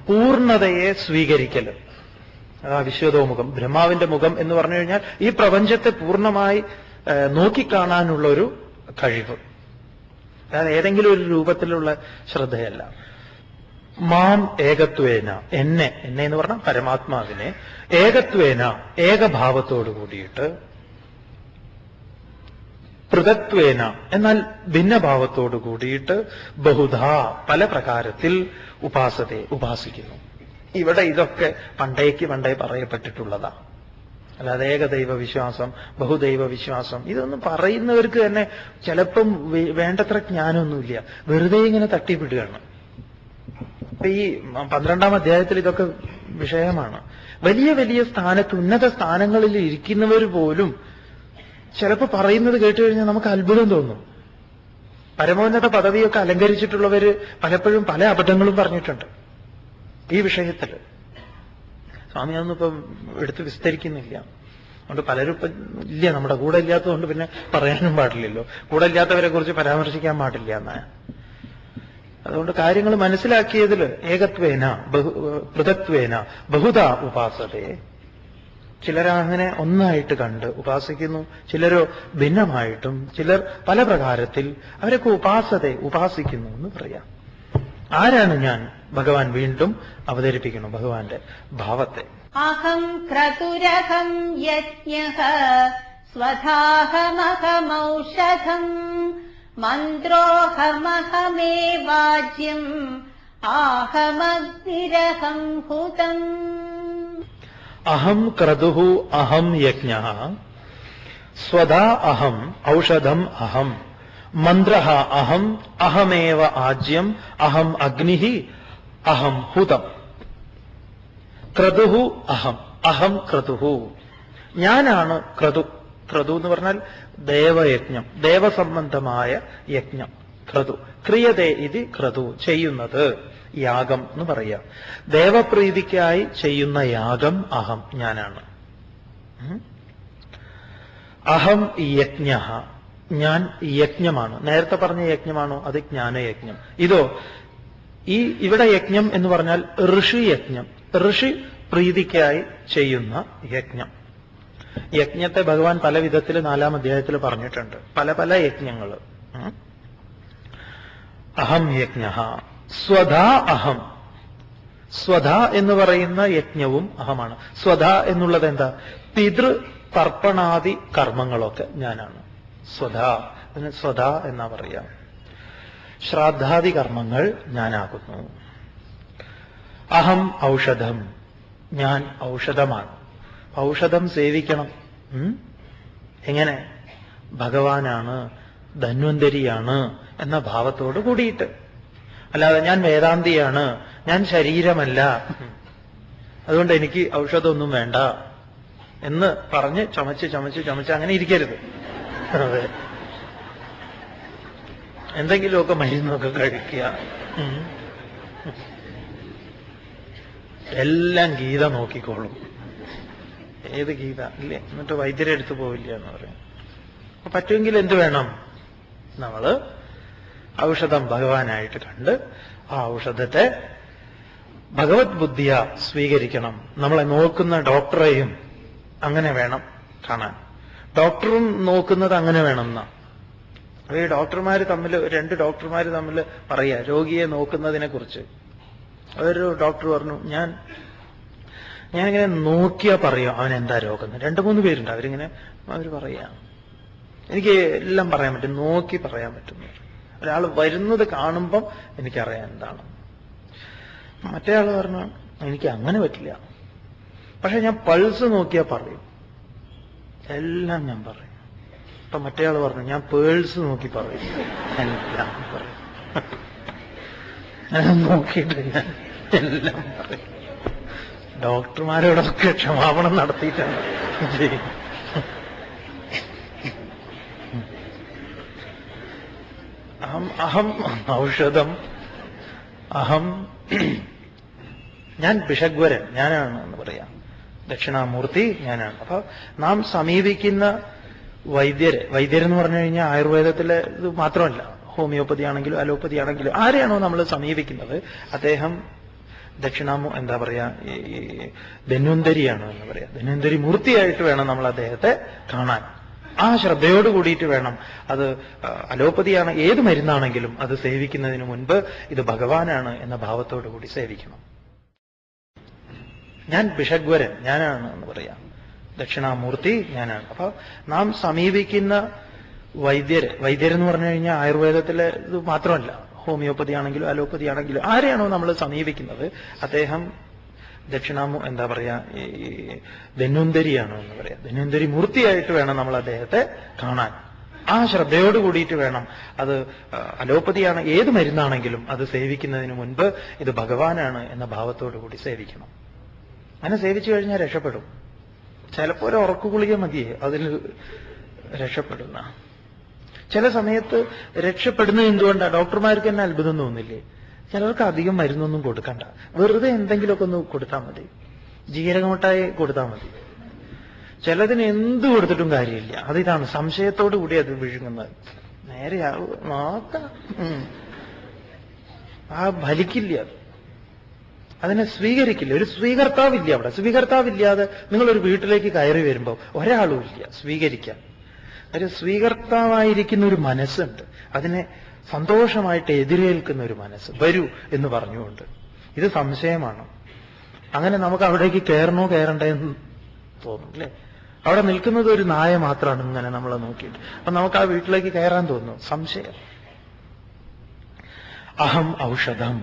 പൂർണ്ണതയെ സ്വീകരിക്കൽ, അതാ വിശ്വതോമുഖം. ബ്രഹ്മാവിന്റെ മുഖം എന്ന് പറഞ്ഞു കഴിഞ്ഞാൽ ഈ പ്രപഞ്ചത്തെ പൂർണ്ണമായി നോക്കിക്കാണാനുള്ള ഒരു കഴിവ്. അതായത് ഏതെങ്കിലും ഒരു രൂപത്തിലുള്ള ശ്രദ്ധയല്ല. മാം ഏകത്വേന, എന്നെ എന്ന് പറഞ്ഞാൽ പരമാത്മാവിനെ ഏകത്വേന ഏകഭാവത്തോടു കൂടിയിട്ട്, പൃഥക്ത്വേന എന്നാൽ ഭിന്നഭാവത്തോടു കൂടിയിട്ട്, ബഹുധാ പല പ്രകാരത്തിൽ ഉപാസത്തെ ഉപാസിക്കുന്നു. ഇവിടെ ഇതൊക്കെ പണ്ടേ പറയപ്പെട്ടിട്ടുള്ളതാ. അല്ലാതെ ഏകദൈവ വിശ്വാസം, ബഹുദൈവ വിശ്വാസം ഇതൊന്നും പറയുന്നവർക്ക് തന്നെ ചിലപ്പം വേണ്ടത്ര ജ്ഞാനമൊന്നുമില്ല, വെറുതെ ഇങ്ങനെ തട്ടിപ്പിടുകയാണ്. അപ്പൊ ഈ 12-ാം അധ്യായത്തിൽ ഇതൊക്കെ വിഷയമാണ്. വലിയ വലിയ സ്ഥാനത്ത്, ഉന്നത സ്ഥാനങ്ങളിൽ ഇരിക്കുന്നവർ പോലും ചിലപ്പോൾ പറയുന്നത് കേട്ട് കഴിഞ്ഞാൽ നമുക്ക് അത്ഭുതം തോന്നും. പരമോന്നത പദവിയൊക്കെ അലങ്കരിച്ചിട്ടുള്ളവര് പലപ്പോഴും പല അബദ്ധങ്ങളും പറഞ്ഞിട്ടുണ്ട് ഈ വിഷയത്തിൽ. സ്വാമി അതൊന്നും ഇപ്പം എടുത്ത് വിസ്തരിക്കുന്നില്ല. അതുകൊണ്ട് പലരും ഇപ്പം ഇല്ല, നമ്മുടെ കൂടെ ഇല്ലാത്തതുകൊണ്ട് പിന്നെ പറയാനും പാടില്ലല്ലോ. കൂടെ ഇല്ലാത്തവരെ കുറിച്ച് പരാമർശിക്കാൻ പാടില്ല എന്നാ. അതുകൊണ്ട് കാര്യങ്ങൾ മനസ്സിലാക്കിയതിൽ ഏകത്വേന പൃഥക്ത്വേന ബഹുധാ ഉപാസതയെ, ചിലരങ്ങനെ ഒന്നായിട്ട് കണ്ട് ഉപാസിക്കുന്നു, ചിലരോ ഭിന്നമായിട്ടും, ചിലർ പല പ്രകാരത്തിൽ അവരൊക്കെ ഉപാസിക്കുന്നു എന്ന് പറയാം. ആരാണ് ഞാൻ? ഭഗവാൻ വീണ്ടും അവതരിപ്പിക്കണം ഭഗവാന്റെ ഭാവത്തെ. അഹം ക്രതുരഹം യജ്ഞഃ സ്വധാഹമഹമൗഷധം മന്ത്രോഹമഹമേവാജ്യം ആഹമഗ്നിരഹം ഹുതം. അഹം ക്രതുഃ അഹം യജ്ഞഃ സ്വധാ അഹം ഔഷധം അഹം മന്ത്രഃ അഹം അഹമേവ ആജ്യം അഹം അഗ്നിഃ അഹം ഹുതം. ക്രതുഃ അഹം, അഹം ക്രതുഃ ഞാനാണ് ക്രതു. ക്രതു എന്ന് പറഞ്ഞാൽ ദേവയജ്ഞം, ദേവസംബന്ധമായ യജ്ഞം. ക്രതു ക്രിയതേ ഇത് ക്രതു, ചെയ്യുന്നത് യാഗം എന്ന് പറയാം. ദേവപ്രീതിക്കായി ചെയ്യുന്ന യാഗം അഹം, ഞാനാണ്. അഹം യജ്ഞഃ, ഞാൻ യജ്ഞമാണ്. നേരത്തെ പറഞ്ഞ യജ്ഞമാണോ? അത് ജ്ഞാനയജ്ഞം. ഇതോ ഇവിടെ യജ്ഞം എന്ന് പറഞ്ഞാൽ ഋഷി യജ്ഞം, ഋഷി പ്രീതിക്കായി ചെയ്യുന്ന യജ്ഞം. യജ്ഞത്തെ ഭഗവാൻ പല വിധത്തിൽ 4-ാം അധ്യായത്തിൽ പറഞ്ഞിട്ടുണ്ട്, പല പല യജ്ഞങ്ങൾ. അഹം യജ്ഞഃ സ്വധാ അഹം. സ്വധ എന്ന് പറയുന്ന യജ്ഞവും അഹമാണ്. സ്വധ എന്നുള്ളത് എന്താ? പിതൃ തർപ്പണാദി കർമ്മങ്ങളൊക്കെ ഞാനാണ്. സ്വധ, അതിന് സ്വധ എന്നാ പറയാം. ശ്രാദ്ധാദി കർമ്മങ്ങൾ ഞാനാകുന്നു. അഹം ഔഷധം, ഞാൻ ഔഷധമാണ്. ഔഷധം സേവിക്കണം. എങ്ങനെ? ഭഗവാനാണ്, ധന്വന്തരിയാണ് എന്ന ഭാവത്തോട് കൂടിയിട്ട്. അല്ലാതെ ഞാൻ വേദാന്തിയാണ്, ഞാൻ ശരീരമല്ല, അതുകൊണ്ട് എനിക്ക് ഔഷധമൊന്നും വേണ്ട എന്ന് പറഞ്ഞ് ചമച്ച് അങ്ങനെ ഇരിക്കരുത്. അതെ, എന്തെങ്കിലുമൊക്കെ മരുന്നൊക്കെ കഴിക്കുക. എല്ലാം ഗീത നോക്കിക്കോളും. ഏത് ഗീത ഇല്ലേ? എന്നിട്ട് വൈദ്യരെ അടുത്ത് പോവില്ല എന്ന് പറയും. അപ്പൊ പറ്റുമെങ്കിൽ എന്ത് വേണം? നമ്മള് ഔഷധം ഭഗവാനായിട്ട് കണ്ട് ആ ഔഷധത്തെ ഭഗവത് ബുദ്ധിയ സ്വീകരിക്കണം. നമ്മളെ നോക്കുന്ന ഡോക്ടറെയും അങ്ങനെ വേണം കാണാൻ. ഡോക്ടറും നോക്കുന്നത് അങ്ങനെ വേണം എന്നാ. ഈ ഡോക്ടർമാര് തമ്മിൽ, 2 ഡോക്ടർമാര് തമ്മിൽ പറയാ രോഗിയെ നോക്കുന്നതിനെ കുറിച്ച്. ഒരു ഡോക്ടർ പറഞ്ഞു, ഞാനിങ്ങനെ നോക്കിയാ പറയാം അവൻ എന്താ രോഗം. 2-3 പേരുണ്ട്, അവര് പറയാ എനിക്ക് എല്ലാം പറയാൻ പറ്റും, നോക്കി പറയാൻ പറ്റും. ഒരാൾ വരുന്നത് കാണുമ്പം എനിക്കറിയാം എന്താണ്. മറ്റേ ആൾ പറഞ്ഞു എനിക്ക് അങ്ങനെ പറ്റില്ല, പക്ഷെ ഞാൻ പൾസ് നോക്കിയാൽ പറയും, എല്ലാം ഞാൻ പറയും. അപ്പൊ മറ്റേ ആൾ പറഞ്ഞു ഞാൻ പേഴ്സ് നോക്കി പറയും, എല്ലാം പറയും. നോക്കിയിട്ട് ഞാൻ എല്ലാം പറയും. ഡോക്ടർമാരോടൊക്കെ ക്ഷമാപണം നടത്തിയിട്ടാണ് ചെയ്യുന്നത്. അഹം ഔഷധം, അഹം ഞാൻ ഭിഷഗ്വരൻ, ഞാനാണ് എന്ന് പറയാം. ദക്ഷിണാമൂർത്തി ഞാനാണ്. അപ്പൊ നാം സമീപിക്കുന്ന വൈദ്യരെന്ന് പറഞ്ഞു കഴിഞ്ഞാൽ ആയുർവേദത്തിലെ ഇത് മാത്രമല്ല, ഹോമിയോപ്പതി ആണെങ്കിലും അലോപ്പതി ആണെങ്കിലും ആരെയാണോ നമ്മൾ സമീപിക്കുന്നത് അദ്ദേഹം എന്താ പറയാ, ഈ ധന്വന്തരിയാണ് എന്ന് പറയാം. ധന്വന്തരി മൂർത്തിയായിട്ട് വേണം നമ്മൾ അദ്ദേഹത്തെ കാണാൻ. ആ ശ്രദ്ധയോട് കൂടിയിട്ട് വേണം. അത് അലോപ്പതിയാണ്, ഏത് മരുന്നാണെങ്കിലും അത് സേവിക്കുന്നതിന് മുൻപ് ഇത് ഭഗവാനാണ് എന്ന ഭാവത്തോടു കൂടി സേവിക്കണം. ഞാൻ ഭിഷഗ്വരൻ, ഞാനാണ് എന്ന് പറയാം. ദക്ഷിണാമൂർത്തി ഞാനാണ്. അപ്പൊ നാം സമീപിക്കുന്ന വൈദ്യരെന്ന് പറഞ്ഞു കഴിഞ്ഞാൽ ആയുർവേദത്തിലെ ഇത് മാത്രമല്ല, ഹോമിയോപ്പതി ആണെങ്കിലും അലോപ്പതി ആണെങ്കിലും ആരെയാണോ നമ്മൾ സമീപിക്കുന്നത് അദ്ദേഹം എന്താ പറയാ, ഈ ധന്വന്തരിയാണ് എന്ന് പറയാം. ധന്വന്തരി മൂർത്തിയായിട്ട് വേണം നമ്മൾ അദ്ദേഹത്തെ കാണാൻ. ആ ശ്രദ്ധയോട് കൂടിയിട്ട് വേണം. അത് അലോപ്പതിയാണ്, ഏത് മരുന്നാണെങ്കിലും അത് സേവിക്കുന്നതിന് മുൻപ് ഇത് ഭഗവാനാണ് എന്ന ഭാവത്തോടു കൂടി സേവിക്കണം. അങ്ങനെ സേവിച്ചു കഴിഞ്ഞാൽ രക്ഷപ്പെടും. ചിലപ്പോൾ ഒരു ഉറക്കുകുളിക മതിയേ അതിൽ രക്ഷപ്പെടുന്ന. ചില സമയത്ത് രക്ഷപ്പെടുന്നത് എന്തുകൊണ്ടാണ്? ഡോക്ടർമാർക്ക് തന്നെ അത്ഭുതം തോന്നില്ലേ? ചിലർക്ക് അധികം മരുന്നൊന്നും കൊടുക്കണ്ട, വെറുതെ എന്തെങ്കിലുമൊക്കെ ഒന്ന് കൊടുത്താൽ മതി. ജീരകമിഠായി കൊടുത്താൽ മതി. ചിലതിന് എന്ത് കൊടുത്തിട്ടും കാര്യമില്ല. അതിതാണ് സംശയത്തോടു കൂടി അത് വിഴുങ്ങുന്നത്. നേരെ നോക്കാം, ആ ഫലിക്കില്ല, അതിനെ സ്വീകരിക്കില്ല. ഒരു സ്വീകർത്താവില്ല അവിടെ. സ്വീകർത്താവില്ലാതെ നിങ്ങളൊരു വീട്ടിലേക്ക് കയറി വരുമ്പോൾ ഒരാളും ഇല്ല സ്വീകരിക്കാൻ. ഒരു സ്വീകർത്താവായിരിക്കുന്ന ഒരു മനസ്സുണ്ട്, അതിനെ സന്തോഷമായിട്ട് എതിരേൽക്കുന്ന ഒരു മനസ്സ്. വരൂ എന്ന് പറഞ്ഞുകൊണ്ട്. ഇത് സംശയമാണ്. അങ്ങനെ നമുക്ക് അവിടേക്ക് കയറണോ കയറണ്ടേ എന്ന് തോന്നും അല്ലേ? അവിടെ നിൽക്കുന്നത് ഒരു നായ മാത്രമാണ് ഇങ്ങനെ നമ്മളെ നോക്കിയിട്ട്. അപ്പൊ നമുക്ക് ആ വീട്ടിലേക്ക് കയറാൻ തോന്നും. സംശയം. അഹം ഔഷധം,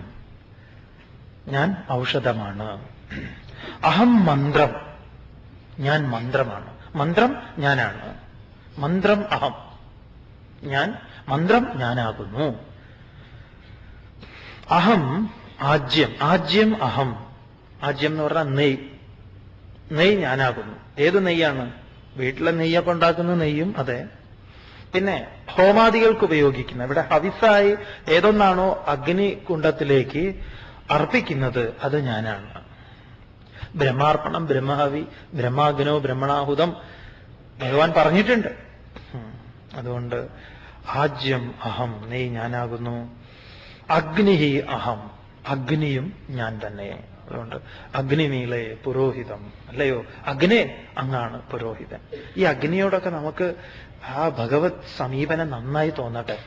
ഞാൻ ഔഷധമാണ്. അഹം മന്ത്രം, ഞാൻ മന്ത്രമാണ്. മന്ത്രം ഞാനാണ്. മന്ത്രം അഹം, ഞാൻ മന്ത്രം ഞാനാകുന്നു. അഹം ആജ്യം, ആജ്യം അഹം. ആജ്യം എന്ന് പറഞ്ഞാൽ നെയ്. നെയ് ഞാനാകുന്നു. ഏത് നെയ്യാണ്? വീട്ടിലെ നെയ്യൊക്കെ ഉണ്ടാക്കുന്ന നെയ്യും അതെ. പിന്നെ ഹോമാദികൾക്ക് ഉപയോഗിക്കുന്ന, ഇവിടെ ഹവിസായി ഏതൊന്നാണോ അഗ്നി കുണ്ഡത്തിലേക്ക് അർപ്പിക്കുന്നത് അത് ഞാനാണ്. ബ്രഹ്മാർപ്പണം, ബ്രഹ്മഹവി, ബ്രഹ്മാഗ്നോ ബ്രഹ്മണാഹുതം ഭഗവാൻ പറഞ്ഞിട്ടുണ്ട്. അതുകൊണ്ട് ആജ്യം അഹം, നെയ് ഞാനാകുന്നു. അഗ്നിഹി അഹം, അഗ്നിയും ഞാൻ തന്നെ. അതുകൊണ്ട് അഗ്നിമീളെ പുരോഹിതം, അല്ലയോ അഗ്നേ, അങ്ങാണ് പുരോഹിതൻ. ഈ അഗ്നിയോടൊക്കെ നമുക്ക് ആ ഭഗവത് സമീപനം നന്നായി തോന്നട്ടെ.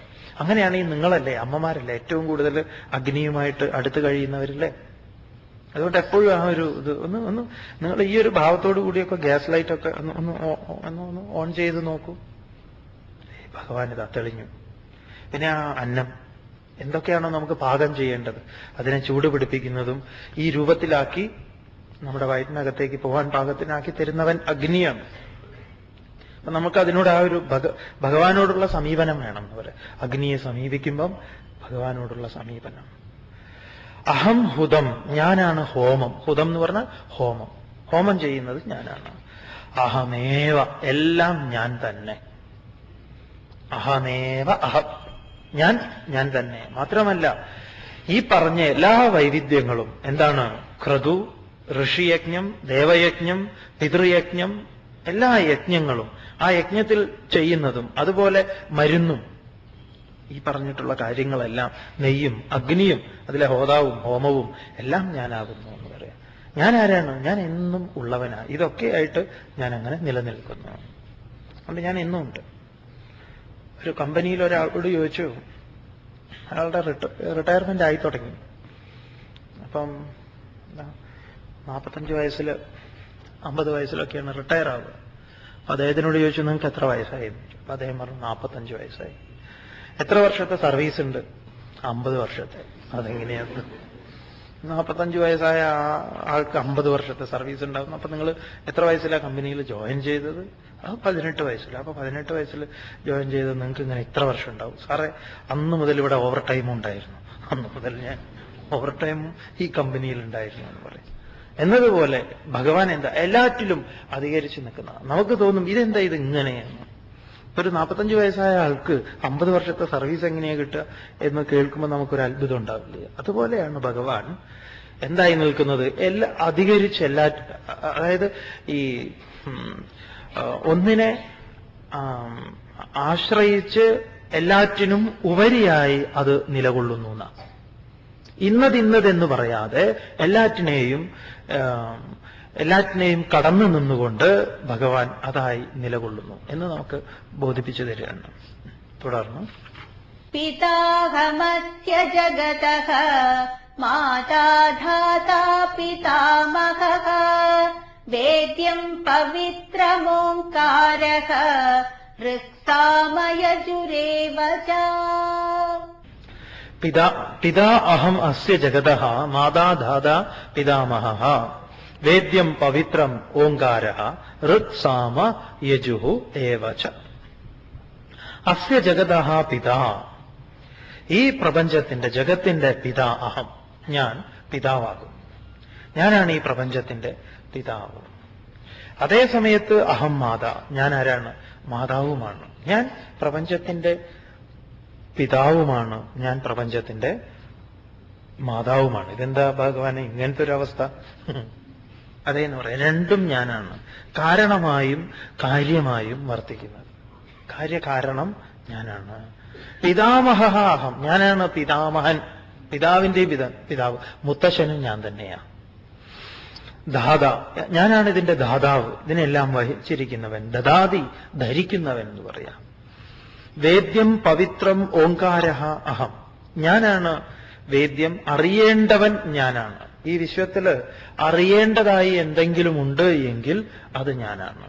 അങ്ങനെയാണെങ്കിൽ നിങ്ങളല്ലേ, അമ്മമാരല്ലേ ഏറ്റവും കൂടുതൽ അഗ്നിയുമായിട്ട് അടുത്ത് കഴിയുന്നവരില്ലേ? അതുകൊണ്ട് എപ്പോഴും ആ ഒരു ഇത് ഒന്ന് നിങ്ങൾ ഈ ഒരു ഭാവത്തോടു കൂടിയൊക്കെ ഗ്യാസ് ലൈറ്റൊക്കെ ഒന്ന് ഓൺ ചെയ്ത് നോക്കൂ. ഭഗവാൻ ഇതാ തെളിഞ്ഞു. പിന്നെ ആ അന്നം എന്തൊക്കെയാണോ നമുക്ക് പാകം ചെയ്യേണ്ടത് അതിനെ ചൂട് പിടിപ്പിക്കുന്നതും ഈ രൂപത്തിലാക്കി നമ്മുടെ വയറ്റിനകത്തേക്ക് പോകാൻ പാകത്തിനാക്കി തരുന്നവൻ അഗ്നിയാണ്. അപ്പൊ നമുക്ക് അതിനോട് ആ ഒരു ഭഗവാനോടുള്ള സമീപനം വേണം എന്ന് പറയാം. അഗ്നിയെ സമീപിക്കുമ്പം ഭഗവാനോടുള്ള സമീപനം. അഹം ഹുതം, ഞാനാണ് ഹോമം. ഹുതം എന്ന് പറഞ്ഞാൽ ഹോമം. ഹോമം ചെയ്യുന്നത് ഞാനാണ്. അഹമേവ, എല്ലാം ഞാൻ തന്നെ. അഹമേവ അഹം, ഞാൻ തന്നെ. മാത്രമല്ല ഈ പറഞ്ഞ എല്ലാ വൈവിധ്യങ്ങളും എന്താണ്? ക്രതു, ഋഷിയജ്ഞം, ദേവയജ്ഞം, പിതൃയജ്ഞം, എല്ലാ യജ്ഞങ്ങളും ആ യജ്ഞത്തിൽ ചെയ്യുന്നതും അതുപോലെ മരുന്നും ഈ പറഞ്ഞിട്ടുള്ള കാര്യങ്ങളെല്ലാം നെയ്യും അഗ്നിയും അതിലെ ഹോതാവും ഹോമവും എല്ലാം ഞാനാകുന്നു എന്ന് പറയാം. ഞാൻ ആരാണ്? ഞാൻ എന്നും ഉള്ളവനാ. ഇതൊക്കെയായിട്ട് ഞാൻ അങ്ങനെ നിലനിൽക്കുന്നു. അതുകൊണ്ട് ഞാൻ എന്നും ഉണ്ട്. ഒരു കമ്പനിയിൽ ഒരാളോട് ചോദിച്ചു, അയാളുടെ റിട്ടയർമെന്റ് ആയി തുടങ്ങി. അപ്പം 45 വയസ്സിൽ 50 വയസ്സിലൊക്കെയാണ് റിട്ടയർ ആവുക. അപ്പൊ അദ്ദേഹത്തിനോട് ചോദിച്ചു നിങ്ങൾക്ക് എത്ര വയസ്സായി? അപ്പൊ അദ്ദേഹം പറഞ്ഞു 45 വയസ്സായി. എത്ര വർഷത്തെ സർവീസ് ഉണ്ട്? 50 വർഷത്തെ. അതെങ്ങനെയാണ്? 45 വയസ്സായ ആൾക്ക് 50 വർഷത്തെ സർവീസ് ഉണ്ടാകുന്നു. അപ്പൊ നിങ്ങൾ എത്ര വയസ്സിലാണ് കമ്പനിയിൽ ജോയിൻ ചെയ്തത്? 18 വയസ്സിൽ. അപ്പൊ 18 വയസ്സിൽ ജോയിൻ ചെയ്തത് നിങ്ങൾക്ക് ഇങ്ങനെ ഇത്ര വർഷം ഉണ്ടാവും. സാറേ, അന്ന് മുതൽ ഇവിടെ ഓവർ ടൈമും ഉണ്ടായിരുന്നു, അന്ന് മുതൽ ഞാൻ ഓവർ ടൈമും ഈ കമ്പനിയിൽ ഉണ്ടായിരുന്നു എന്ന് പറയും. എന്നതുപോലെ ഭഗവാൻ എന്താ എല്ലാറ്റിലും അധികരിച്ച് നിൽക്കുന്ന. നമുക്ക് തോന്നും ഇതെന്താ ഇത് ഇങ്ങനെയാണ്. ഒരു 45 വയസ്സായ ആൾക്ക് 50 വർഷത്തെ സർവീസ് എങ്ങനെയാ കിട്ടുക എന്ന് കേൾക്കുമ്പോൾ നമുക്കൊരു അത്ഭുതം ഉണ്ടാവില്ല. അതുപോലെയാണ് ഭഗവാൻ എന്തായി നിൽക്കുന്നത്, അധികരിച്ച് അതായത് ഈ ഒന്നിനെ ആശ്രയിച്ച് എല്ലാറ്റിനും ഉപരിയായി അത് നിലകൊള്ളുന്നു എന്നാണ്. ഇന്നതെന്ന് പറയാതെ എല്ലാറ്റിനെയും കടന്നു നിന്നുകൊണ്ട് ഭഗവാൻ അതായി നിലകൊള്ളുന്നു എന്ന് നമുക്ക് ബോധിപ്പിച്ചു തരികയാണ്. തുടർന്ന് പിതാഹമസ്യ ജഗതഃ മാതാ ധാതാ പിതാമഹഃ വേദ്യം പവിത്രമോംകാരഃ ഋക്സാമയജുരേവ ച. പിതാ അഹം അസ്യ ജഗതഃ മാതാ ധാതാ പിതാമഹഃ വേദ്യം പവിത്രം ഓംകാരഃ ഋക്സാമ യജുഃ ഏവ ച. അസ്യ ജഗതഃ പിതാ, ഈ പ്രപഞ്ചത്തിന്റെ ജഗത്തിന്റെ പിതാ അഹം, ഞാൻ പിതാവാകും. ഞാനാണ് ഈ പ്രപഞ്ചത്തിന്റെ പിതാവ്. അതേ സമയത്ത് അഹം മാതാ, ഞാൻ ആരാണ്? മാതാവുമാണ്. ഞാൻ പ്രപഞ്ചത്തിന്റെ പിതാവുമാണ്, ഞാൻ പ്രപഞ്ചത്തിന്റെ മാതാവുമാണ്. ഇതെന്താ ഭഗവാനെ ഇങ്ങനത്തെ ഒരു അവസ്ഥ? അതേന്ന് പറയാം, രണ്ടും ഞാനാണ്. കാരണമായും കാര്യമായും വർത്തിക്കുന്നത്. കാര്യകാരണം ഞാനാണ്. പിതാമഹ അഹം, ഞാനാണ് പിതാമഹൻ, പിതാവിന്റെ പിതാവ്. മുത്തശ്ശനും ഞാൻ തന്നെയാണ്. ദാതാ, ഞാനാണ് ഇതിന്റെ ദാതാവ്, ഇതിനെല്ലാം വഹിച്ചിരിക്കുന്നവൻ. ദദാതി, ധരിക്കുന്നവൻ എന്ന് പറയാം. വേദ്യം പവിത്രം ഓംകാരഃ അഹം, ഞാനാണ് വേദ്യം, അറിയേണ്ടവൻ ഞാനാണ്. ഈ വിശ്വത്തില് അറിയേണ്ടതായി എന്തെങ്കിലും ഉണ്ട് എങ്കിൽ അത് ഞാനാണ്.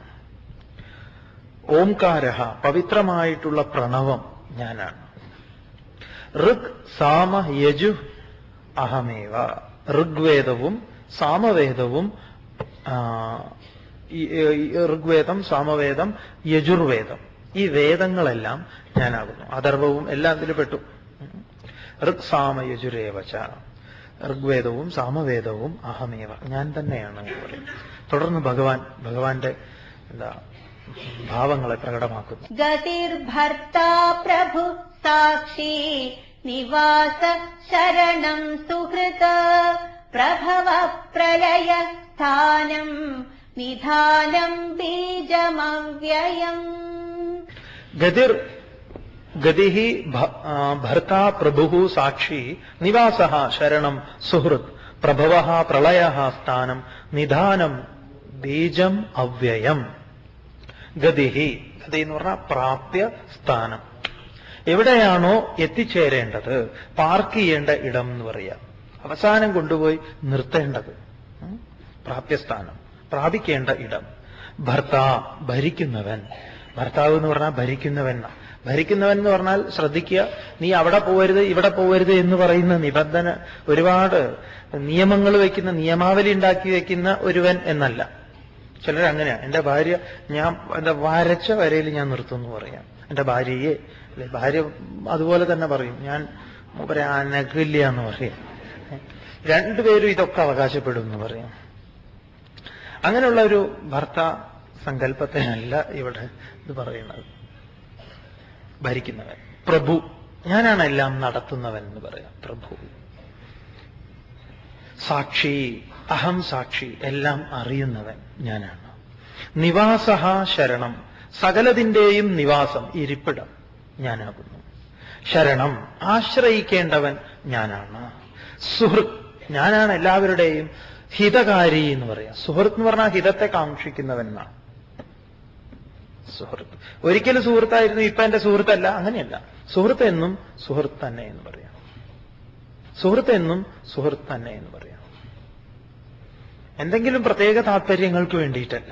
ഓംകാരഃ, പവിത്രമായിട്ടുള്ള പ്രണവം ഞാനാണ്. ഋഗ് സാമ യജു അഹമേവ, ഋഗ്വേദവും സാമവേദവും, ഋഗ്വേദം സാമവേദം യജുർവേദം, ഈ വേദങ്ങളെല്ലാം ഞാനാകുന്നു. അഥർവവും എല്ലാം ഇതിൽ പെട്ടു. ഋഗ് സാമ യജുരേവച, ഋഗ്വേദവും സാമവേദവും അഹമേവ, ഞാൻ തന്നെയാണ് എന്ന് പറയും. തുടർന്ന് ഭഗവാന്റെ ഭാവങ്ങളെ പ്രകടമാക്കുന്നു. ഗതിർഭർത്താ പ്രഭു സാക്ഷി നിവാസ ശരണം സുഹൃത പ്രഭവ പ്രളയ സ്ഥാനം നിധാനം ബീജമവ്യയം. ഗതിഹി ഭർത്താ പ്രഭു സാക്ഷി നിവാസ ശരണം സുഹൃത് പ്രഭവ പ്രളയ സ്ഥാനം നിധാനം ബീജം അവ്യയം. ഗതിഹി, ഗതി എന്ന് പറഞ്ഞാൽ പ്രാപ്യ സ്ഥാനം. എവിടെയാണോ എത്തിച്ചേരേണ്ടത്, പാർക്ക് ചെയ്യേണ്ട ഇടം എന്ന് പറയാം, അവസാനം കൊണ്ടുപോയി നിർത്തേണ്ടത് പ്രാപ്യസ്ഥാനം, പ്രാപിക്കേണ്ട ഇടം. ഭർത്താ, ഭരിക്കുന്നവൻ. ഭർത്താവ് എന്ന് പറഞ്ഞാൽ ഭരിക്കുന്നവൻ. ഭരിക്കുന്നവൻ എന്ന് പറഞ്ഞാൽ ശ്രദ്ധിക്കുക, നീ അവിടെ പോകരുത് ഇവിടെ പോകരുത് എന്ന് പറയുന്ന നിബന്ധന, ഒരുപാട് നിയമങ്ങൾ വയ്ക്കുന്ന, നിയമാവലി ഉണ്ടാക്കി വയ്ക്കുന്ന ഒരുവൻ എന്നല്ല. ചിലരങ്ങനെയാണ്. എന്റെ ഭാര്യ, ഞാൻ എന്താ വരച്ച വരയിൽ ഞാൻ നിർത്തുമെന്ന് പറയാം. എന്റെ ഭാര്യയെ, അല്ലെ ഭാര്യ അതുപോലെ തന്നെ പറയും, ഞാൻ മൂപ്പരെ അനക്കില്ല എന്ന് പറയാം. രണ്ടുപേരും ഇതൊക്കെ അവകാശപ്പെടും എന്ന് പറയാം. അങ്ങനെയുള്ള ഒരു ഭർത്ത സങ്കല്പത്തിനല്ല ഇവിടെ ഇത് പറയുന്നത്. ഭരിക്കുന്നവൻ. പ്രഭു, ഞാനാണ് എല്ലാം നടത്തുന്നവൻ എന്ന് പറയാം. പ്രഭു. സാക്ഷി, അഹം സാക്ഷി, എല്ലാം അറിയുന്നവൻ ഞാനാണ്. നിവാസഃ ശരണം, സകലതിന്റെയും നിവാസം, ഇരിപ്പിടം ഞാനാകുന്നു. ശരണം, ആശ്രയിക്കേണ്ടവൻ ഞാനാണ്. സുഹൃത്ത്, ഞാനാണ് എല്ലാവരുടെയും ഹിതകാരി എന്ന് പറയാം. സുഹൃത്ത് എന്ന് പറഞ്ഞാൽ ഹിതത്തെ കാക്ഷിക്കുന്നവൻ എന്നാണ് സുഹൃത്ത്. ഒരിക്കലും സുഹൃത്തായിരുന്നു, ഇപ്പൊ എന്റെ സുഹൃത്തല്ല, അങ്ങനെയല്ല. സുഹൃത്ത് എന്നും സുഹൃത്ത് തന്നെ എന്ന് പറയാം. സുഹൃത്ത് എന്നും സുഹൃത്ത് തന്നെ എന്ന് പറയാം. എന്തെങ്കിലും പ്രത്യേക താല്പര്യങ്ങൾക്ക് വേണ്ടിയിട്ടല്ല.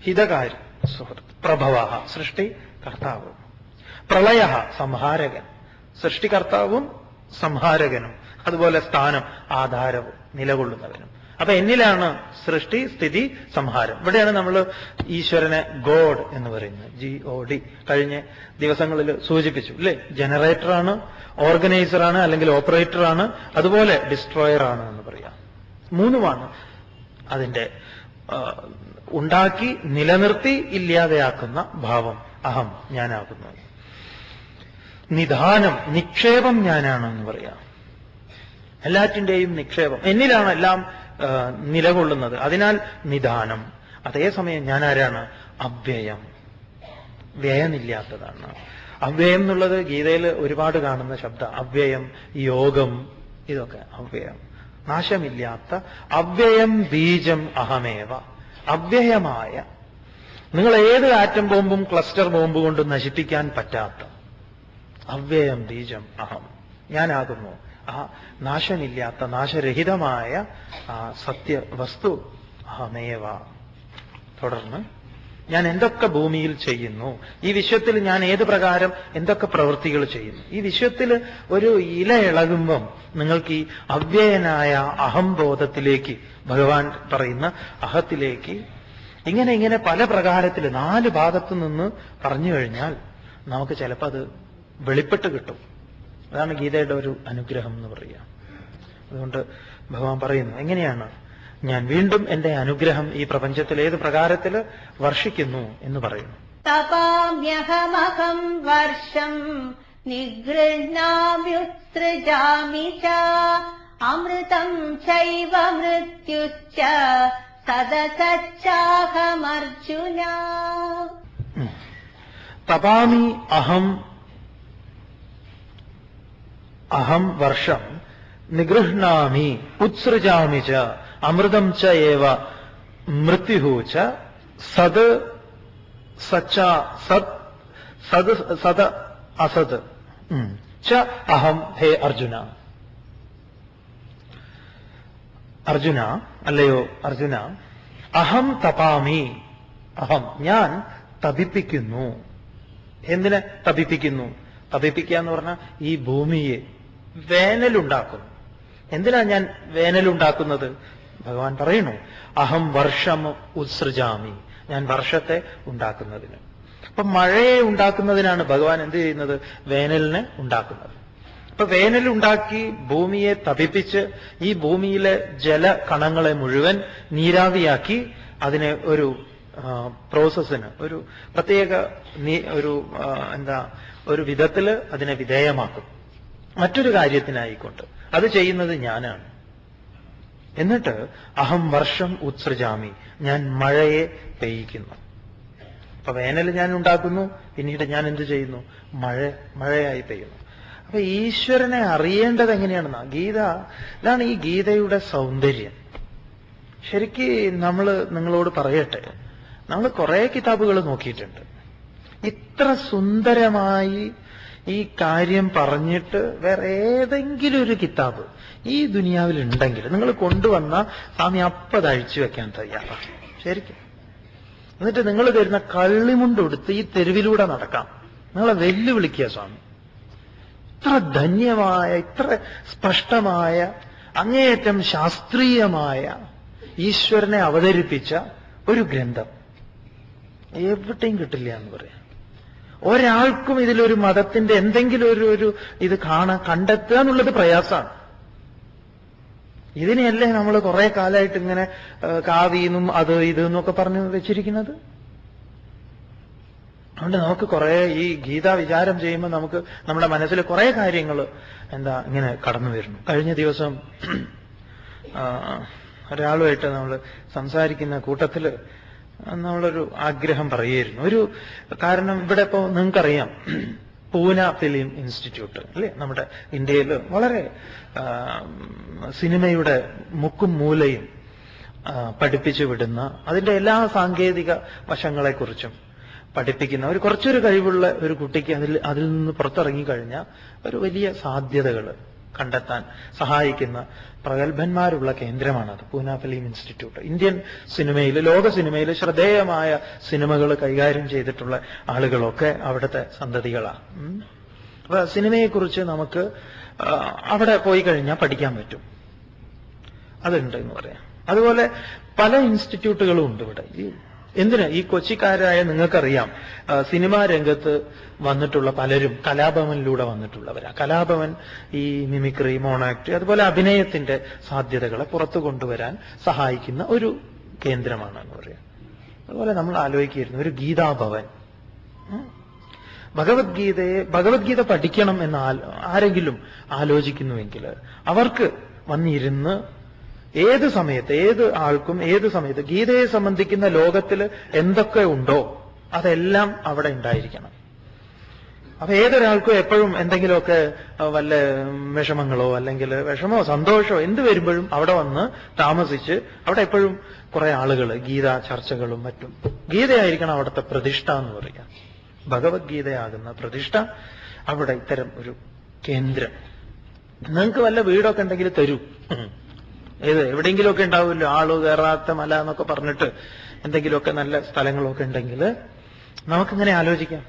ഹിതകാരി സുഹൃത്ത്. പ്രഭവ, സൃഷ്ടി കർത്താവ്. പ്രളയ സംഹാരകൻ, സൃഷ്ടികർത്താവും സംഹാരകനും, അതുപോലെ സ്ഥാനം ആധാരവും നിലകൊള്ളുന്നവനും. അപ്പൊ എന്നിലാണ് സൃഷ്ടി, സ്ഥിതി, സംഹാരം. ഇവിടെയാണ് നമ്മൾ ഈശ്വരനെ ഗോഡ് എന്ന് പറയുന്നത്. GOD കഴിഞ്ഞ ദിവസങ്ങളിൽ സൂചിപ്പിച്ചു അല്ലേ? ജനറേറ്ററാണ്, ഓർഗനൈസറാണ്, അല്ലെങ്കിൽ ഓപ്പറേറ്ററാണ്, അതുപോലെ ഡിസ്ട്രോയറാണ് എന്ന് പറയാം. മൂന്നുമാണ് അതിന്റെ ഉണ്ടാക്കി നിലനിർത്തി ഇല്ലാതെയാക്കുന്ന ഭാവം. അഹം, ഞാനാകുന്നു. നിധാനം, നിക്ഷേപം ഞാനാണെന്ന് പറയാം. എല്ലാറ്റിൻ്റെയും നിക്ഷേപം എന്നിലാണ് എല്ലാം നിലകൊള്ളുന്നത്. അതിനാൽ നിധാനം. അതേസമയം ഞാൻ ആരാണ്? അവ്യയം, വ്യയമില്ലാത്തതാണ്. അവ്യയം എന്നുള്ളത് ഗീതയിൽ ഒരുപാട് കാണുന്ന ശബ്ദം. അവ്യയം, യോഗം, ഇതൊക്കെ അവ്യയം, നാശമില്ലാത്ത അവ്യയം. ബീജം അഹമേവ, അവ്യയമായ, നിങ്ങൾ ഏത് ആറ്റം ബോംബും ക്ലസ്റ്റർ ബോംബ് കൊണ്ട് നശിപ്പിക്കാൻ പറ്റാത്ത അവ്യയം ബീജം അഹം, ഞാനാകുന്നു. ആ നാശമില്ലാത്ത, നാശരഹിതമായ ആ സത്യവസ്തു അഹമേവ. തുടർന്ന് ഞാൻ എന്തൊക്കെ ഭൂമിയിൽ ചെയ്യുന്നു, ഈ വിശ്വത്തിൽ ഞാൻ ഏത് പ്രകാരം എന്തൊക്കെ പ്രവൃത്തികൾ ചെയ്യുന്നു. ഈ വിശ്വത്തിൽ ഒരു ഇല ഇളകുമ്പം നിങ്ങൾക്ക് ഈ അവ്യയനായ അഹംബോധത്തിലേക്ക്, ഭഗവാൻ പറയുന്ന അഹത്തിലേക്ക്, ഇങ്ങനെ പല പ്രകാരത്തിൽ 4 ഭാഗത്തു നിന്ന് പറഞ്ഞു കഴിഞ്ഞാൽ നമുക്ക് ചിലപ്പോൾ അത് വെളിപ്പെട്ട് കിട്ടും. അതാണ് ഗീതയുടെ ഒരു അനുഗ്രഹം എന്ന് പറയുക. അതുകൊണ്ട് ഭഗവാൻ പറയുന്നു, എങ്ങനെയാണ് ഞാൻ വീണ്ടും എന്റെ അനുഗ്രഹം ഈ പ്രപഞ്ചത്തിൽ ഏത് പ്രകാരത്തിൽ വർഷിക്കുന്നു എന്ന് പറയുന്നു. തപാമ്യഹമഹം വർഷം നിഗൃഹ്ണാമ്യുത്സൃജാമി ച അമൃതം ചൈവ മൃത്യുശ്ച സദസച്ചാഹമർജുന. തപാമി അഹം വർഷം നിഗൃഹ്ണാമി ഉത്സൃജാമി ച അമൃതം ച ഏവ മൃത്യുഃ ച സത് സച്ച സത് അസത് ച അഹം. ഹേ അർജുന, അർജുന അല്ലയോ അർജുന, അഹം തപാമി, അഹം ഞാൻ തപിപ്പിക്കുന്നു. എന്തിനെ തപിപ്പിക്കുന്നു? തപിപ്പിക്കുക എന്ന് പറഞ്ഞാൽ ഈ ഭൂമിയെ വേനലുണ്ടാക്കുന്നു. എന്തിനാ ഞാൻ വേനലുണ്ടാക്കുന്നത്? ഭഗവാൻ പറയുന്നു, അഹം വർഷം ഉത്സൃജാമി, ഞാൻ വർഷത്തെ ഉണ്ടാക്കുന്നതിന്. അപ്പൊ മഴയെ ഉണ്ടാക്കുന്നതിനാണ് ഭഗവാൻ എന്ത് ചെയ്യുന്നത്? വേനലിനെ ഉണ്ടാക്കുന്നത്. അപ്പൊ വേനലുണ്ടാക്കി ഭൂമിയെ തപിപ്പിച്ച് ഈ ഭൂമിയിലെ ജലകണങ്ങളെ മുഴുവൻ നീരാവിയാക്കി അതിനെ ഒരു പ്രോസസ്സിന്, ഒരു പ്രത്യേക ഒരു വിധത്തിൽ അതിനെ വിധേയമാക്കും, മറ്റൊരു കാര്യത്തിനായിക്കൊണ്ട്. അത് ചെയ്യുന്നത് ഞാനാണ്. എന്നിട്ട് അഹം വർഷം ഉത്സൃജാമി, ഞാൻ മഴയെ പെയ്യിക്കുന്നു. അപ്പൊ വേനൽ ഞാൻ ഉണ്ടാക്കുന്നു, പിന്നീട് ഞാൻ എന്ത് ചെയ്യുന്നു? മഴയായി പെയ്യുന്നു. അപ്പൊ ഈശ്വരനെ അറിയേണ്ടത് എങ്ങനെയാണെന്നാ ഇതാണ് ഈ ഗീതയുടെ സൗന്ദര്യം. ശരിക്ക് നിങ്ങളോട് പറയട്ടെ, നമ്മൾ കുറെ കിതാബുകൾ നോക്കിയിട്ടുണ്ട്. ഇത്ര സുന്ദരമായി ഈ കാര്യം പറഞ്ഞിട്ട് വേറെ ഏതെങ്കിലും ഒരു കിതാബ് ഈ ദുനിയാവിൽ ഉണ്ടെങ്കിൽ നിങ്ങൾ കൊണ്ടുവന്ന സ്വാമി അപ്പത് അഴിച്ചു വെക്കാൻ തയ്യാറാണ് ശരിക്കും. എന്നിട്ട് നിങ്ങൾ തരുന്ന കള്ളിമുണ്ടൊടുത്ത് ഈ തെരുവിലൂടെ നടക്കാം, നിങ്ങളെ വെല്ലുവിളിക്കുക സ്വാമി. ഇത്ര ധന്യമായ, ഇത്ര സ്പഷ്ടമായ, അങ്ങേയറ്റം ശാസ്ത്രീയമായ ഈശ്വരനെ അവതരിപ്പിച്ച ഒരു ഗ്രന്ഥം എവിടെയും കിട്ടില്ല എന്ന് പറയാം. ഒരാൾക്കും ഇതിലൊരു മതത്തിന്റെ എന്തെങ്കിലും ഒരു ഇത് കണ്ടെത്തുക എന്നുള്ളത് പ്രയാസമാണ്. ഇതിനെയല്ലേ നമ്മൾ കുറെ കാലമായിട്ട് ഇങ്ങനെ കാവീന്നും അത് ഇതെന്നൊക്കെ പറഞ്ഞു വെച്ചിരിക്കുന്നത്. അതുകൊണ്ട് നമുക്ക് കുറെ ഈ ഗീത വിചാരം ചെയ്യുമ്പോൾ നമുക്ക് നമ്മുടെ മനസ്സിൽ കുറെ കാര്യങ്ങൾ ഇങ്ങനെ കടന്നു വരുന്നു. കഴിഞ്ഞ ദിവസം ഒരാളുമായിട്ട് നമ്മൾ സംസാരിക്കുന്ന കൂട്ടത്തിൽ നമ്മളൊരു ആഗ്രഹം പറയുമായിരുന്നു. കാരണം ഇവിടെ ഇപ്പോ നിങ്ങൾക്കറിയാം, പൂന ഫിലിം ഇൻസ്റ്റിറ്റ്യൂട്ട് അല്ലേ, നമ്മുടെ ഇന്ത്യയിൽ വളരെ സിനിമയുടെ മുക്കും മൂലയും പഠിപ്പിച്ചു വിടുന്ന, അതിന്റെ എല്ലാ സാങ്കേതിക വശങ്ങളെക്കുറിച്ചും പഠിപ്പിക്കുന്ന കുറച്ചൊരു കഴിവുള്ള ഒരു കുട്ടിക്ക് അതിൽ നിന്ന് പുറത്തിറങ്ങിക്കഴിഞ്ഞാൽ ഒരു വലിയ സാധ്യതകൾ കണ്ടെത്താൻ സഹായിക്കുന്ന പ്രഗത്ഭന്മാരുള്ള കേന്ദ്രമാണത്, പൂന ഫിലിം ഇൻസ്റ്റിറ്റ്യൂട്ട്. ഇന്ത്യൻ സിനിമയിൽ, ലോക സിനിമയിൽ ശ്രദ്ധേയമായ സിനിമകൾ കൈകാര്യം ചെയ്തിട്ടുള്ള ആളുകളൊക്കെ അവിടുത്തെ സന്തതികളാണ്. അപ്പൊ സിനിമയെക്കുറിച്ച് നമുക്ക് അവിടെ പോയി കഴിഞ്ഞാൽ പഠിക്കാൻ പറ്റും, അതുണ്ട് എന്ന് പറയാം. അതുപോലെ പല ഇൻസ്റ്റിറ്റ്യൂട്ടുകളും ഉണ്ട് ഇവിടെ. എന്തിന് ഈ കൊച്ചിക്കാരായ നിങ്ങൾക്കറിയാം, സിനിമാ രംഗത്ത് വന്നിട്ടുള്ള പലരും കലാഭവനിലൂടെ വന്നിട്ടുള്ളവരാ. കലാഭവൻ ഈ മിമിക്രി, മോണാക്ട്, അതുപോലെ അഭിനയത്തിന്റെ സാധ്യതകളെ പുറത്തു കൊണ്ടുവരാൻ സഹായിക്കുന്ന ഒരു കേന്ദ്രമാണ് എന്ന് പറയാം. അതുപോലെ നമ്മൾ ആലോചിക്കുകയായിരുന്നു ഒരു ഗീതാഭവൻ. ഭഗവത്ഗീത പഠിക്കണം എന്ന് ആരെങ്കിലും ആലോചിക്കുന്നുവെങ്കിൽ അവർക്ക് വന്നിരുന്ന് ഏത് സമയത്ത്, ഏത് ആൾക്കും ഏത് സമയത്ത് ഗീതയെ സംബന്ധിക്കുന്ന ലോകത്തിൽ എന്തൊക്കെ ഉണ്ടോ അതെല്ലാം അവിടെ ഉണ്ടായിരിക്കണം. അപ്പൊ ഏതൊരാൾക്കും എപ്പോഴും എന്തെങ്കിലുമൊക്കെ വല്ല വിഷമങ്ങളോ അല്ലെങ്കിൽ വിഷമോ സന്തോഷമോ എന്ത് വരുമ്പോഴും അവിടെ വന്ന് താമസിച്ച് അവിടെ എപ്പോഴും കുറെ ആളുകൾ ഗീതാ ചർച്ചകളും മറ്റും. ഗീതയായിരിക്കണം അവിടുത്തെ പ്രതിഷ്ഠ എന്ന് പറയാം. ഭഗവത്ഗീതയാകുന്ന പ്രതിഷ്ഠ അവിടെ ഇത്തരം ഒരു കേന്ദ്രം. നിങ്ങൾക്ക് വല്ല വീടൊക്കെ ഉണ്ടെങ്കിൽ തരൂ. എവിടെയെങ്കിലുമൊക്കെ ഉണ്ടാവുമല്ലോ ആള് കയറാത്ത മല എന്നൊക്കെ പറഞ്ഞിട്ട് എന്തെങ്കിലുമൊക്കെ നല്ല സ്ഥലങ്ങളൊക്കെ ഉണ്ടെങ്കിൽ നമുക്കിങ്ങനെ ആലോചിക്കാം.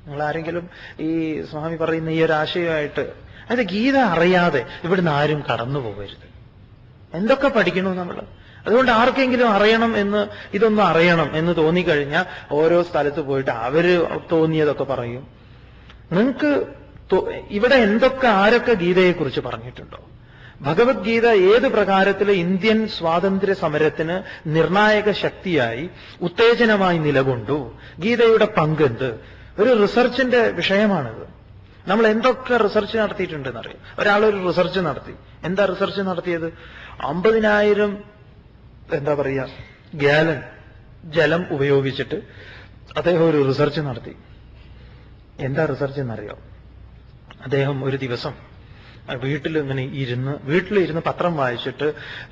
നിങ്ങൾ ആരെങ്കിലും ഈ സ്വാമി പറയുന്ന ഈ ഒരു ആശയമായിട്ട്, അതായത് ഗീത അറിയാതെ ഇവിടുന്ന് ആരും കടന്നു പോകരുത്. എന്തൊക്കെ പഠിക്കണു നമ്മൾ. അതുകൊണ്ട് ആർക്കെങ്കിലും അറിയണം എന്ന്, ഇതൊന്നും അറിയണം എന്ന് തോന്നിക്കഴിഞ്ഞാൽ ഓരോ സ്ഥലത്ത് പോയിട്ട് അവര് തോന്നിയതൊക്കെ പറയും. നിങ്ങൾക്ക് ഇവിടെ എന്തൊക്കെ ആരൊക്കെ ഗീതയെക്കുറിച്ച് പറഞ്ഞിട്ടുണ്ടോ? ഭഗവത്ഗീത ഏത് പ്രകാരത്തിൽ ഇന്ത്യൻ സ്വാതന്ത്ര്യ സമരത്തിന് നിർണായക ശക്തിയായി ഉത്തേജനമായി നിലകൊണ്ടു, ഗീതയുടെ പങ്കെന്ത്, ഒരു റിസർച്ചിന്റെ വിഷയമാണിത്. നമ്മൾ എന്തൊക്കെ റിസർച്ച് നടത്തിയിട്ടുണ്ടെന്നറിയാം. ഒരാളൊരു റിസർച്ച് നടത്തി. എന്താ റിസർച്ച് നടത്തിയത്? 50,000 എന്താ പറയുക ഗാലൻ ജലം ഉപയോഗിച്ചിട്ട് അദ്ദേഹം ഒരു റിസർച്ച് നടത്തി. എന്താ റിസർച്ച് എന്നറിയോ? അദ്ദേഹം ഒരു ദിവസം വീട്ടിലിരുന്ന് പത്രം വായിച്ചിട്ട്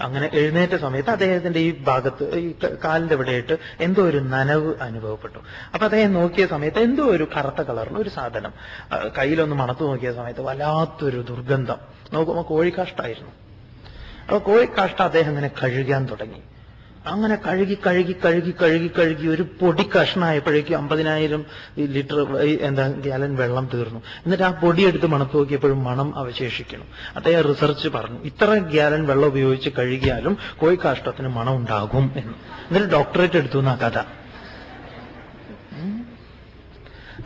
അങ്ങനെ എഴുന്നേറ്റ സമയത്ത് അദ്ദേഹത്തിന്റെ ഈ ഭാഗത്ത്, ഈ കാലിന്റെ ഇവിടെയായിട്ട് എന്തോ ഒരു നനവ് അനുഭവപ്പെട്ടു. അപ്പൊ അദ്ദേഹം നോക്കിയ സമയത്ത് എന്തോ ഒരു കറുത്ത കളറിൽ ഒരു സാധനം കയ്യിലൊന്ന് മണത്തു നോക്കിയ സമയത്ത് വല്ലാത്തൊരു ദുർഗന്ധം. നോക്കുമ്പോൾ കോഴിക്കാഷ്ടായിരുന്നു. അപ്പൊ കോഴിക്കാഷ്ട അദ്ദേഹം അങ്ങനെ കഴുകാൻ തുടങ്ങി. അങ്ങനെ കഴുകി ഒരു പൊടി കഷ്ണമായപ്പോഴേക്കും 50,000 ലിറ്റർ ഗാലൻ വെള്ളം തീർന്നു. എന്നിട്ട് ആ പൊടിയെടുത്ത് മണത്ത് നോക്കിയപ്പോഴും മണം അവശേഷിക്കണം. അദ്ദേഹം റിസർച്ച് പറഞ്ഞു, ഇത്ര ഗാലൻ വെള്ളം ഉപയോഗിച്ച് കഴുകിയാലും കോഴിക്കാഷ്ടത്തിന് മണം ഉണ്ടാകും എന്ന്. എന്നിട്ട് ഡോക്ടറേറ്റ് എടുത്തു എന്നാ കഥ.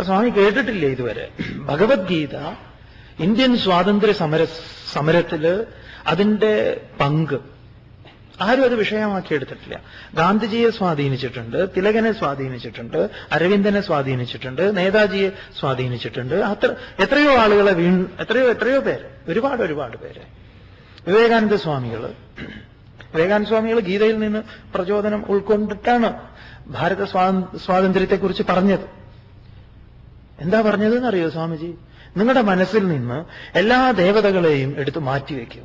സ്വാമി കേട്ടിട്ടില്ലേ ഇതുവരെ? ഭഗവത്ഗീത ഇന്ത്യൻ സ്വാതന്ത്ര്യ സമരത്തില് അതിന്റെ പങ്ക് ആരും അത് വിഷയമാക്കി എടുത്തിട്ടില്ല. ഗാന്ധിജിയെ സ്വാധീനിച്ചിട്ടുണ്ട്, തിലകനെ സ്വാധീനിച്ചിട്ടുണ്ട്, അരവിന്ദനെ സ്വാധീനിച്ചിട്ടുണ്ട്, നേതാജിയെ സ്വാധീനിച്ചിട്ടുണ്ട്. എത്രയോ ആളുകളെ എത്രയോ പേര്, ഒരുപാട് പേര്. വിവേകാനന്ദ സ്വാമികൾ ഗീതയിൽ നിന്ന് പ്രചോദനം ഉൾക്കൊണ്ടിട്ടാണ് ഭാരത സ്വാതന്ത്ര്യത്തെക്കുറിച്ച് പറഞ്ഞത്. എന്താ പറഞ്ഞതെന്നറിയോ സ്വാമിജി? നിങ്ങളുടെ മനസ്സിൽ നിന്ന് എല്ലാ ദേവതകളെയും എടുത്ത് മാറ്റിവെക്കൂ.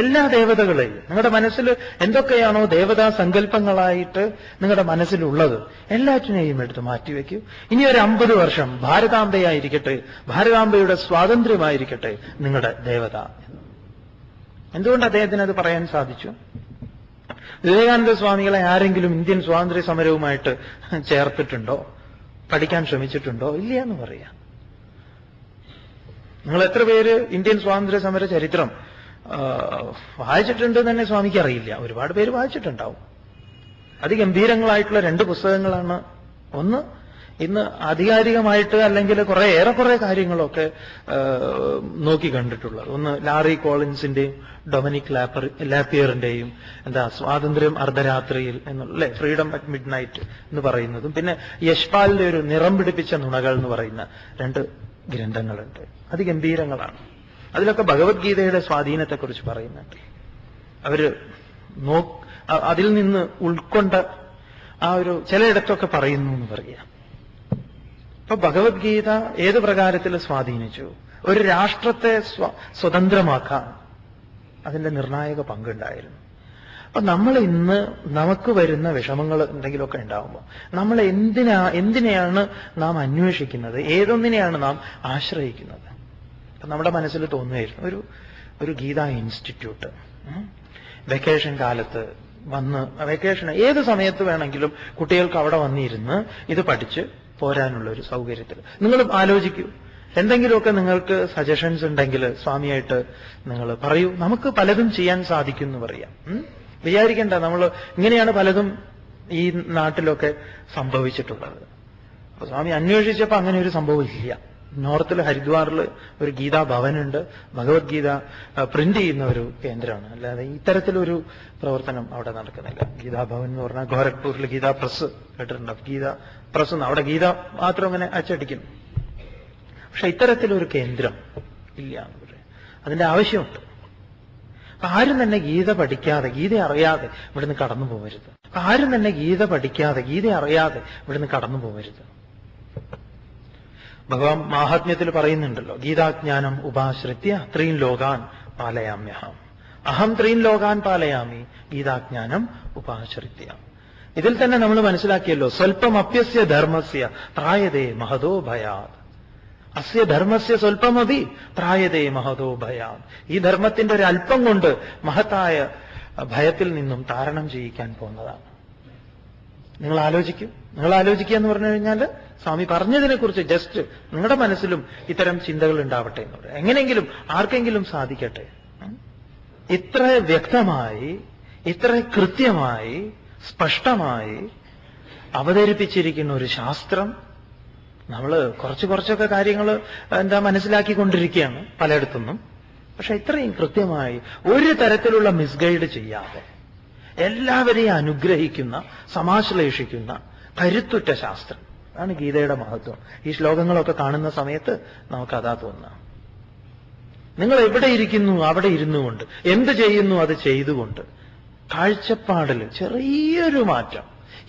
എല്ലാ ദേവതകളെയും, നിങ്ങളുടെ മനസ്സിൽ എന്തൊക്കെയാണോ ദേവതാ സങ്കല്പങ്ങളായിട്ട് നിങ്ങളുടെ മനസ്സിലുള്ളത് എല്ലാറ്റിനെയും എടുത്ത് മാറ്റിവെക്കൂ. ഇനി ഒരു 50 വർഷം ഭാരതാംബയായിരിക്കട്ടെ, ഭാരതാംബയുടെ സ്വാതന്ത്ര്യമായിരിക്കട്ടെ നിങ്ങളുടെ ദേവത. എന്തുകൊണ്ട് അദ്ദേഹത്തിന് അത് പറയാൻ സാധിച്ചു? വിവേകാനന്ദ സ്വാമികളെ ആരെങ്കിലും ഇന്ത്യൻ സ്വാതന്ത്ര്യ സമരവുമായിട്ട് ചേർത്തിട്ടുണ്ടോ? പഠിക്കാൻ ശ്രമിച്ചിട്ടുണ്ടോ? ഇല്ല എന്ന് പറയാം. നിങ്ങൾ എത്ര പേര് ഇന്ത്യൻ സ്വാതന്ത്ര്യ സമര ചരിത്രം വായിച്ചിട്ടുണ്ടെന്ന് തന്നെ സ്വാമിക്ക് അറിയില്ല. ഒരുപാട് പേര് വായിച്ചിട്ടുണ്ടാവും. അതിഗംഭീരങ്ങളായിട്ടുള്ള 2 പുസ്തകങ്ങളാണ്. ഒന്ന് ഇന്ന് ആധികാരികമായിട്ട് അല്ലെങ്കിൽ ഏറെക്കുറെ കാര്യങ്ങളൊക്കെ നോക്കി കണ്ടിട്ടുള്ളത്. ഒന്ന് ലാറി കോളിൻസിന്റെയും ഡൊമിനിക് ലാപ്പിയറിന്റെയും സ്വാതന്ത്ര്യം അർദ്ധരാത്രിയിൽ എന്നുള്ള ഫ്രീഡം അറ്റ് മിഡ് നൈറ്റ് എന്ന് പറയുന്നതും, പിന്നെ യശ്പാലിന്റെ ഒരു നിറം പിടിപ്പിച്ച നുണകൾ എന്ന് പറയുന്ന 2 ഗ്രന്ഥങ്ങളുണ്ട്. അതിഗംഭീരങ്ങളാണ്. അതിലൊക്കെ ഭഗവത്ഗീതയുടെ സ്വാധീനത്തെക്കുറിച്ച് പറയുന്നുണ്ട്. അതിൽ നിന്ന് ഉൾക്കൊണ്ട ആ ഒരു ചിലയിടത്തൊക്കെ പറയുന്നു എന്ന് പറയാം. അപ്പൊ ഭഗവത്ഗീത ഏത് പ്രകാരത്തിൽ സ്വാധീനിച്ചു? ഒരു രാഷ്ട്രത്തെ സ്വതന്ത്രമാക്കാൻ അതിന്റെ നിർണായക പങ്കുണ്ടായിരുന്നു. അപ്പൊ നമ്മൾ ഇന്ന് നമുക്ക് വരുന്ന വിഷമങ്ങൾ എന്തെങ്കിലുമൊക്കെ ഉണ്ടാവുമ്പോൾ നമ്മൾ എന്തിനെയാണ് നാം അന്വേഷിക്കുന്നത്? ഏതൊന്നിനെയാണ് നാം ആശ്രയിക്കുന്നത്? അപ്പൊ നമ്മുടെ മനസ്സിൽ തോന്നുമായിരുന്നു ഒരു ഗീതാ ഇൻസ്റ്റിറ്റ്യൂട്ട് വെക്കേഷൻ കാലത്ത് വന്ന്, വെക്കേഷൻ ഏത് സമയത്ത് വേണമെങ്കിലും കുട്ടികൾക്ക് അവിടെ വന്നിരുന്ന് ഇത് പഠിച്ച് പോരാനുള്ള ഒരു സൗകര്യത്തിൽ. നിങ്ങൾ ആലോചിക്കൂ, എന്തെങ്കിലുമൊക്കെ നിങ്ങൾക്ക് സജഷൻസ് ഉണ്ടെങ്കിൽ സ്വാമിയായിട്ട് നിങ്ങൾ പറയൂ. നമുക്ക് പലതും ചെയ്യാൻ സാധിക്കും എന്ന് പറയാം. വിചാരിക്കണ്ട നമ്മൾ ഇങ്ങനെയാണ് പലതും ഈ നാട്ടിലൊക്കെ സംഭവിച്ചിട്ടുള്ളത്. അപ്പൊ സ്വാമി അന്വേഷിച്ചപ്പോ അങ്ങനെ ഒരു സംഭവം ഇല്ല. നോർത്തിൽ ഹരിദ്വാറിൽ ഒരു ഗീതാ ഭവനുണ്ട്, ഭഗവത്ഗീത പ്രിന്റ് ചെയ്യുന്ന ഒരു കേന്ദ്രമാണ്. അല്ലാതെ ഇത്തരത്തിലൊരു പ്രവർത്തനം അവിടെ നടക്കുന്നില്ല. ഗീതാ ഭവൻ എന്ന് പറഞ്ഞാൽ ഗോരഖ്പൂരിൽ ഗീതാ പ്രസ് കേട്ടിട്ടുണ്ടോ? ഗീതാ പ്രസ് അവിടെ ഗീത മാത്രം അങ്ങനെ അച്ചടിക്കുന്നു. പക്ഷെ ഇത്തരത്തിലൊരു കേന്ദ്രം ഇല്ല എന്ന് പറയാം. അതിന്റെ ആവശ്യമുണ്ട്. അപ്പൊ ആരും തന്നെ ഗീത പഠിക്കാതെ, ഗീത അറിയാതെ ഇവിടുന്ന് കടന്നു പോകരുത്. അപ്പൊ ആരും തന്നെ ഗീത പഠിക്കാതെ, ഗീത അറിയാതെ ഇവിടുന്ന് കടന്നു പോകരുത്. ഭഗവാൻ മാഹാത്മ്യത്തിൽ പറയുന്നുണ്ടല്ലോ, ഗീതാജ്ഞാനം ഉപാശ്രിത്യ ത്രീൻ ലോകാൻ പാലയാമ്യഹം. അഹം ത്രീൻ ലോകാൻ പാലയാമി ഗീതാജ്ഞാനം ഉപാശ്രിത്യ. ഇതിൽ തന്നെ നമ്മൾ മനസ്സിലാക്കിയല്ലോ, സ്വൽപ്പം അപ്യസ്യ ധർമ്മസ്യ ത്രായതേ മഹതോ ഭയാത്. അസ്യ ധർമ്മസ്യ സ്വൽപ്പമപി ത്രായതേ മഹതോ ഭയാത്. ഈ ധർമ്മത്തിന്റെ ഒരു അല്പം കൊണ്ട് മഹത്തായ ഭയത്തിൽ നിന്നും താരണം ചെയ്യിക്കാൻ പോകുന്നതാണ്. നിങ്ങൾ ആലോചിക്കുക എന്ന് പറഞ്ഞു കഴിഞ്ഞാൽ സ്വാമി പറഞ്ഞതിനെ കുറിച്ച് ജസ്റ്റ് നിങ്ങളുടെ മനസ്സിലും ഇത്തരം ചിന്തകൾ ഉണ്ടാവട്ടെ എന്ന് പറയാം. എങ്ങനെയെങ്കിലും ആർക്കെങ്കിലും സാധിക്കട്ടെ. ഇത്ര വ്യക്തമായി, ഇത്ര കൃത്യമായി, സ്പഷ്ടമായി അവതരിപ്പിച്ചിരിക്കുന്ന ഒരു ശാസ്ത്രം നമ്മൾ കുറച്ചൊക്കെ കാര്യങ്ങൾ മനസ്സിലാക്കിക്കൊണ്ടിരിക്കുകയാണ് പലയിടത്തുനിന്നും. പക്ഷെ ഇത്രയും കൃത്യമായി ഒരു തരത്തിലുള്ള മിസ്ഗൈഡ് ചെയ്യാതെ എല്ലാവരെയും അനുഗ്രഹിക്കുന്ന, സമാശ്ലേഷിക്കുന്ന കരുത്തുറ്റ ശാസ്ത്രം ആണ് ഗീതയുടെ മഹത്വം. ഈ ശ്ലോകങ്ങളൊക്കെ കാണുന്ന സമയത്ത് നമുക്കതാ തോന്നുക. നിങ്ങൾ എവിടെ ഇരിക്കുന്നു അവിടെ ഇരുന്നുകൊണ്ട്, എന്ത് ചെയ്യുന്നു അത് ചെയ്തുകൊണ്ട്, കാഴ്ചപ്പാടിൽ ചെറിയൊരു മാറ്റം,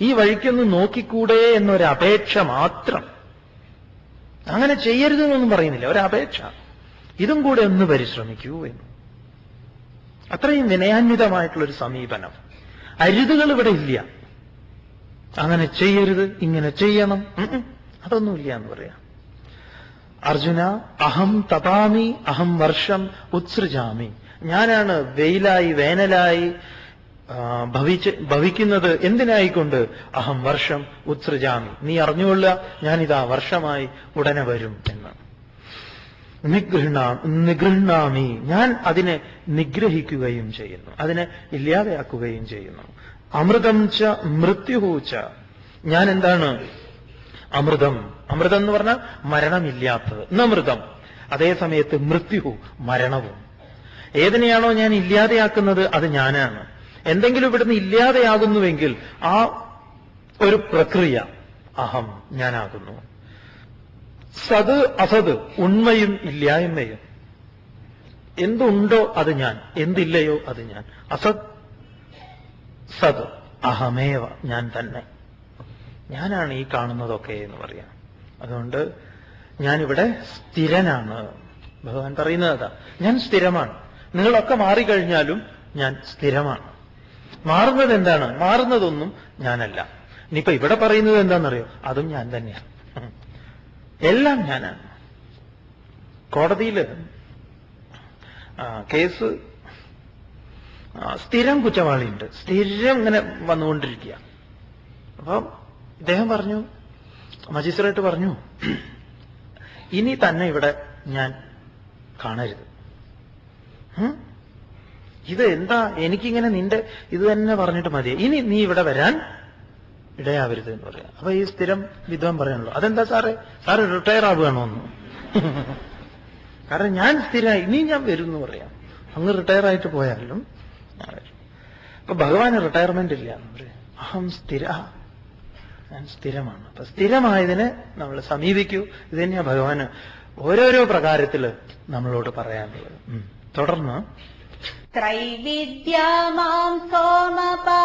ഈ വഴിക്കൊന്ന് നോക്കിക്കൂടെ എന്നൊരപേക്ഷ മാത്രം. അങ്ങനെ ചെയ്യരുതെന്നൊന്നും പറയുന്നില്ല, ഒരപേക്ഷ. ഇതും കൂടെ ഒന്ന് പരിശ്രമിക്കൂ എന്ന്. അത്രയും വിനയാന്വിതമായിട്ടുള്ളൊരു സമീപനം. അരുതുകൾ ഇവിടെ ഇല്ല. അങ്ങനെ ചെയ്യരുത്, ഇങ്ങനെ ചെയ്യണം, അതൊന്നുമില്ല എന്ന് പറയാം. അർജുന അഹം തപാമി അഹം വർഷം ഉത്സൃജാമി. ഞാനാണ് വെയിലായി വേനലായി ഭവിക്കുന്നത്. എന്തിനായിക്കൊണ്ട്? അഹം വർഷം ഉത്സൃജാമി. നീ അറിഞ്ഞുകൊള്ളുക, ഞാനിതാ വർഷമായി ഉടനെ വരും എന്ന്. നിഗൃഹ്ണാമി, ഞാൻ അതിനെ നിഗ്രഹിക്കുകയും ചെയ്യുന്നു, അതിനെ ഇല്ലാതെയാക്കുകയും ചെയ്യുന്നു. അമൃതം ച മൃത്യുഹൂച്ച, ഞാൻ എന്താണ്? അമൃതം. അമൃതം എന്ന് പറഞ്ഞാൽ മരണമില്ലാത്തത്. നമൃതം. അതേ സമയത്ത് മൃത്യുഹു, മരണവും. ഏതിനെയാണോ ഞാൻ ഇല്ലാതെയാക്കുന്നത് അത് ഞാനാണ്. എന്തെങ്കിലും ഇവിടുന്ന് ഇല്ലാതെയാകുന്നുവെങ്കിൽ ആ ഒരു പ്രക്രിയ അഹം, ഞാനാകുന്നു. സത് അസത്, ഉണ്മയും ഇല്ലായ്മയും. എന്തുണ്ടോ അത് ഞാൻ, എന്തില്ലയോ അത് ഞാൻ. അസത് സത് അഹമേവ, ഞാൻ തന്നെ. ഞാനാണ് ഈ കാണുന്നതൊക്കെ എന്ന് പറയാം. അതുകൊണ്ട് ഞാനിവിടെ സ്ഥിരനാണ്. ഭഗവാൻ പറയുന്നത് അതാ, ഞാൻ സ്ഥിരമാണ്. നിങ്ങളൊക്കെ മാറിക്കഴിഞ്ഞാലും ഞാൻ സ്ഥിരമാണ്. മാറുന്നത് എന്താണ്? മാറുന്നതൊന്നും ഞാനല്ല. ഇനിയിപ്പോ ഇവിടെ പറയുന്നത് എന്താണെന്നറിയോ? അതും ഞാൻ തന്നെയാണ്. എല്ലാം ഞാനാണ്. കോടതിയിൽ കേസ് സ്ഥിരം കുറ്റവാളിയുണ്ട്, സ്ഥിരം ഇങ്ങനെ വന്നുകൊണ്ടിരിക്കുക. അപ്പം ഇദ്ദേഹം പറഞ്ഞു, മജിസ്ട്രേറ്റ് പറഞ്ഞു, ഇനി തന്നെ ഇവിടെ ഞാൻ കാണരുത്. ഇത് എന്താ, എനിക്കിങ്ങനെ നിന്റെ ഇത് തന്നെ പറഞ്ഞിട്ട് മതി, ഇനി നീ ഇവിടെ വരാൻ ഇടയാവരുത് എന്ന് പറയാം. അപ്പൊ ഈ സ്ഥിരം വിദ്വാൻ പറയാനുള്ളൂ, അതെന്താ സാറ് റിട്ടയർ ആവുകയാണോ എന്ന്. കാരണം ഞാൻ സ്ഥിരമായി, ഇനി ഞാൻ വരും എന്ന് പറയാം. അങ്ങ് റിട്ടയർ ആയിട്ട് പോയാലും ഞാൻ വരും. അപ്പൊ ഭഗവാന് റിട്ടയർമെന്റ് ഇല്ല എന്ന് പറയാം. അഹം സ്ഥിര, ഞാൻ സ്ഥിരമാണ്. അപ്പൊ സ്ഥിരമായതിനെ നമ്മൾ സമീപിക്കൂ. ഇത് തന്നെയാ ഭഗവാന് ഓരോരോ പ്രകാരത്തില് നമ്മളോട് പറയാനുള്ളത്. തുടർന്ന് ത്രൈവിദ്യാമാം സോമപാപൂതപാപാഃ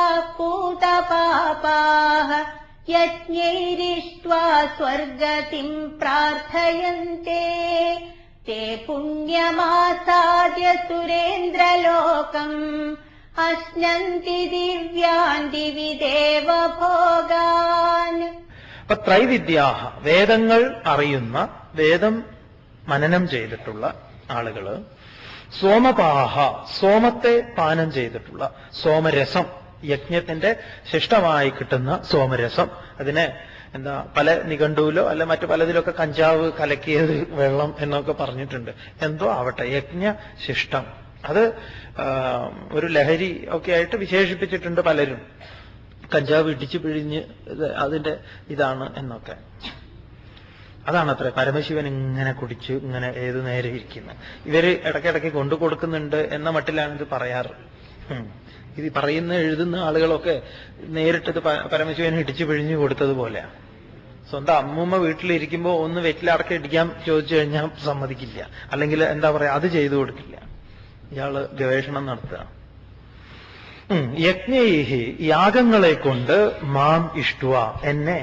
യജ്ഞൈരിഷ്ട്വാ സ്വർഗതിം പ്രാർത്ഥയന്തെ തേ പുണ്യമാസാദ്യ സുരേന്ദ്രലോകം അശ്നന്തി ദിവ്യാൻ ദിവി ദേവഭോഗാൻ. അപ്പൊ ത്രൈവിദ്യാഹ, വേദങ്ങൾ അറിയുന്ന, വേദം മനനം ചെയ്തിട്ടുള്ള, ആളുകള് സോമപാഹ, സോമത്തെ പാനം ചെയ്തിട്ടുള്ള സോമരസം, യജ്ഞത്തിന്റെ ശിഷ്ടമായി കിട്ടുന്ന സോമരസം. അതിനെ എന്താ പല നിഘണ്ടുവിലോ അല്ല മറ്റു പലതിലൊക്കെ കഞ്ചാവ് കലക്കിയത് വെള്ളം എന്നൊക്കെ പറഞ്ഞിട്ടുണ്ട്. എന്തോ ആവട്ടെ, യജ്ഞ ശിഷ്ടം അത് ഒരു ലഹരി ഒക്കെ ആയിട്ട് വിശേഷിപ്പിച്ചിട്ടുണ്ട് പലരും. കഞ്ചാവ് ഇടിച്ചു പിഴിഞ്ഞ് അതിന്റെ ഇതാണ് എന്നൊക്കെ. അതാണത്രേ പരമശിവൻ ഇങ്ങനെ കുടിച്ച് ഇങ്ങനെ ഏതു നേരെ ഇരിക്കുന്നത്. ഇവര് ഇടയ്ക്കിടയ്ക്ക് കൊണ്ടു കൊടുക്കുന്നുണ്ട് എന്ന മട്ടിലാണ് ഇത് പറയാറ്. ഇത് പറയുന്ന എഴുതുന്ന ആളുകളൊക്കെ നേരിട്ടത് പരമശിവനെ ഇടിച്ചു പിഴിഞ്ഞു കൊടുത്തതുപോലെയാണ്. സ്വന്തം അമ്മൂമ്മ വീട്ടിലിരിക്കുമ്പോൾ ഒന്ന് വെറ്റിലടക്കം ഇടിക്കാൻ ചോദിച്ചു കഴിഞ്ഞാൽ സമ്മതിക്കില്ല, അല്ലെങ്കിൽ എന്താ പറയാ അത് ചെയ്തു കൊടുക്കില്ല. ഇയാള് ഗവേഷണം നടത്തുക. യജ്ഞൈഹി, യാഗങ്ങളെ കൊണ്ട് മാം ഇഷ്ടുവ, എന്നെ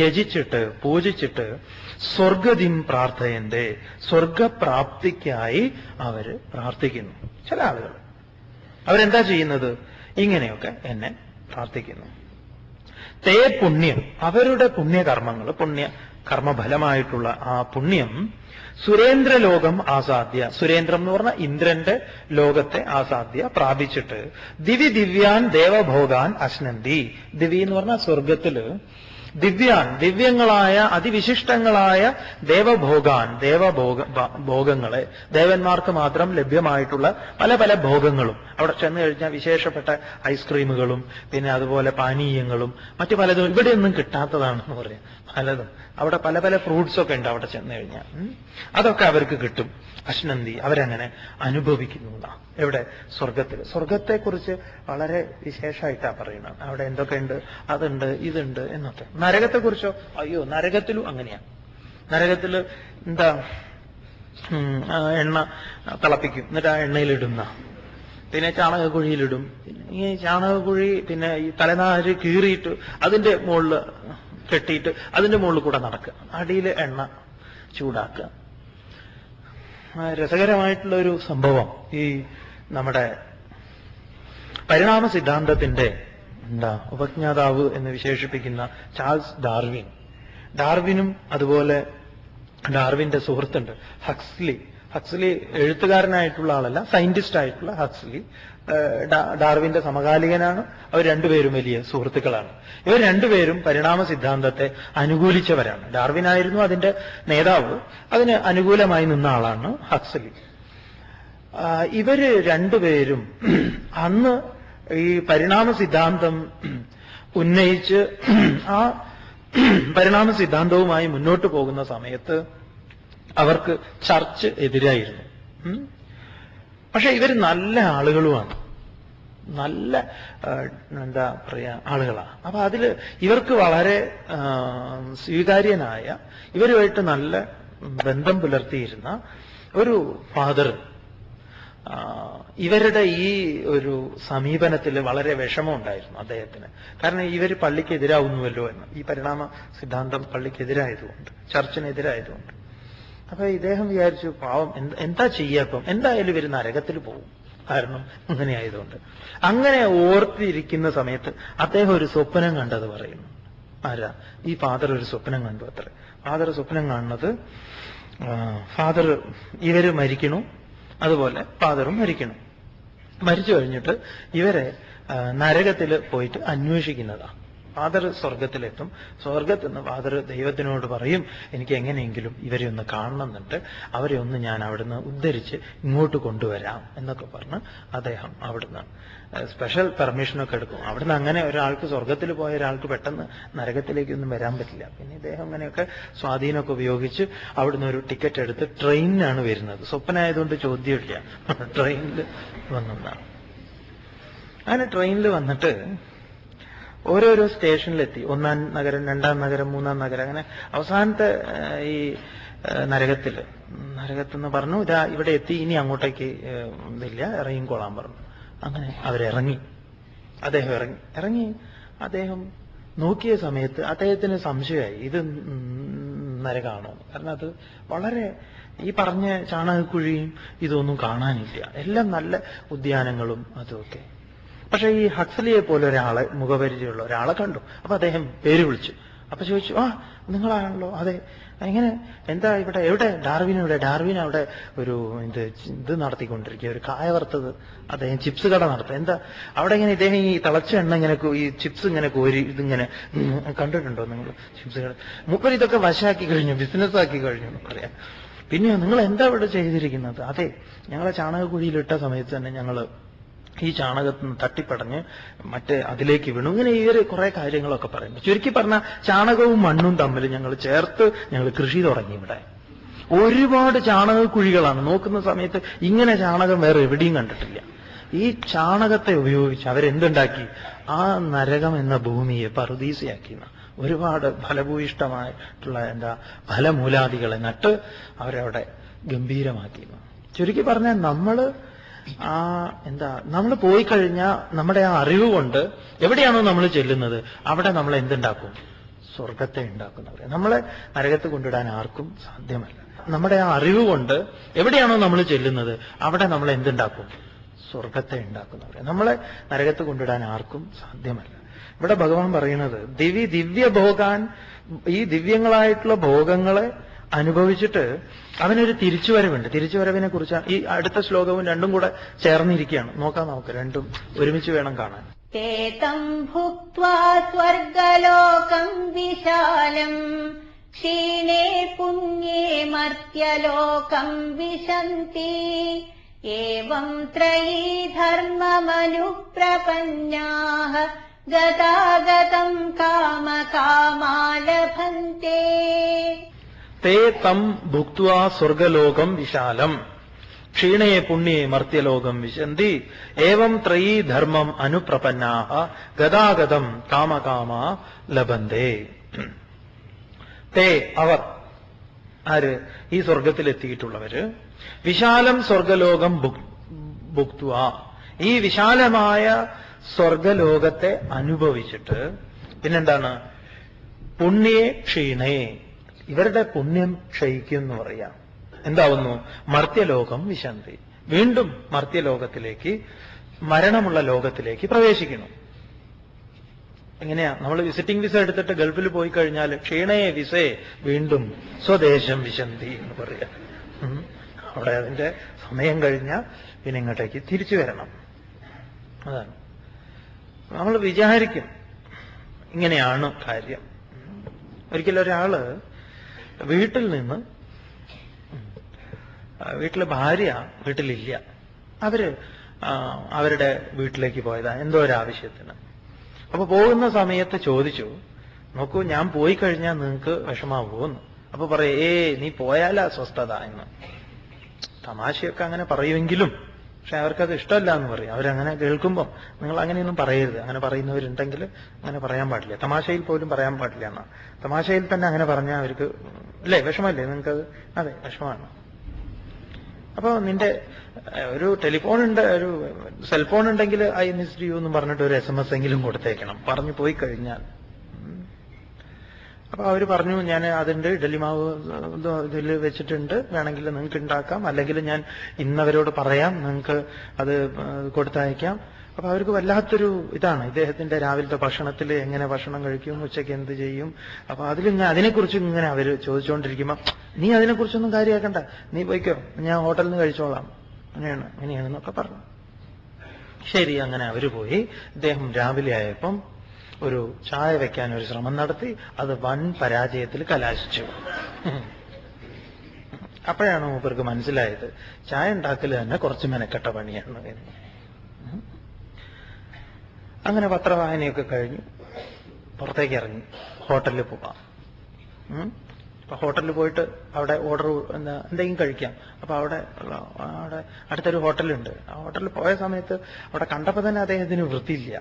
യജിച്ചിട്ട് പൂജിച്ചിട്ട് സ്വർഗതിം പ്രാർത്ഥയന്തേ, സ്വർഗപ്രാപ്തിക്കായി അവര് പ്രാർത്ഥിക്കുന്നു. ചില ആളുകൾ അവരെന്താ ചെയ്യുന്നത്? ഇങ്ങനെയൊക്കെ എന്നെ പ്രാർത്ഥിക്കുന്നു. തേ പുണ്യം, അവരുടെ പുണ്യകർമ്മങ്ങൾ, പുണ്യ കർമ്മഫലമായിട്ടുള്ള ആ പുണ്യം സുരേന്ദ്രലോകം ആസാദ്യ, സുരേന്ദ്രം എന്ന് പറഞ്ഞാൽ ഇന്ദ്രന്റെ ലോകത്തെ ആസാദ്യ പ്രാപിച്ചിട്ട് ദിവി ദിവ്യാൻ ദേവഭോഗാൻ അശ്നന്തി. ദിവി എന്ന് പറഞ്ഞാൽ സ്വർഗത്തില് ദിവ്യാൻ, ദിവ്യങ്ങളായ അതിവിശിഷ്ടങ്ങളായ ദേവഭോഗാൻ, ഭോഗങ്ങളെ, ദേവന്മാർക്ക് മാത്രം ലഭ്യമായിട്ടുള്ള പല പല ഭോഗങ്ങളും അവിടെ ചെന്ന് കഴിഞ്ഞാൽ വിശേഷപ്പെട്ട ഐസ്ക്രീമുകളും പിന്നെ അതുപോലെ പാനീയങ്ങളും മറ്റു പലതും ഇവിടെയൊന്നും കിട്ടാത്തതാണെന്ന് പറയാം. പലതും അവിടെ പല പല ഫ്രൂട്ട്സ് ഒക്കെ ഉണ്ട് അവിടെ ചെന്ന് കഴിഞ്ഞാൽ. അതൊക്കെ അവർക്ക് കിട്ടും. അശ്നന്തി, അവരങ്ങനെ അനുഭവിക്കുന്നു. എവിടെ? സ്വർഗത്തിൽ. സ്വർഗത്തെക്കുറിച്ച് വളരെ വിശേഷമായിട്ടാണ് പറയുന്നത്. അവിടെ എന്തൊക്കെയുണ്ട്, അതുണ്ട്, ഇതുണ്ട് എന്നൊക്കെ. നരകത്തെക്കുറിച്ചോ? അയ്യോ, നരകത്തിലും അങ്ങനെയാണ്. നരകത്തിൽ എന്താ, എണ്ണ തിളപ്പിക്കും, എന്നിട്ട് ആ എണ്ണയിലിടുന്ന, പിന്നെ ചാണകക്കുഴിയിലിടും. ഈ ചാണകക്കുഴി പിന്നെ ഈ തലനാര് കീറിയിട്ട് അതിന്റെ മുകളിൽ കെട്ടിയിട്ട് അതിന്റെ മുകളിൽ കൂടെ നടക്കുക, അടിയിൽ എണ്ണ ചൂടാക്കുക. രസകരമായിട്ടുള്ള ഒരു സംഭവം ഈ നമ്മുടെ പരിണാമ സിദ്ധാന്തത്തിന്റെ ഉപജ്ഞാതാവ് എന്ന് വിശേഷിപ്പിക്കുന്ന ചാൾസ് ഡാർവിൻ, ഡാർവിനും അതുപോലെ ഡാർവിന്റെ സുഹൃത്തുണ്ട് ഹക്സ്ലി. ഹക്സ്ലി എഴുത്തുകാരനായിട്ടുള്ള ആളല്ല, സയന്റിസ്റ്റ് ആയിട്ടുള്ള ഹക്സ്ലി ഡാർവിന്റെ സമകാലികനാണ്. അവർ രണ്ടുപേരും വലിയ സുഹൃത്തുക്കളാണ്. ഇവർ രണ്ടുപേരും പരിണാമ സിദ്ധാന്തത്തെ അനുകൂലിച്ചവരാണ്. ഡാർവിനായിരുന്നു അതിന്റെ നേതാവ്, അതിന് അനുകൂലമായി നിന്ന ആളാണ് ഹക്സ്ലി. ഇവര് രണ്ടുപേരും അന്ന് ഈ പരിണാമ സിദ്ധാന്തം ഉന്നയിച്ച് ആ പരിണാമ സിദ്ധാന്തവുമായി മുന്നോട്ട് പോകുന്ന സമയത്ത് അവർക്ക് ചർച്ച് എതിരായിരുന്നു. പക്ഷെ ഇവർ നല്ല ആളുകളുമാണ്, നല്ല എന്താ പറയാ ആളുകളാണ്. അപ്പൊ അതിൽ ഇവർക്ക് വളരെ സ്വീകാര്യനായ, ഇവരുമായിട്ട് നല്ല ബന്ധം പുലർത്തിയിരുന്ന ഒരു ഫാദർ ഇവരുടെ ഈ ഒരു സമീപനത്തിൽ വളരെ വിഷമമുണ്ടായിരുന്നു അദ്ദേഹത്തിന്. കാരണം ഇവർ പള്ളിക്കെതിരാവുന്നുവല്ലോ എന്ന്, ഈ പരിണാമ സിദ്ധാന്തം പള്ളിക്കെതിരായതുകൊണ്ട്, ചർച്ചിനെതിരായതുകൊണ്ട്. അപ്പൊ ഇദ്ദേഹം വിചാരിച്ചു, പാവം എന്താ ചെയ്യാപ്പം, എന്തായാലും ഇവർ നരകത്തിൽ പോകും, കാരണം അങ്ങനെ ആയതുകൊണ്ട്. അങ്ങനെ ഓർത്തിരിക്കുന്ന സമയത്ത് അദ്ദേഹം ഒരു സ്വപ്നം കണ്ടത് പറയുന്നു. ആരാ? ഈ ഫാദർ ഒരു സ്വപ്നം കണ്ടു അത്ര. ഫാദർ സ്വപ്നം കാണുന്നത്, ഫാദർ ഇവര് മരിക്കണു, അതുപോലെ ഫാദറും മരിക്കണം. മരിച്ചു കഴിഞ്ഞിട്ട് ഇവരെ നരകത്തിൽ പോയിട്ട് അന്വേഷിക്കുന്നതാണ്. ഫാദർ സ്വർഗത്തിലെത്തും. സ്വർഗത്തിൽ നിന്ന് ഫാദർ ദൈവത്തിനോട് പറയും, എനിക്ക് എങ്ങനെയെങ്കിലും ഇവരെ ഒന്ന് കാണണമെന്നുണ്ട്, അവരെ ഒന്ന് ഞാൻ അവിടുന്ന് ഉദ്ധരിച്ച് ഇങ്ങോട്ട് കൊണ്ടുവരാം എന്നൊക്കെ പറഞ്ഞ് അദ്ദേഹം അവിടുന്ന് സ്പെഷ്യൽ പെർമിഷനൊക്കെ എടുക്കും. അവിടുന്ന് അങ്ങനെ ഒരാൾക്ക്, സ്വർഗത്തിൽ പോയ ഒരാൾക്ക് പെട്ടെന്ന് നരകത്തിലേക്കൊന്നും വരാൻ പറ്റില്ല. പിന്നെ ഇദ്ദേഹം അങ്ങനെയൊക്കെ സ്വാധീനമൊക്കെ ഉപയോഗിച്ച് അവിടുന്ന് ഒരു ടിക്കറ്റ് എടുത്ത് ട്രെയിനിനാണ് വരുന്നത്. സ്വപ്നമായതുകൊണ്ട് ചോദ്യമില്ല, ട്രെയിനിൽ വന്നതാണ്. അങ്ങനെ ട്രെയിനിൽ വന്നിട്ട് ഓരോരോ സ്റ്റേഷനിലെത്തി. 1-ാം നഗരം, 2-ാം നഗരം, 3-ാം നഗരം, അങ്ങനെ അവസാനത്തെ ഈ നരകത്തെന്ന് പറഞ്ഞു, ഇതാ ഇവിടെ എത്തി, ഇനി അങ്ങോട്ടേക്ക് ഇതില്ല, ഇറങ്ങിക്കൊള്ളാൻ പറഞ്ഞു. അങ്ങനെ അവരിറങ്ങി. അദ്ദേഹം ഇറങ്ങി അദ്ദേഹം നോക്കിയ സമയത്ത് അദ്ദേഹത്തിന് സംശയമായി, ഇത് നരകമാണോ? കാരണം അത് വളരെ ഈ പറഞ്ഞ ചാണകക്കുഴിയും ഇതൊന്നും കാണാനില്ല, എല്ലാം നല്ല ഉദ്യാനങ്ങളും അതുമൊക്കെ. പക്ഷെ ഈ ഹക്സ്ലിയെ പോലെ ഒരാളെ, മുഖപരിചയമുള്ള ഒരാളെ കണ്ടു. അപ്പൊ അദ്ദേഹം പേര് വിളിച്ചു. അപ്പൊ ചോദിച്ചു, നിങ്ങളാണല്ലോ. അതെ. എങ്ങനെ, എന്താ ഇവിടെ, ഡാർവിൻ അവിടെ ഒരു ഇത് നടത്തിക്കൊണ്ടിരിക്കുക, ഒരു കായ വറുത്തത്, അദ്ദേഹം ചിപ്സ് കട നടത്തുക. എന്താ അവിടെ ഇങ്ങനെ ഇദ്ദേഹം ഈ തിളച്ച എണ്ണ ഇങ്ങനെ ഈ ചിപ്സ് ഇങ്ങനെ കോരി ഇതിങ്ങനെ കണ്ടിട്ടുണ്ടോ നിങ്ങൾ? ചിപ്സ് കട മൂപ്പര് ഇതൊക്കെ വശാക്കി കഴിഞ്ഞു, ബിസിനസ് ആക്കി കഴിഞ്ഞു പറയാം. പിന്നെയോ, നിങ്ങൾ എന്താ ഇവിടെ ചെയ്തിരിക്കുന്നത്? അതെ, ഞങ്ങളെ ചാണകക്കുഴിയിലിട്ട സമയത്ത് തന്നെ ഞങ്ങള് ഈ ചാണകത്തിൽ നിന്ന് തട്ടിപ്പടഞ്ഞ് അതിലേക്ക് വീണു. ഇങ്ങനെ കുറെ കാര്യങ്ങളൊക്കെ പറയുന്നു. ചുരുക്കി പറഞ്ഞാൽ ചാണകവും മണ്ണും തമ്മിൽ ഞങ്ങൾ ചേർത്ത് കൃഷി തുടങ്ങി. ഇവിടെ ഒരുപാട് ചാണകക്കുഴികളാണ്. നോക്കുന്ന സമയത്ത് ഇങ്ങനെ ചാണകം വേറെ എവിടെയും കണ്ടിട്ടില്ല. ഈ ചാണകത്തെ ഉപയോഗിച്ച് അവരെന്തുണ്ടാക്കി? ആ നരകം എന്ന ഭൂമിയെ പറുദീസയാക്കി. ഒരുപാട് ഫലഭൂയിഷ്ടമായിട്ടുള്ള ഫലമൂലാദികളെ നട്ട് അവരവിടെ ഗംഭീരമാക്കി. ചുരുക്കി പറഞ്ഞാൽ നമ്മൾ പോയി കഴിഞ്ഞാൽ നമ്മുടെ ആ അറിവ് കൊണ്ട് എവിടെയാണോ നമ്മൾ ചെല്ലുന്നത് അവിടെ നമ്മൾ എന്തുണ്ടാക്കും? സ്വർഗത്തെ ഉണ്ടാക്കുന്നവർ. നമ്മളെ നരകത്ത് കൊണ്ടിടാൻ ആർക്കും സാധ്യമല്ല. നമ്മുടെ ആ അറിവ് കൊണ്ട് എവിടെയാണോ നമ്മൾ ചെല്ലുന്നത് അവിടെ നമ്മൾ എന്തുണ്ടാക്കും? സ്വർഗത്തെ ഉണ്ടാക്കുന്നവർ. നമ്മളെ നരകത്ത് കൊണ്ടിടാൻ ആർക്കും സാധ്യമല്ല. ഇവിടെ ഭഗവാൻ പറയുന്നത് ദിവ്യഭോഗാൻ, ഈ ദിവ്യങ്ങളായിട്ടുള്ള ഭോഗങ്ങളെ അനുഭവിച്ചിട്ട് അവനൊരു തിരിച്ചുവരവുണ്ട്. തിരിച്ചുവരവിനെ കുറിച്ചാണ് ഈ അടുത്ത ശ്ലോകവും രണ്ടും കൂടെ ചേർന്നിരിക്കുകയാണ്. നോക്കാം, നമുക്ക് രണ്ടും ഒരുമിച്ച് വേണം കാണാൻ. തേതം ഭുക്ത്വാ സ്വർഗലോകം വിശാലം ക്ഷീണേ പുണ്യേ മർത്യലോകം വിശന്തി ഏവം ത്രയീ ധർമ്മമനുപ്രപന്നാഃ ഗതാഗതം കാമകാമാ ലഭന്തെ. തേ തം ഭുക്ത്വാ സ്വർഗലോകം വിശാലം ക്ഷീണേ പുണ്യേ മർത്യലോകം വിശന്തി ഏവം ത്രയീ ധർമ്മം അനുപ്രപന്നാഃ ഗതാഗതം കാമകാമാ ലഭന്തേ. തേ അവർ, ആര്? ഈ സ്വർഗത്തിലെത്തിയിട്ടുള്ളവര്. വിശാലം സ്വർഗലോകം ഭുക്ത്വാ, ഈ വിശാലമായ സ്വർഗലോകത്തെ അനുഭവിച്ചിട്ട് പിന്നെന്താണ്? പുണ്യേ ക്ഷീണേ, ഇവരുടെ പുണ്യം ക്ഷയിക്കും എന്ന് പറയാം. എന്താവുന്നു? മർത്യലോകം വിശന്തി, വീണ്ടും മർത്യലോകത്തിലേക്ക്, മരണമുള്ള ലോകത്തിലേക്ക് പ്രവേശിക്കുന്നു. എങ്ങനെയാ? നമ്മൾ വിസിറ്റിംഗ് വിസ എടുത്തിട്ട് ഗൾഫിൽ പോയി കഴിഞ്ഞാൽ ക്ഷീണേ വിസേ വീണ്ടും സ്വദേശം വിശന്തി എന്ന് പറയാം. അവിടെ അതിന്റെ സമയം കഴിഞ്ഞാൽ പിന്നെ ഇങ്ങോട്ടേക്ക് തിരിച്ചു വരണം. അതാണ് നമ്മൾ വിചാരിക്കും ഇങ്ങനെയാണ് കാര്യം. ഒരിക്കലും ഒരാള് വീട്ടിലെ ഭാര്യ വീട്ടിലില്ല, അവരുടെ വീട്ടിലേക്ക് പോയതാ എന്തോ ഒരു ആവശ്യത്തിന്. അപ്പൊ പോകുന്ന സമയത്ത് ചോദിച്ചു, നോക്കൂ, ഞാൻ പോയി കഴിഞ്ഞാൽ നിങ്ങൾക്ക് വിഷമാവുമെന്ന്. അപ്പൊ പറയേ, നീ പോയാലാ സ്വസ്ഥത എന്ന്. തമാശയൊക്കെ അങ്ങനെ പറയുമെങ്കിലും പക്ഷെ അവർക്കത് ഇഷ്ടമല്ല എന്ന് പറയും. അവരങ്ങനെ കേൾക്കുമ്പം നിങ്ങൾ അങ്ങനെയൊന്നും പറയരുത്. അങ്ങനെ പറയുന്നവരുണ്ടെങ്കിൽ അങ്ങനെ പറയാൻ പാടില്ല. തമാശയിൽ പോലും പറയാൻ പാടില്ല എന്നാ. തമാശയിൽ തന്നെ അങ്ങനെ പറഞ്ഞാൽ അവർക്ക് അല്ലേ വിഷമല്ലേ നിങ്ങൾക്കത്? അതെ, വിഷമാണ്. അപ്പൊ നിന്റെ ഒരു ടെലിഫോൺ ഉണ്ട്, ഒരു സെൽഫോൺ ഉണ്ടെങ്കിൽ ഐ മിസ്ഡ് യു എന്നും പറഞ്ഞിട്ട് ഒരു SMS എങ്കിലും കൊടുത്തേക്കണം പറഞ്ഞു പോയി കഴിഞ്ഞാൽ. അപ്പൊ അവര് പറഞ്ഞു, ഞാൻ അതുണ്ട്, ഇഡലി മാവ് ഇതിൽ വെച്ചിട്ടുണ്ട്, വേണമെങ്കിൽ നിങ്ങൾക്ക് ഉണ്ടാക്കാം, അല്ലെങ്കിൽ ഞാൻ ഇന്നവരോട് പറയാം, നിങ്ങൾക്ക് അത് കൊടുത്തയക്കാം. അപ്പൊ അവർക്ക് വല്ലാത്തൊരു ഇതാണ്, ഇദ്ദേഹത്തിന്റെ രാവിലത്തെ ഭക്ഷണത്തിൽ എങ്ങനെ ഭക്ഷണം കഴിക്കും, ഉച്ചയ്ക്ക് എന്ത് ചെയ്യും. അപ്പൊ അതിനെക്കുറിച്ച് ഇങ്ങനെ അവര് ചോദിച്ചുകൊണ്ടിരിക്കുമ്പോ, നീ അതിനെക്കുറിച്ചൊന്നും കാര്യമാക്കണ്ട, നീ പോയിക്കോ, ഞാൻ ഹോട്ടലിൽ നിന്ന് കഴിച്ചോളാം, അങ്ങനെയാണെന്നൊക്കെ പറഞ്ഞു. ശരി, അങ്ങനെ അവര് പോയി. ഇദ്ദേഹം രാവിലെ ആയപ്പം ഒരു ചായ വെക്കാൻ ഒരു ശ്രമം നടത്തി. അത് വൻ പരാജയത്തിൽ കലാശിച്ചു. അപ്പോഴാണ് മൂപ്പർക്ക് മനസ്സിലായത് ചായ ഉണ്ടാക്കൽ തന്നെ കുറച്ച് മെനക്കെട്ട പണിയാണ് എന്ന്. അങ്ങനെ പത്രവായനയൊക്കെ കഴിഞ്ഞു പുറത്തേക്ക് ഇറങ്ങി ഹോട്ടലിൽ പോകാം. അപ്പൊ ഹോട്ടലിൽ പോയിട്ട് അവിടെ ഓർഡർ എന്തെങ്കിലും കഴിക്കാം. അപ്പൊ അവിടെ അടുത്തൊരു ഹോട്ടലുണ്ട്. ആ ഹോട്ടലിൽ പോയ സമയത്ത് അവിടെ കണ്ടപ്പോ തന്നെ അദ്ദേഹത്തിന് വൃത്തിയില്ല.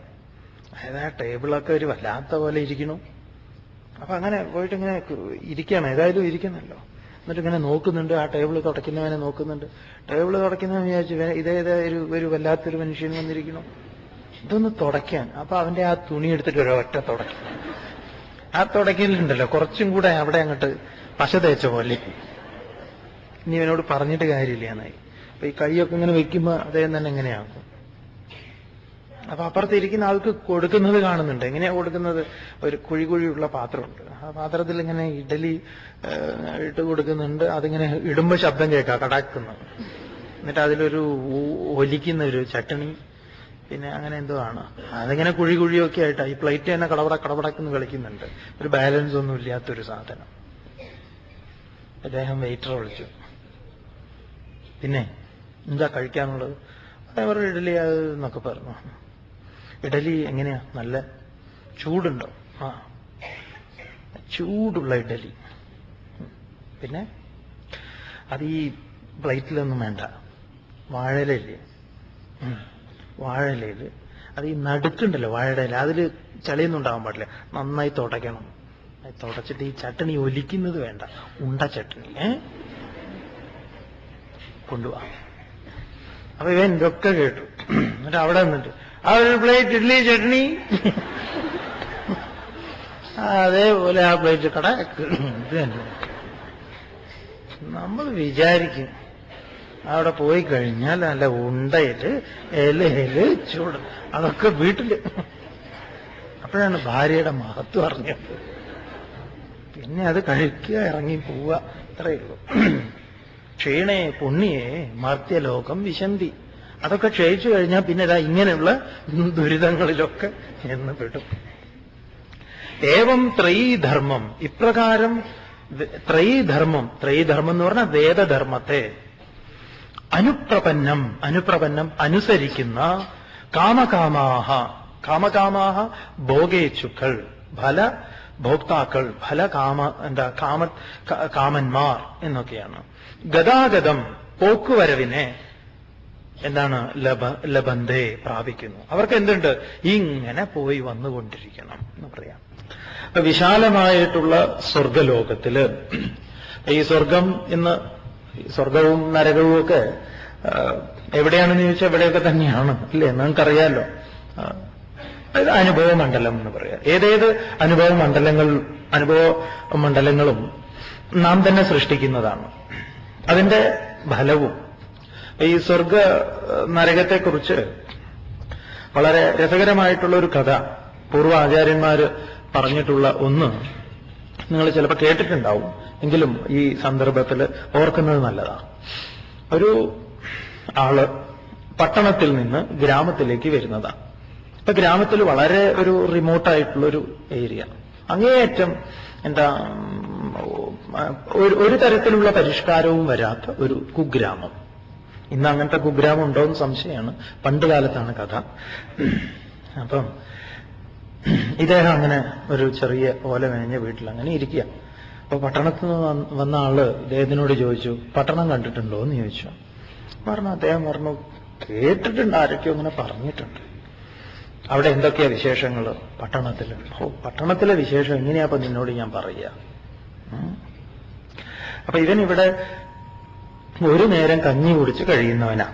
അതായത് ആ ടേബിളൊക്കെ ഒരു വല്ലാത്ത പോലെ ഇരിക്കണു. അപ്പൊ അങ്ങനെ പോയിട്ട് ഇങ്ങനെ ഇരിക്കണം, ഏതായാലും ഇരിക്കണല്ലോ. എന്നിട്ട് ഇങ്ങനെ നോക്കുന്നുണ്ട്, ആ ടേബിൾ തുടയ്ക്കുന്നവനെ നോക്കുന്നുണ്ട്. ടേബിൾ തുടയ്ക്കുന്നവൻ വിചാരിച്ചു ഇതേതാ ഒരു വല്ലാത്തൊരു മനുഷ്യൻ വന്നിരിക്കണം, ഇതൊന്ന് തുടയ്ക്കാൻ. അപ്പൊ അവന്റെ ആ തുണി എടുത്തിട്ട് ഒരൊറ്റ തുടയ്ക്കും. ആ തുടയ്ക്കലുണ്ടല്ലോ കുറച്ചും കൂടെ അവിടെ അങ്ങോട്ട് പശ തേച്ച പോലെ. ഇനി ഇവനോട് പറഞ്ഞിട്ട് കാര്യമില്ല എന്നായി. അപ്പൊ ഈ കൈയൊക്കെ ഇങ്ങനെ വെക്കുമ്പോ അദ്ദേഹം തന്നെ എങ്ങനെയാകും. അപ്പൊ അപ്പുറത്തിരിക്കുന്ന ആൾക്ക് കൊടുക്കുന്നത് കാണുന്നുണ്ട്. എങ്ങനെയാ കൊടുക്കുന്നത്? ഒരു കുഴിയുള്ള പാത്രമുണ്ട്. ആ പാത്രത്തിൽ ഇങ്ങനെ ഇഡലി ഇട്ട് കൊടുക്കുന്നുണ്ട്. അതിങ്ങനെ ഇടുമ്പോ ശബ്ദം കേൾക്കാം, കടാക്കുന്നത്. എന്നിട്ട് അതിലൊരു ഒലിക്കുന്ന ഒരു ചട്ടണി, പിന്നെ അങ്ങനെ എന്തോ ആണ്. അതിങ്ങനെ കുഴിയൊക്കെ ആയിട്ടാ ഈ പ്ലേറ്റ് തന്നെ കടപടക്കെന്ന് കളിക്കുന്നുണ്ട്. ഒരു ബാലൻസ് ഒന്നും ഇല്ലാത്തൊരു സാധനം. അദ്ദേഹം വെയിറ്ററെ വിളിച്ചു. പിന്നെ എന്താ കഴിക്കാനുള്ളത്? അവർ ഇഡലി എന്നൊക്കെ പറഞ്ഞു. ഇഡലി എങ്ങനെയാ? നല്ല ചൂടുണ്ടോ? ആ, ചൂടുള്ള ഇഡലി. പിന്നെ അത് ഈ പ്ലേറ്റിലൊന്നും വേണ്ട, വാഴയിലല്ലേ, വാഴയിലയിൽ അത് ഈ നടുക്കുണ്ടല്ലോ വാഴയുടെ ഇല, അതിൽ ചളിയൊന്നും ഉണ്ടാവാൻ പാടില്ല. നന്നായി തുടയ്ക്കണം. തുടച്ചിട്ട് ഈ ചട്ടണി ഒലിക്കുന്നത് വേണ്ട, ഉണ്ട ചട്ടണി കൊണ്ടുപോവാ. അപ്പൊ ഇവൻ ഇതൊക്കെ കേട്ടു. എന്നിട്ട് അവിടെ നിന്നിട്ട് ആ ഒരു പ്ലേറ്റ് ഇഡ്ലി ചട്നി, അതേപോലെ ആ പ്ലേറ്റ് കടക്ക്. ഇത് തന്നെ നമ്മൾ വിചാരിക്കും അവിടെ പോയി കഴിഞ്ഞാൽ നല്ല ഉണ്ടയില് ഇലയില് ചൂട്, അതൊക്കെ വീട്ടില്. അപ്പോഴാണ് ഭാര്യയുടെ മഹത്വം അറിഞ്ഞത്. പിന്നെ അത് കഴിക്കുക, ഇറങ്ങി പോവുക, അത്രയേ ഉള്ളൂ. ക്ഷീണേ പുണ്യേ മർത്യലോകം വിശന്തി. അതൊക്കെ ക്ഷയിച്ചു കഴിഞ്ഞാൽ പിന്നെ ഇതാ ഇങ്ങനെയുള്ള ദുരിതങ്ങളിലൊക്കെ എന്ന് പെടും. ഏവം ത്രയീധർമ്മം, ഇപ്രകാരം ത്രയീധർമ്മം എന്ന് പറഞ്ഞാൽ വേദധർമ്മത്തെ അനുപ്രപന്നം അനുസരിക്കുന്ന കാമകാമാഹ ഭോഗേച്ഛുക്കൾ, ഭോക്താക്കൾ, കാമന്മാർ എന്നൊക്കെയാണ്. ഗതാഗതം പോക്കുവരവിനെ എന്താണ് ലബന്ധേ പ്രാപിക്കുന്നു. അവർക്ക് എന്തുണ്ട്? ഇങ്ങനെ പോയി വന്നുകൊണ്ടിരിക്കണം എന്ന് പറയാം. അപ്പൊ വിശാലമായിട്ടുള്ള സ്വർഗലോകത്തില്, ഈ സ്വർഗം ഇന്ന് സ്വർഗവും നരകവും ഒക്കെ എവിടെയാണെന്ന് ചോദിച്ചാൽ എവിടെയൊക്കെ തന്നെയാണ്, അല്ലേ? നിങ്ങൾക്കറിയാലോ. അനുഭവ മണ്ഡലം എന്ന് പറയാം. ഏതേത് അനുഭവ മണ്ഡലങ്ങളും നാം തന്നെ സൃഷ്ടിക്കുന്നതാണ്. അതിന്റെ ഫലവും. ഈ സ്വർഗ നരകത്തെക്കുറിച്ച് വളരെ രസകരമായിട്ടുള്ള ഒരു കഥ പൂർവ്വ ആചാര്യന്മാര് പറഞ്ഞിട്ടുള്ള ഒന്ന് നിങ്ങൾ ചിലപ്പോൾ കേട്ടിട്ടുണ്ടാവും, എങ്കിലും ഈ സന്ദർഭത്തിൽ ഓർക്കുന്നത് നല്ലതാണ്. ഒരു ആള് പട്ടണത്തിൽ നിന്ന് ഗ്രാമത്തിലേക്ക് വരുന്നതാണ്. ഇപ്പൊ ഗ്രാമത്തിൽ വളരെ ഒരു റിമോട്ടായിട്ടുള്ളൊരു ഏരിയ, അങ്ങേയറ്റം ഒരു തരത്തിലുള്ള പരിഷ്കാരവും വരാത്ത ഒരു കുഗ്രാമം. ഇന്ന് അങ്ങനത്തെ കുഗ്രാമം ഉണ്ടോ എന്ന് സംശയമാണ്. പണ്ട് കാലത്താണ് കഥ. അപ്പം ഇദ്ദേഹം അങ്ങനെ ഒരു ചെറിയ ഓല മേഞ്ഞ വീട്ടിൽ അങ്ങനെ ഇരിക്കുക. അപ്പൊ പട്ടണത്തിൽ നിന്ന് വന്ന ആള് ഇദ്ദേഹത്തിനോട് ചോദിച്ചു, പട്ടണം കണ്ടിട്ടുണ്ടോ എന്ന് ചോദിച്ചു. അദ്ദേഹം പറഞ്ഞു, കേട്ടിട്ടുണ്ട്, ആരൊക്കെയോ അങ്ങനെ പറഞ്ഞിട്ടുണ്ട്. അവിടെ എന്തൊക്കെയാ വിശേഷങ്ങൾ പട്ടണത്തില്? പട്ടണത്തിലെ വിശേഷം എങ്ങനെയാ അപ്പൊ നിന്നോട് ഞാൻ പറയുക? അപ്പൊ ഇവനിവിടെ ഒരു നേരം കഞ്ഞി കുടിച്ച് കഴിയുന്നവനാ.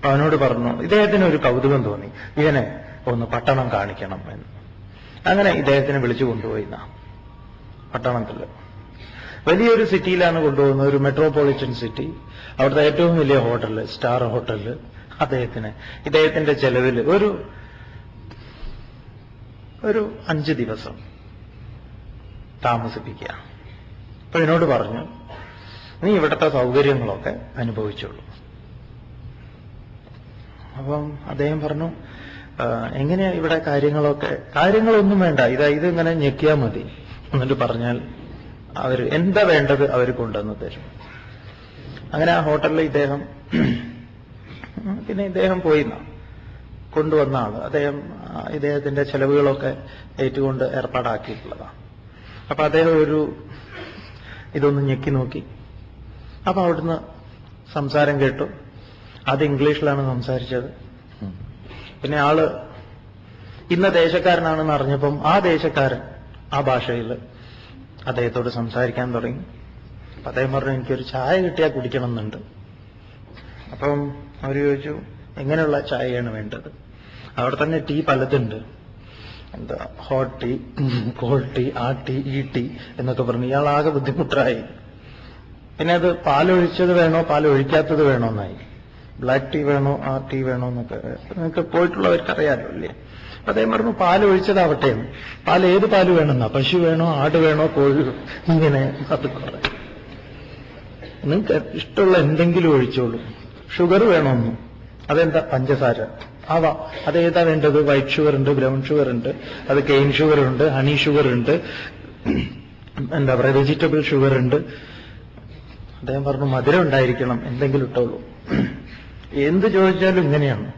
അവനോട് പറഞ്ഞു, ഇദ്ദേഹത്തിന് ഒരു കൗതുകം തോന്നി, ഇവനെ ഒന്ന് പട്ടണം കാണിക്കണം എന്ന്. അങ്ങനെ ഇദ്ദേഹത്തിനെ വിളിച്ചു കൊണ്ടുപോയി പട്ടണത്തില്. വലിയൊരു സിറ്റിയിലാണ് കൊണ്ടുപോകുന്നത്, ഒരു മെട്രോപൊളിറ്റൻ സിറ്റി. അവിടുത്തെ ഏറ്റവും വലിയ ഹോട്ടല്, സ്റ്റാർ ഹോട്ടല്. ഇദ്ദേഹത്തിന്റെ ചെലവിൽ ഒരു 5 ദിവസം താമസിപ്പിക്കുക. അപ്പൊ എന്നോട് പറഞ്ഞു, നീ ഇവിടുത്തെ സൗകര്യങ്ങളൊക്കെ അനുഭവിച്ചോളൂ. അപ്പം അദ്ദേഹം പറഞ്ഞു, എങ്ങനെയാ ഇവിടെ കാര്യങ്ങളൊന്നും വേണ്ട, ഇതിങ്ങനെ ഞെക്കിയാൽ മതി എന്നിട്ട് പറഞ്ഞാൽ അവർ എന്താ വേണ്ടത് അവർ കൊണ്ടുവന്ന് തരും. അങ്ങനെ ആ ഹോട്ടലിൽ ഇദ്ദേഹം പോയി കൊണ്ടുവന്ന ആള് ഇദ്ദേഹത്തിന്റെ ചെലവുകളൊക്കെ ഏറ്റുകൊണ്ട് ഏർപ്പാടാക്കിയിട്ടുള്ളതാണ്. അപ്പൊ അദ്ദേഹം ഇതൊന്ന് ഞെക്കി നോക്കി. അപ്പൊ അവിടുന്ന് സംസാരം കേട്ടു. അത് ഇംഗ്ലീഷിലാണ് സംസാരിച്ചത്. പിന്നെ ആള് ഇന്ന ദേശക്കാരനാണെന്ന് അറിഞ്ഞപ്പം ആ ദേശക്കാരൻ ആ ഭാഷയിൽ അദ്ദേഹത്തോട് സംസാരിക്കാൻ തുടങ്ങി. അപ്പൊ അദ്ദേഹം പറഞ്ഞു, എനിക്കൊരു ചായ കിട്ടിയാൽ കുടിക്കണം എന്നുണ്ട്. അപ്പം അവർ ചോദിച്ചു, എങ്ങനെയുള്ള ചായയാണ് വേണ്ടത്? അവിടെ തന്നെ ടീ പലതുണ്ട്, ഹോട്ട് ടീ, കോൾഡ് ടീ, ആ ടീ, ഈ ടീ എന്നൊക്കെ പറഞ്ഞു. ഇയാളാകെ ബുദ്ധിമുട്ടായി. പിന്നെ അത് പാലൊഴിച്ചത് വേണോ പാലൊഴിക്കാത്തത് വേണോ എന്നായി. ബ്ലാക്ക് ടീ വേണോ ആ ടീ വേണോ എന്നൊക്കെ നിങ്ങൾക്ക് പോയിട്ടുള്ളവർക്ക് അറിയാലോ അല്ലേ? അദ്ദേഹം പറഞ്ഞു പാൽ ഒഴിച്ചതാവട്ടെ, പാൽ ഏത് പാല് വേണമെന്നാ, പശു വേണോ ആട് വേണോ കോഴി, ഇങ്ങനെ അത് കുറെ. നിങ്ങൾക്ക് ഇഷ്ടമുള്ള എന്തെങ്കിലും ഒഴിച്ചോളൂ. ഷുഗർ വേണമെന്നു, അതെന്താ പഞ്ചസാര ആവാ, അതേതാ വേണ്ടത്? വൈറ്റ് ഷുഗർ ഉണ്ട്, ബ്രൗൺ ഷുഗർ ഉണ്ട്, അത് കെയിൻ ഷുഗർ ഉണ്ട്, ഹണി ഷുഗർ ഉണ്ട്, എന്താ പറയുക വെജിറ്റബിൾ ഷുഗർ ഉണ്ട്. അദ്ദേഹം പറഞ്ഞു മധുരം ഉണ്ടായിരിക്കണം, എന്തെങ്കിലും ഇട്ടോളൂ. എന്ത് ചോദിച്ചാലും ഇങ്ങനെയാണ്.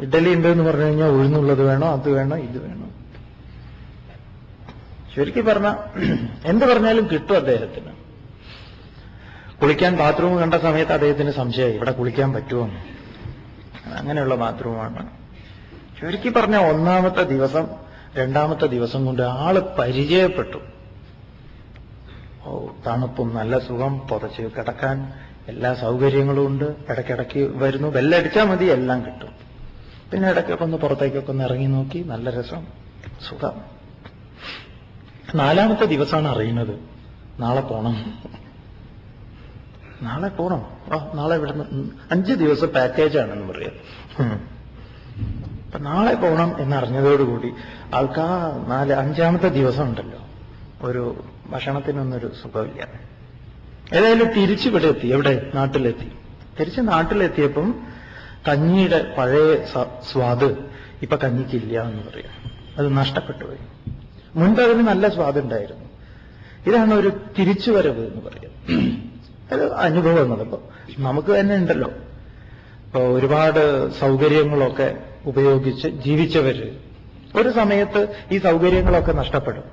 ഇഡലി ഉണ്ട് എന്ന് പറഞ്ഞു കഴിഞ്ഞാൽ ഉഴുന്നുള്ളത് വേണോ, അത് വേണോ, ഇത് വേണോ. ശരിക്കും പറഞ്ഞ എന്ത് പറഞ്ഞാലും കിട്ടും അദ്ദേഹത്തിന്. കുളിക്കാൻ ബാത്റൂം കണ്ട സമയത്ത് അദ്ദേഹത്തിന് സംശയമായി, ഇവിടെ കുളിക്കാൻ പറ്റുമോ? അങ്ങനെയുള്ള ബാത്റൂമാണ്. ചുരുക്കി പറഞ്ഞ ഒന്നാമത്തെ ദിവസം രണ്ടാമത്തെ ദിവസം കൊണ്ട് ആള് പരിചയപ്പെട്ടു. ഓ, തണുപ്പും നല്ല സുഖം, പുതച്ച് കിടക്കാൻ എല്ലാ സൗകര്യങ്ങളും ഉണ്ട്. ഇടയ്ക്കിടയ്ക്ക് വരുന്നു, ബെല്ലടിച്ചാൽ മതി, എല്ലാം കിട്ടും. പിന്നെ ഇടയ്ക്കൊക്കെ ഒന്ന് പുറത്തേക്കൊക്കെ ഒന്ന് ഇറങ്ങി നോക്കി, നല്ല രസം, സുഖം. നാലാമത്തെ ദിവസമാണ് അറിയുന്നത് നാളെ പോണം. നാളെ പോണം, നാളെ ഇവിടുന്ന് 5 ദിവസം പാക്കേജാണെന്ന് പറയാം. അപ്പൊ നാളെ പോണം എന്നറിഞ്ഞതോടുകൂടി ആൾക്കാർ 5-ാമത്തെ ദിവസം ഉണ്ടല്ലോ, ഒരു ഭക്ഷണത്തിനൊന്നൊരു സുഖമില്ല. ഏതായാലും തിരിച്ചിവിടെ എത്തി. എവിടെ? നാട്ടിലെത്തി. തിരിച്ച് നാട്ടിലെത്തിയപ്പം കഞ്ഞിയുടെ പഴയ സ്വാദ് ഇപ്പൊ കഞ്ഞിക്കില്ല എന്ന് പറയാം. അത് നഷ്ടപ്പെട്ടു പോയി. മുൻപ് അതിന് നല്ല സ്വാദുണ്ടായിരുന്നു. ഇതാണ് ഒരു തിരിച്ചുവരവ് എന്ന് പറയാം. അത് അനുഭവങ്ങൾ ഇപ്പൊ നമുക്ക് തന്നെ ഉണ്ടല്ലോ. ഇപ്പൊ ഒരുപാട് സൗകര്യങ്ങളൊക്കെ ഉപയോഗിച്ച് ജീവിച്ചവര് ഒരു സമയത്ത് ഈ സൗകര്യങ്ങളൊക്കെ നഷ്ടപ്പെടും.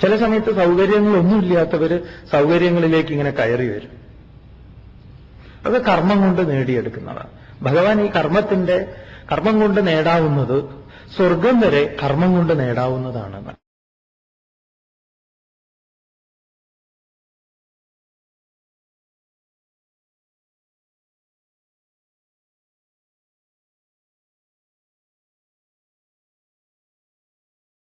ചില സമയത്ത് സൗകര്യങ്ങളൊന്നുമില്ലാത്തവര് സൗകര്യങ്ങളിലേക്ക് ഇങ്ങനെ കയറി വരും. അത് കർമ്മം കൊണ്ട് നേടിയെടുക്കുന്നതാണ്. ഭഗവാൻ ഈ കർമ്മം കൊണ്ട് നേടാവുന്നത് സ്വർഗം വരെ കർമ്മം കൊണ്ട് നേടാവുന്നതാണ്.